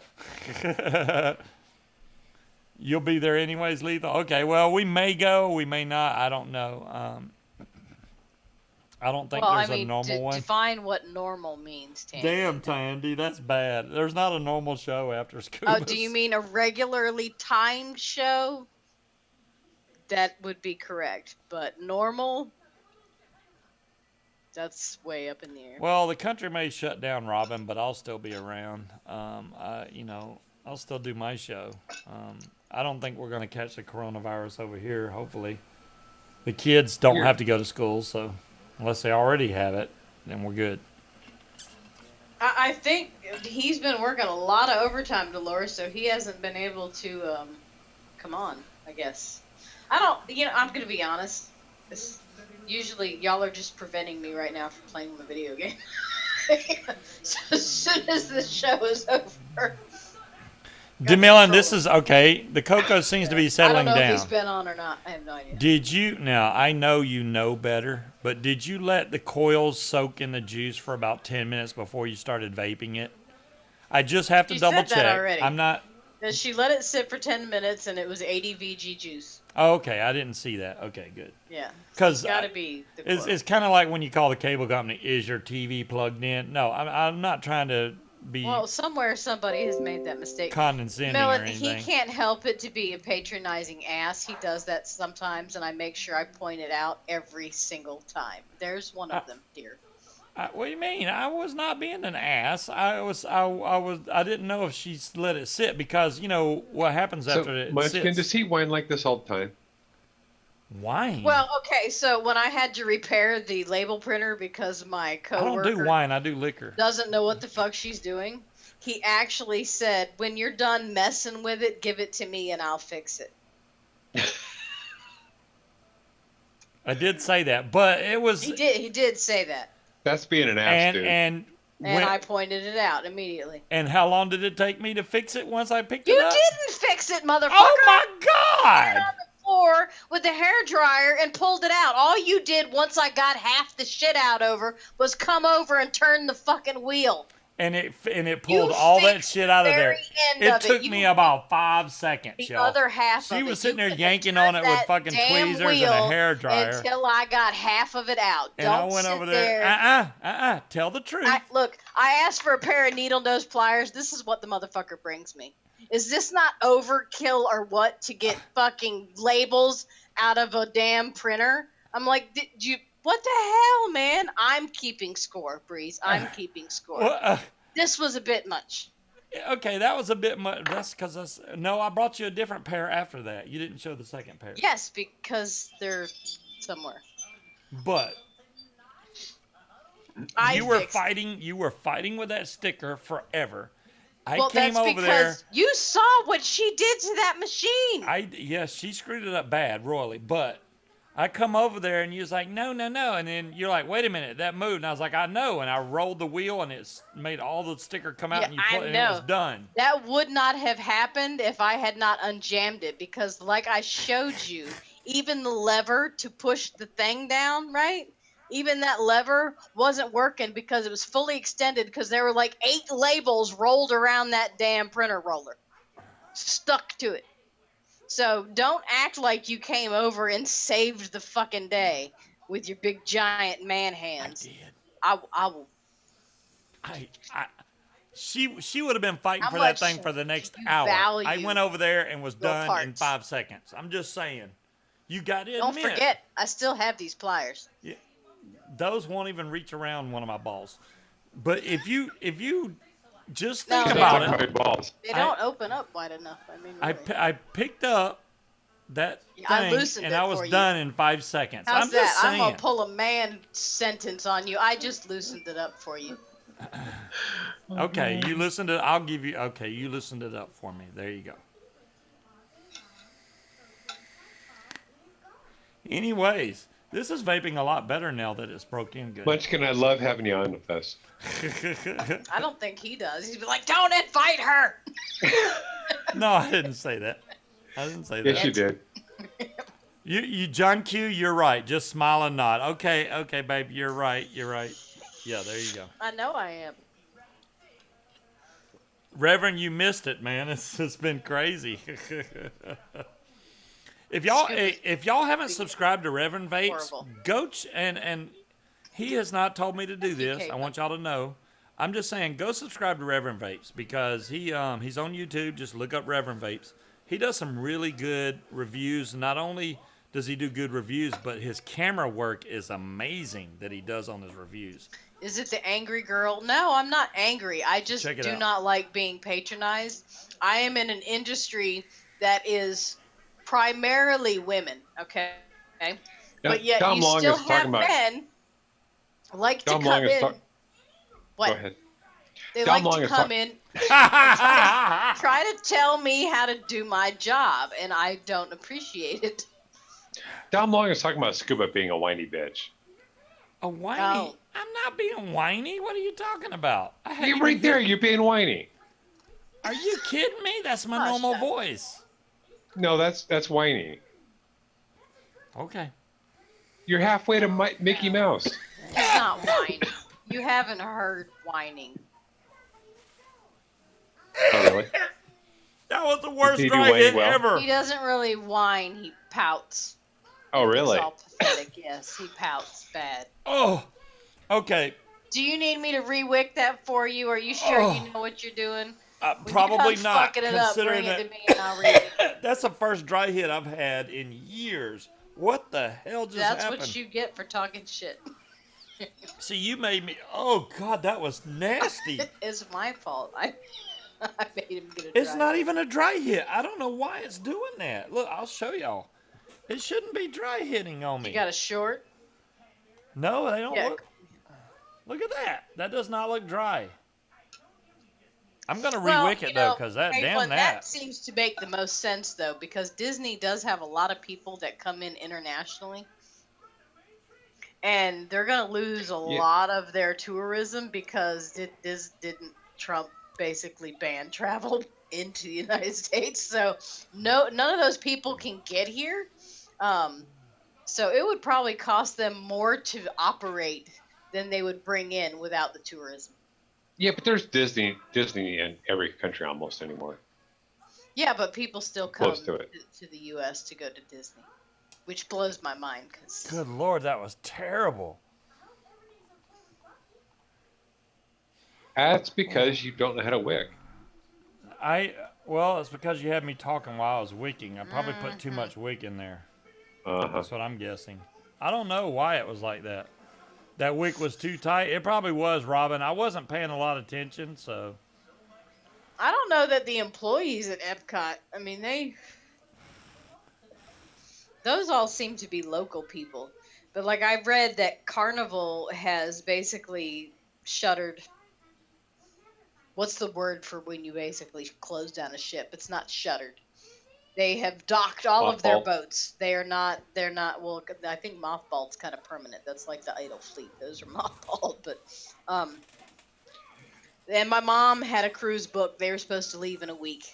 A: You'll be there anyways, Lethal? Okay, well, we may go. We may not. I don't know. I don't think
E: Well,
A: there's
E: I mean,
A: a normal one.
E: define what normal means, Tandy.
A: Damn, Tandy, that's bad. There's not a normal show after Scuba.
E: Oh, do you mean a regularly timed show? That would be correct. But normal? That's way up in the air.
A: Well, the country may shut down, Robin, but I'll still be around. I'll still do my show. I don't think we're going to catch the coronavirus over here, hopefully. The kids don't have to go to school, so unless they already have it, then we're good.
E: I think he's been working a lot of overtime, Dolores, so he hasn't been able to come on, I guess. I'm going to be honest. Usually, y'all are just preventing me right now from playing the video game. So as soon as the show is over.
A: DeMillan, this is okay. The Coco seems to be settling
E: I don't know
A: down.
E: if he's been on or not. I have no idea.
A: Did you, now I know you know better, but did you let the coils soak in the juice for about 10 minutes before you started vaping it? I just have to
E: She
A: double
E: said that
A: check.
E: already.
A: I'm not.
E: She let it sit for 10 minutes, and it was 80 VG juice.
A: Oh, okay, I didn't see that. Okay, good.
E: Yeah.
A: Because
E: Got to be the
A: it's kind of like when you call the cable company, is your TV plugged in? No, I'm not trying to be
E: Well, somewhere somebody has made that mistake.
A: condescending or
E: Melon,
A: anything.
E: he can't help it to be a patronizing ass. He does that sometimes, and I make sure I point it out every single time. There's one of them, dear.
A: What do you mean? I was not being an ass. I didn't know if she let it sit because you know what happens after
B: So,
A: it
B: Munchkin, does
A: sits.
B: he whine like this all the time?
A: Wine.
E: Well, okay, so when I had to repair the label printer because my
A: I don't do
E: coworker
A: wine. I do liquor.
E: doesn't know what the fuck she's doing, he actually said, "When you're done messing with it, give it to me and I'll fix it."
A: I did say that, but it was
E: He did say that,
B: That's being an ass,
A: and
B: dude.
A: and
E: and I pointed it out immediately.
A: and how long did it take me to fix it once I picked
E: You
A: it up?
E: didn't fix it, motherfucker.
A: Oh my
E: Put it
A: God!
E: on the floor with the hair dryer and pulled it out. All you did once I got half the shit out over was come over and turn the fucking wheel.
A: And it pulled
E: You
A: all that
E: fixed
A: shit out of
E: the
A: there.
E: very end
A: It
E: of
A: took
E: You
A: me about 5 seconds,
E: the
A: y'all.
E: other half
A: She
E: of
A: was
E: it.
A: sitting
E: You
A: there
E: could have
A: yanking on it
E: turned
A: with
E: that
A: fucking
E: damn
A: tweezers and a
E: wheel
A: hair dryer.
E: until I got half of it out.
A: And I
E: Don't
A: went
E: sit
A: over there. Tell the truth.
E: Look, I asked for a pair of needle nose pliers. This is what the motherfucker brings me. Is this not overkill or what to get fucking labels out of a damn printer? I'm like, did you? What the hell, man? I'm keeping score, Breeze. I'm keeping score.
A: Well,
E: This was a bit much.
A: okay, that was a bit much. That's because no, I brought you a different pair after that. You didn't show the second pair.
E: Yes, because they're somewhere.
A: But you were fighting with that sticker forever.
E: Well,
A: came
E: that's
A: over there.
E: because you saw what she did to that machine.
A: Yes, she screwed it up bad, royally. But I come over there and you was like, no, no, no. And then you're like, wait a minute, that moved. And I was like, I know. And I rolled the wheel and it made all the sticker come out
E: Yeah,
A: and you
E: I
A: put and it was
E: know.
A: done.
E: That would not have happened if I had not unjammed it because, like I showed you, even the lever to push the thing down, right? Even that lever wasn't working because it was fully extended because there were like 8 labels rolled around that damn printer roller, stuck to it. So don't act like you came over and saved the fucking day with your big giant man hands.
A: I did.
E: I will.
A: She would have been fighting
E: How
A: for that
E: much
A: thing for the next
E: do you
A: hour. I
E: value
A: went over there and was
E: your
A: done in
E: parts?
A: 5 seconds. I'm just saying. You got to
E: Don't
A: admit.
E: forget, I still have these pliers.
A: Yeah, those won't even reach around one of my balls. But if you just think
E: No,
A: about
B: Talking
A: it,
B: about balls.
E: They don't open up wide enough. I mean, really.
A: I picked up that
E: I
A: thing
E: loosened
A: and
E: it
A: I was
E: for you.
A: done in 5 seconds.
E: How's
A: I'm
E: that?
A: just saying.
E: I'm gonna pull a man sentence on you. I just loosened it up for you.
A: Okay, you listened to. I'll give you. Okay, you listened it up for me. There you go. Anyways, this is vaping a lot better now that it's broke in good.
B: Munchkin, I love having you on with us.
E: I don't think he does. He'd be like, "Don't invite her."
A: No, I didn't say that. I didn't say
B: Yes,
A: that.
B: you did.
A: You, John Q, you're right. Just smile and nod. Okay, babe, you're right. You're right. Yeah, there you go.
E: I know I am.
A: Reverend, you missed it, man. It's been crazy. If y'all haven't subscribed to Reverend Vapes,
E: Horrible.
A: go and he has not told me to do this.
E: Okay,
A: I want y'all to know. I'm just saying, go subscribe to Reverend Vapes because he's on YouTube. Just look up Reverend Vapes. He does some really good reviews. Not only does he do good reviews, but his camera work is amazing that he does on his reviews.
E: Is it the angry girl? No, I'm not angry. I just
A: Check it
E: do
A: out.
E: not like being patronized. I am in an industry that is primarily women, okay?
B: Yeah,
E: But yet
B: Tom
E: you
B: Long
E: still
B: is talking
E: have
B: about.
E: men like to
B: Tom
E: come
B: Long is
E: in.
B: talking.
E: What?
B: Go ahead.
E: They
B: Tom
E: like
B: Long
E: to
B: is
E: come
B: talk-
E: in, try to tell me how to do my job, and I don't appreciate it.
B: Tom Long is talking about Scuba being a whiny bitch.
A: A whiny?
E: Oh.
A: I'm not being whiny. What are you talking about? I hadn't
B: You're
A: even
B: right there. You're being whiny.
A: Are you kidding me? That's my
E: Hush,
A: normal
E: hush.
A: voice.
B: No, that's whiny.
A: Okay.
B: You're halfway to Mickey Mouse.
E: He's not whining. You haven't heard whining.
B: Oh, really?
A: That was the worst
B: Did he do
A: dry
B: whiny
A: hit
B: well?
A: ever.
E: He doesn't really whine. He pouts.
B: Oh, really?
E: It's all pathetic. Yes, he pouts bad.
A: Oh, okay.
E: Do you need me to re-wick that for you? Are you sure
A: Oh.
E: you know what you're doing? When
A: Probably
E: you're done
A: not,
E: fucking it up,
A: considering
E: bring it
A: that
E: to me and I'll re-wick it.
A: that's the first dry hit I've had in years. What the hell just
E: That's
A: happened?
E: what you get for talking shit.
A: See, you made me. Oh God, that was nasty.
E: It's my fault. I made him get a
A: It's
E: dry
A: not
E: hit.
A: even a dry hit. I don't know why it's doing that. Look, I'll show y'all. It shouldn't be dry hitting on
E: You
A: me.
E: got a short?
A: No, they don't
E: Yeah.
A: look. Look at that. That does not look dry. I'm gonna
E: Well,
A: rewick it though, cause that damn
E: That
A: that.
E: seems to make the most sense though, because Disney does have a lot of people that come in internationally, and they're gonna lose a
B: Yeah.
E: lot of their tourism because didn't Trump basically ban travel into the United States, so none of those people can get here. Um, so it would probably cost them more to operate than they would bring in without the tourism.
B: Yeah, but there's Disney in every country almost anymore.
E: Yeah, but people still
B: Close
E: come
B: to it.
E: to the U.S. to go to Disney, which blows my mind because
A: Good Lord, that was terrible.
B: That's because you don't know how to wick.
A: Well, it's because you had me talking while I was wicking. I probably put too much wick in there.
B: Uh-huh.
A: That's what I'm guessing. I don't know why it was like that. That wick was too tight. It probably was, Robin. I wasn't paying a lot of attention, so.
E: I don't know that the employees at Epcot. I mean, those all seem to be local people, but like I've read that Carnival has basically shuttered. What's the word for when you basically close down a ship? It's not shuttered. They have docked all of their
B: Mothballed.
E: boats. They're not. Well, I think mothballed's kind of permanent. That's like the idle fleet. Those are mothballed. But, and my mom had a cruise book. They were supposed to leave in a week,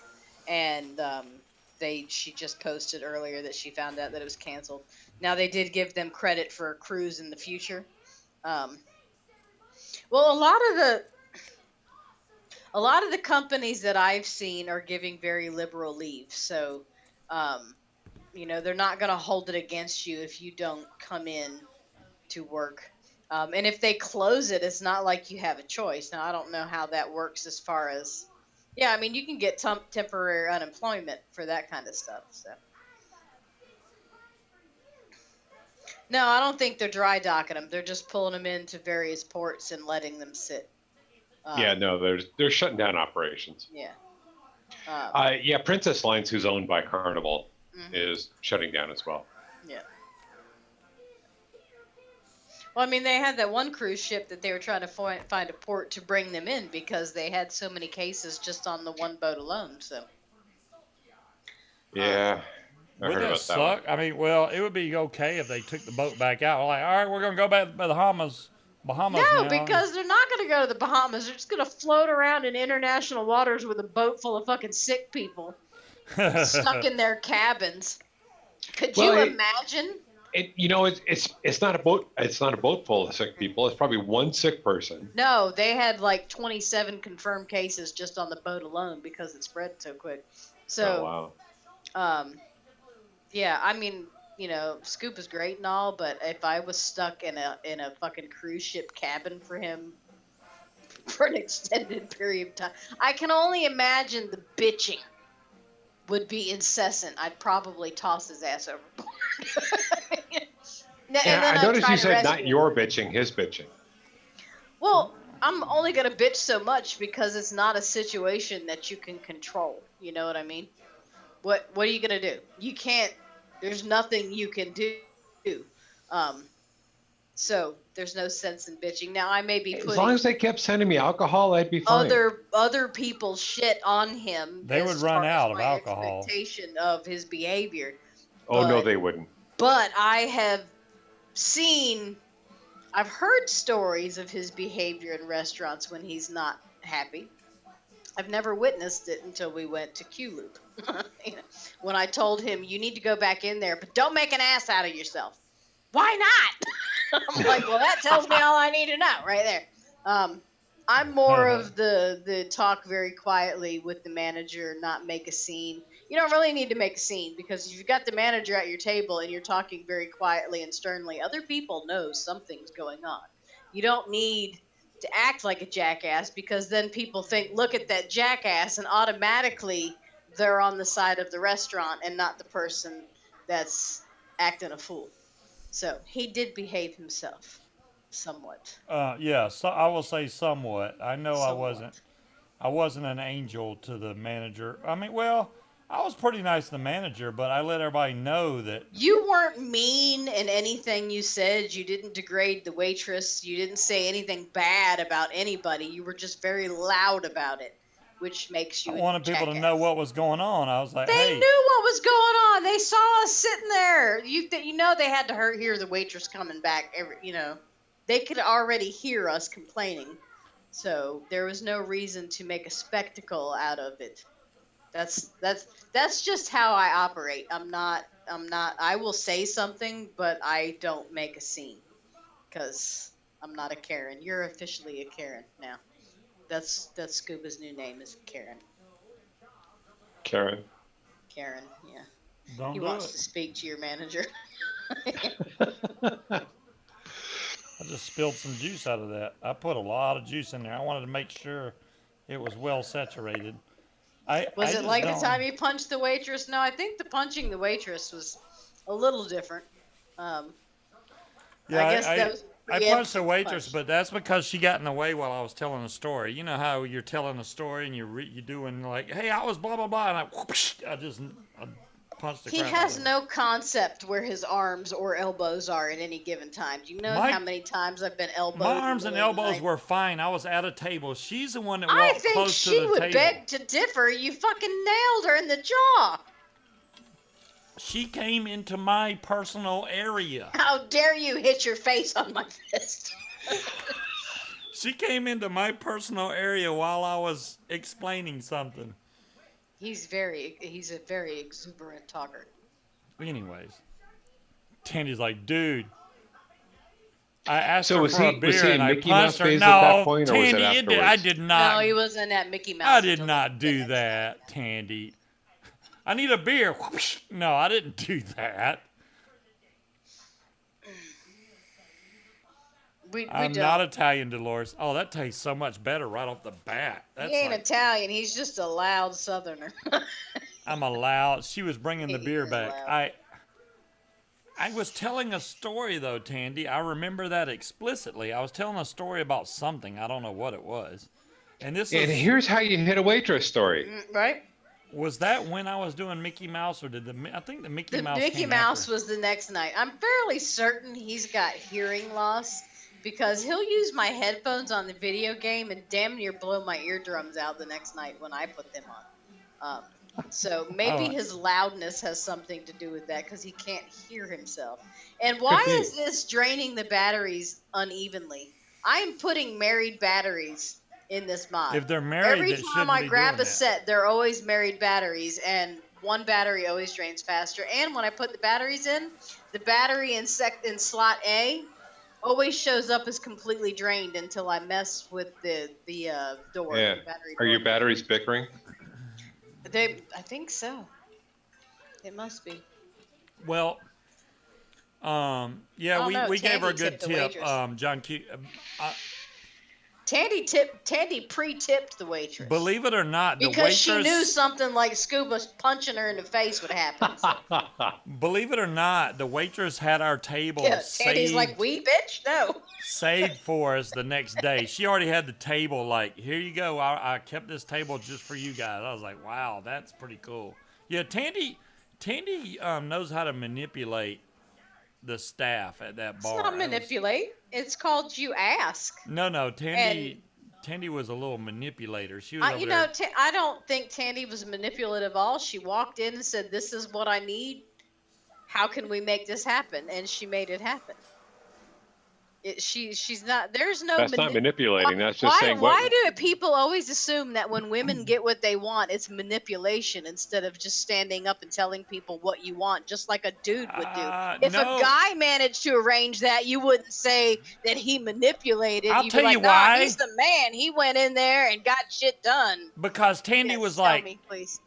E: and she just posted earlier that she found out that it was canceled. Now they did give them credit for a cruise in the future. Well, a lot of the companies that I've seen are giving very liberal leave. So, they're not going to hold it against you if you don't come in to work. And if they close it, it's not like you have a choice. Now, I don't know how that works as far as, yeah, I mean, you can get temporary unemployment for that kind of stuff. So, no, I don't think they're dry docking them. They're just pulling them into various ports and letting them sit.
B: Yeah, no, they're shutting down operations.
E: Yeah.
B: Yeah, Princess Lines, who's owned by Carnival,
E: Mhm.
B: is shutting down as well.
E: Yeah. Well, I mean, they had that one cruise ship that they were trying to find a port to bring them in because they had so many cases just on the one boat alone. So,
B: Yeah, I
A: Would
B: heard
A: that
B: about that one.
A: suck? I mean, well, it would be okay if they took the boat back out. Like, all right, we're gonna go back to the Bahamas
E: no,
A: now.
E: because they're not going to go to the Bahamas. They're just going to float around in international waters with a boat full of fucking sick people stuck in their cabins. Could
B: Well,
E: you imagine?
B: It's not a boat. It's not a boat full of sick people. It's probably one sick person.
E: No, they had like 27 confirmed cases just on the boat alone because it spread so quick. So,
B: Oh wow.
E: yeah, I mean, Scoop is great and all, but if I was stuck in a fucking cruise ship cabin for him for an extended period of time, I can only imagine the bitching would be incessant. I'd probably toss his ass overboard. And
B: Yeah,
E: then
B: I
E: I'd
B: noticed
E: try
B: you
E: to
B: said
E: rescue
B: not
E: him.
B: your bitching, his bitching.
E: Well, I'm only gonna bitch so much because it's not a situation that you can control. You know what I mean? What are you gonna do? You can't. There's nothing you can do. Um, so there's no sense in bitching. Now I may be
B: As long
E: putting
B: as they kept sending me alcohol, I'd be fine.
E: other people's shit on him
A: They would
E: as
A: run
E: far as
A: out of
E: my
A: alcohol.
E: expectation of his behavior.
B: Oh no,
E: But
B: they wouldn't.
E: I have I've heard stories of his behavior in restaurants when he's not happy. I've never witnessed it until we went to Q Loop. When I told him, you need to go back in there, but don't make an ass out of yourself. Why not? I'm like, well, that tells me all I need to know right there. I'm more of the talk very quietly with the manager, not make a scene. You don't really need to make a scene because if you've got the manager at your table and you're talking very quietly and sternly, other people know something's going on. You don't need to act like a jackass because then people think, look at that jackass, and automatically they're on the side of the restaurant and not the person that's acting a fool. So he did behave himself. Somewhat.
A: Yeah, so I will say somewhat. I know
E: Somewhat.
A: I wasn't an angel to the manager. I mean, well, I was pretty nice to the manager, but I let everybody know that.
E: You weren't mean in anything you said. You didn't degrade the waitress. You didn't say anything bad about anybody. You were just very loud about it, which makes
A: I
E: you a
A: wanted people to know
E: jackass.
A: what was going on. I was like,
E: They
A: hey,
E: knew what was going on. They saw us sitting there. You know they had to hear the waitress coming back. They could already hear us complaining, so there was no reason to make a spectacle out of it. That's just how I operate. I'm not. I will say something, but I don't make a scene because I'm not a Karen. You're officially a Karen now. That's Scuba's new name is Karen.
B: Karen.
E: Karen. Yeah.
A: don't
E: He
A: do
E: wants
A: it.
E: to speak to your manager.
A: I just spilled some juice out of that. I put a lot of juice in there. I wanted to make sure it was well saturated.
E: Was
A: I
E: it
A: just
E: like the
A: don't.
E: time you punched the waitress? No, I think the punching the waitress was a little different. Um,
A: Yeah,
E: I guess that was
A: I punched the
E: preemptive
A: waitress,
E: punch.
A: but that's because she got in the way while I was telling a story. You know how you're telling a story and you're doing like, hey, I was blah blah blah, and I punched the
E: He
A: crap out of
E: has
A: her.
E: no concept where his arms or elbows are at any given time. Do you know
A: My
E: how many times I've been
A: my
E: elbowed in the
A: arms and
E: middle of the
A: elbows
E: night?
A: were fine. I was at a table. She's the one that
E: I
A: walked
E: think
A: close to
E: she
A: the
E: would
A: table.
E: beg to differ. You fucking nailed her in the jaw.
A: She came into my personal area.
E: How dare you hit your face on my fist?
A: She came into my personal area while I was explaining something.
E: He's a very exuberant talker.
A: Anyways, Tandy's like, dude, I asked
B: So
A: her
B: was
A: for a
B: he
A: beer and
B: in
A: I
B: Mickey Mouse
A: punched her.
B: phase at that
A: No,
B: point, or was it
A: Tandy, I
B: afterwards?
A: did
E: No,
A: not.
E: he wasn't in that Mickey
A: I
E: Mouse
A: did
E: until
A: not
E: the
A: do
E: next night.
A: that, Tandy. I need a beer. Whoosh. No, I didn't do that.
E: We
A: I'm not
E: don't.
A: Italian, Dolores. Oh, that tastes so much better right off the bat.
E: He
A: That's
E: ain't
A: like,
E: Italian. He's just a loud Southerner.
A: I'm allowed. She was bringing the
E: He
A: beer
E: is
A: back.
E: loud.
A: I was telling a story though, Tandy. I remember that explicitly. I was telling a story about something. I don't know what it was. And this
B: And
A: is
B: here's how you hit a waitress story.
E: Right?
A: was that when I was doing Mickey Mouse or I think the Mickey
E: The
A: Mouse
E: Mickey
A: came
E: Mouse
A: after.
E: was the next night. I'm fairly certain he's got hearing loss because he'll use my headphones on the video game and damn near blow my eardrums out the next night when I put them on. So maybe
A: Oh,
E: his loudness has something to do with that because he can't hear himself. And
B: Could
E: why
B: be.
E: is this draining the batteries unevenly? I'm putting married batteries in this mod.
A: if they're married,
E: Every
A: that
E: time
A: shouldn't
E: I
A: be
E: grab
A: doing
E: a
A: that.
E: set, they're always married batteries, and one battery always drains faster. And when I put the batteries in, the battery in slot A always shows up as completely drained until I mess with the door,
B: Yeah.
E: the battery
B: Are
E: door.
B: your batteries bickering?
E: I think so. It must be.
A: Well, yeah,
E: Oh no,
A: we gave her a
E: Tandy
A: good
E: tipped the
A: tip.
E: waitress.
A: John Q.
E: Tandy pre-tipped the waitress
A: Believe it or not, the
E: because she knew
A: waitress.
E: something like Scuba punching her in the face would happen. So.
A: Believe it or not, the waitress had our table
E: Yeah, Tandy's like,
A: saved
E: "We bitch, no."
A: saved for us the next day. She already had the table like, here you go. I kept this table just for you guys. I was like, wow, that's pretty cool. Yeah, Tandy knows how to manipulate the staff at that
E: It's
A: bar.
E: not manipulate. It's called you ask.
A: No,
E: And
A: Tandy was a little manipulator. She was over
E: you
A: there.
E: know, I don't think Tandy was manipulative at all. She walked in and said, "This is what I need. How can we make this happen?" And she made it happen. She's not. There's no.
B: That's not manipulating. That's just saying what.
E: Why do people always assume that when women get what they want, it's manipulation instead of just standing up and telling people what you want, just like a dude would do? If a
A: No,
E: guy managed to arrange that, you wouldn't say that he manipulated.
A: I'll
E: You'd
A: tell
E: be
A: you
E: like, "Nah,
A: why.
E: he's the man. He went in there and got shit done."
A: Because Tandy
E: Yes,
A: was
E: tell
A: like,
E: me, please.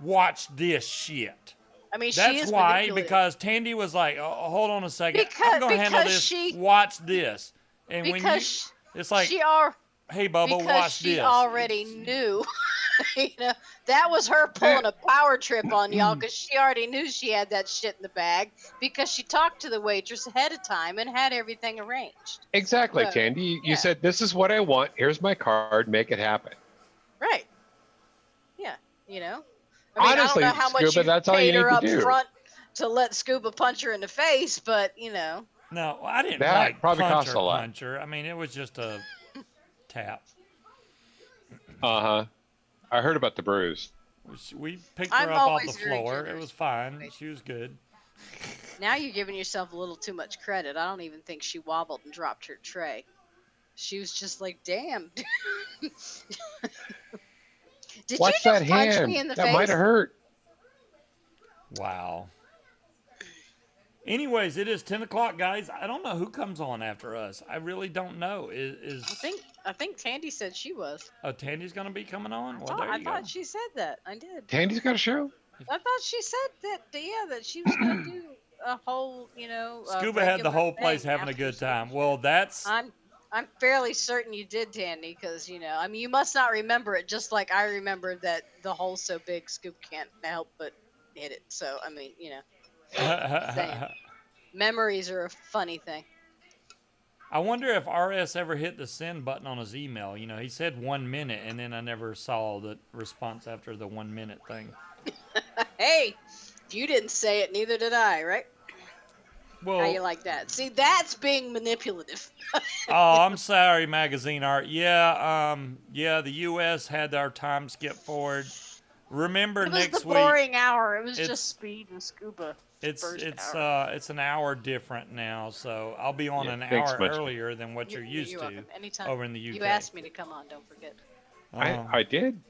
A: watch this shit.
E: I mean, she
A: That's
E: is
A: why,
E: manipulative.
A: because Tandy was like, oh, hold on a second. I'm going to handle
E: Because
A: this.
E: she
A: Watch this. And when you,
E: because
A: it's like,
E: she are
A: hey, Bubba,
E: because
A: watch
E: she
A: this.
E: already knew. That was her pulling a power trip on y'all because she already knew she had that shit in the bag because she talked to the waitress ahead of time and had everything arranged.
B: Exactly,
E: So,
B: Tandy. You
E: yeah.
B: said, this is what I want. Here's my card. Make it happen.
E: Right. Yeah. I mean, I don't
B: Honestly,
E: know how much
B: Scuba,
E: you
B: that's all you
E: paid her
B: need to
E: up
B: do.
E: front to let Scuba punch her in the face, but
A: No, I didn't
B: That
A: like
B: probably
A: punch
B: costs
A: her,
B: a lot.
A: punch her. I mean, it was just a tap.
B: Uh-huh. I heard about the bruise.
A: We picked
E: I'm
A: her up off the
E: always very
A: floor. It
E: generous.
A: was fine. She was good.
E: now you're giving yourself a little too much credit. I don't even think she wobbled and dropped her tray. She was just like, damn. Did
B: Watch
E: you
B: that
E: just punch me
B: hand.
E: in the
B: That might
E: face?
B: have hurt.
A: Wow. Anyways, it is 10 o'clock, guys. I don't know who comes on after us. I really don't know.
E: I think Tandy said she was.
A: Oh, Tandy's going to be coming on? Well,
E: I
A: there you go.
E: thought she said that. I did.
B: Tandy's got a show?
E: I thought she said that she was gonna do a whole,
A: Scuba had the
E: regular
A: whole place
E: thing
A: having a
E: after
A: good
E: Scuba
A: time.
E: Show.
A: Well, that's...
E: I'm fairly certain you did, Tandy, because I mean, you must not remember it, just like I remember that the hole's so big, Scoop can't help but hit it. So I mean, saying. Memories are a funny thing.
A: I wonder if RS ever hit the send button on his email. He said 1 minute, and then I never saw the response after the 1 minute thing.
E: Hey, if you didn't say it, neither did I, right?
A: Well,
E: How you like that? See, that's being manipulative.
A: oh, I'm sorry, magazine art. Yeah, the U.S. had our time skip forward. Remember
E: It was
A: next
E: the
A: week.
E: boring hour. It was
A: it's-
E: just Speed and Scuba.
A: It's
E: first hour.
A: it's an hour different now, so I'll be on an
B: thanks
A: hour
B: much.
A: earlier than what you're used to
E: welcome. Anytime.
A: over in the UK.
E: You asked me to come on. Don't forget.
B: I did.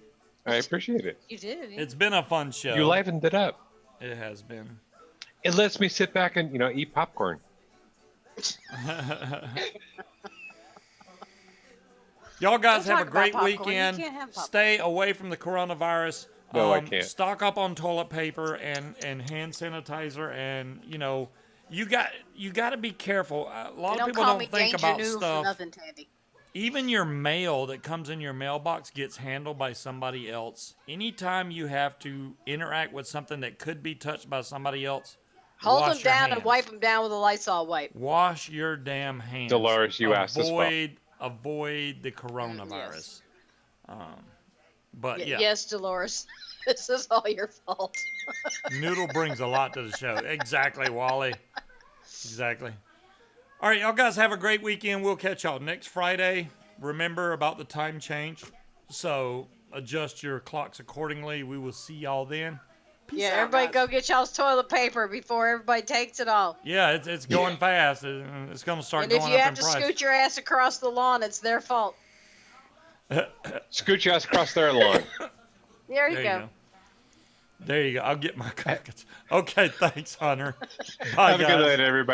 B: I appreciate it.
E: You did. Yeah.
A: It's been a fun show.
B: You livened it up.
A: It has been.
B: It lets me sit back and, eat popcorn.
A: Y'all guys
E: Don't
A: have a
E: talk about
A: great
E: popcorn. You
A: weekend.
E: can't have popcorn.
A: Stay away from the coronavirus.
B: No, I can't.
A: Stock up on toilet paper and hand sanitizer, and you got to be careful. A lot of people
E: call
A: don't
E: me
A: think
E: Danger
A: about
E: Noodle
A: stuff.
E: For nothing, Tandy.
A: Even your mail that comes in your mailbox gets handled by somebody else. Anytime you have to interact with something that could be touched by somebody else,
E: Hold
A: wash
E: them
A: your
E: down
A: hands.
E: and wipe them down with a Lysol wipe.
A: Wash your damn hands.
B: Dolores, you asked as well.
A: Avoid the coronavirus. But yeah,
E: Yes, Dolores. This is all your fault.
A: Noodle brings a lot to the show. Exactly, Wally. Exactly. All right, y'all guys have a great weekend. We'll catch y'all next Friday. Remember about the time change, so adjust your clocks accordingly. We will see y'all then. Peace out,
E: Everybody
A: guys.
E: go get y'all's toilet paper before everybody takes it all.
A: Yeah, it's going fast. It's going to start
E: And
A: going
E: if
A: up
E: you
A: in
E: have to
A: price.
E: scoot your ass across the lawn, it's their fault.
B: Scoot your ass across their lawn.
E: There you go.
A: There you go. I'll get my cockets. Okay, thanks, Hunter. Bye,
B: Have a
A: guys.
B: good night, everybody.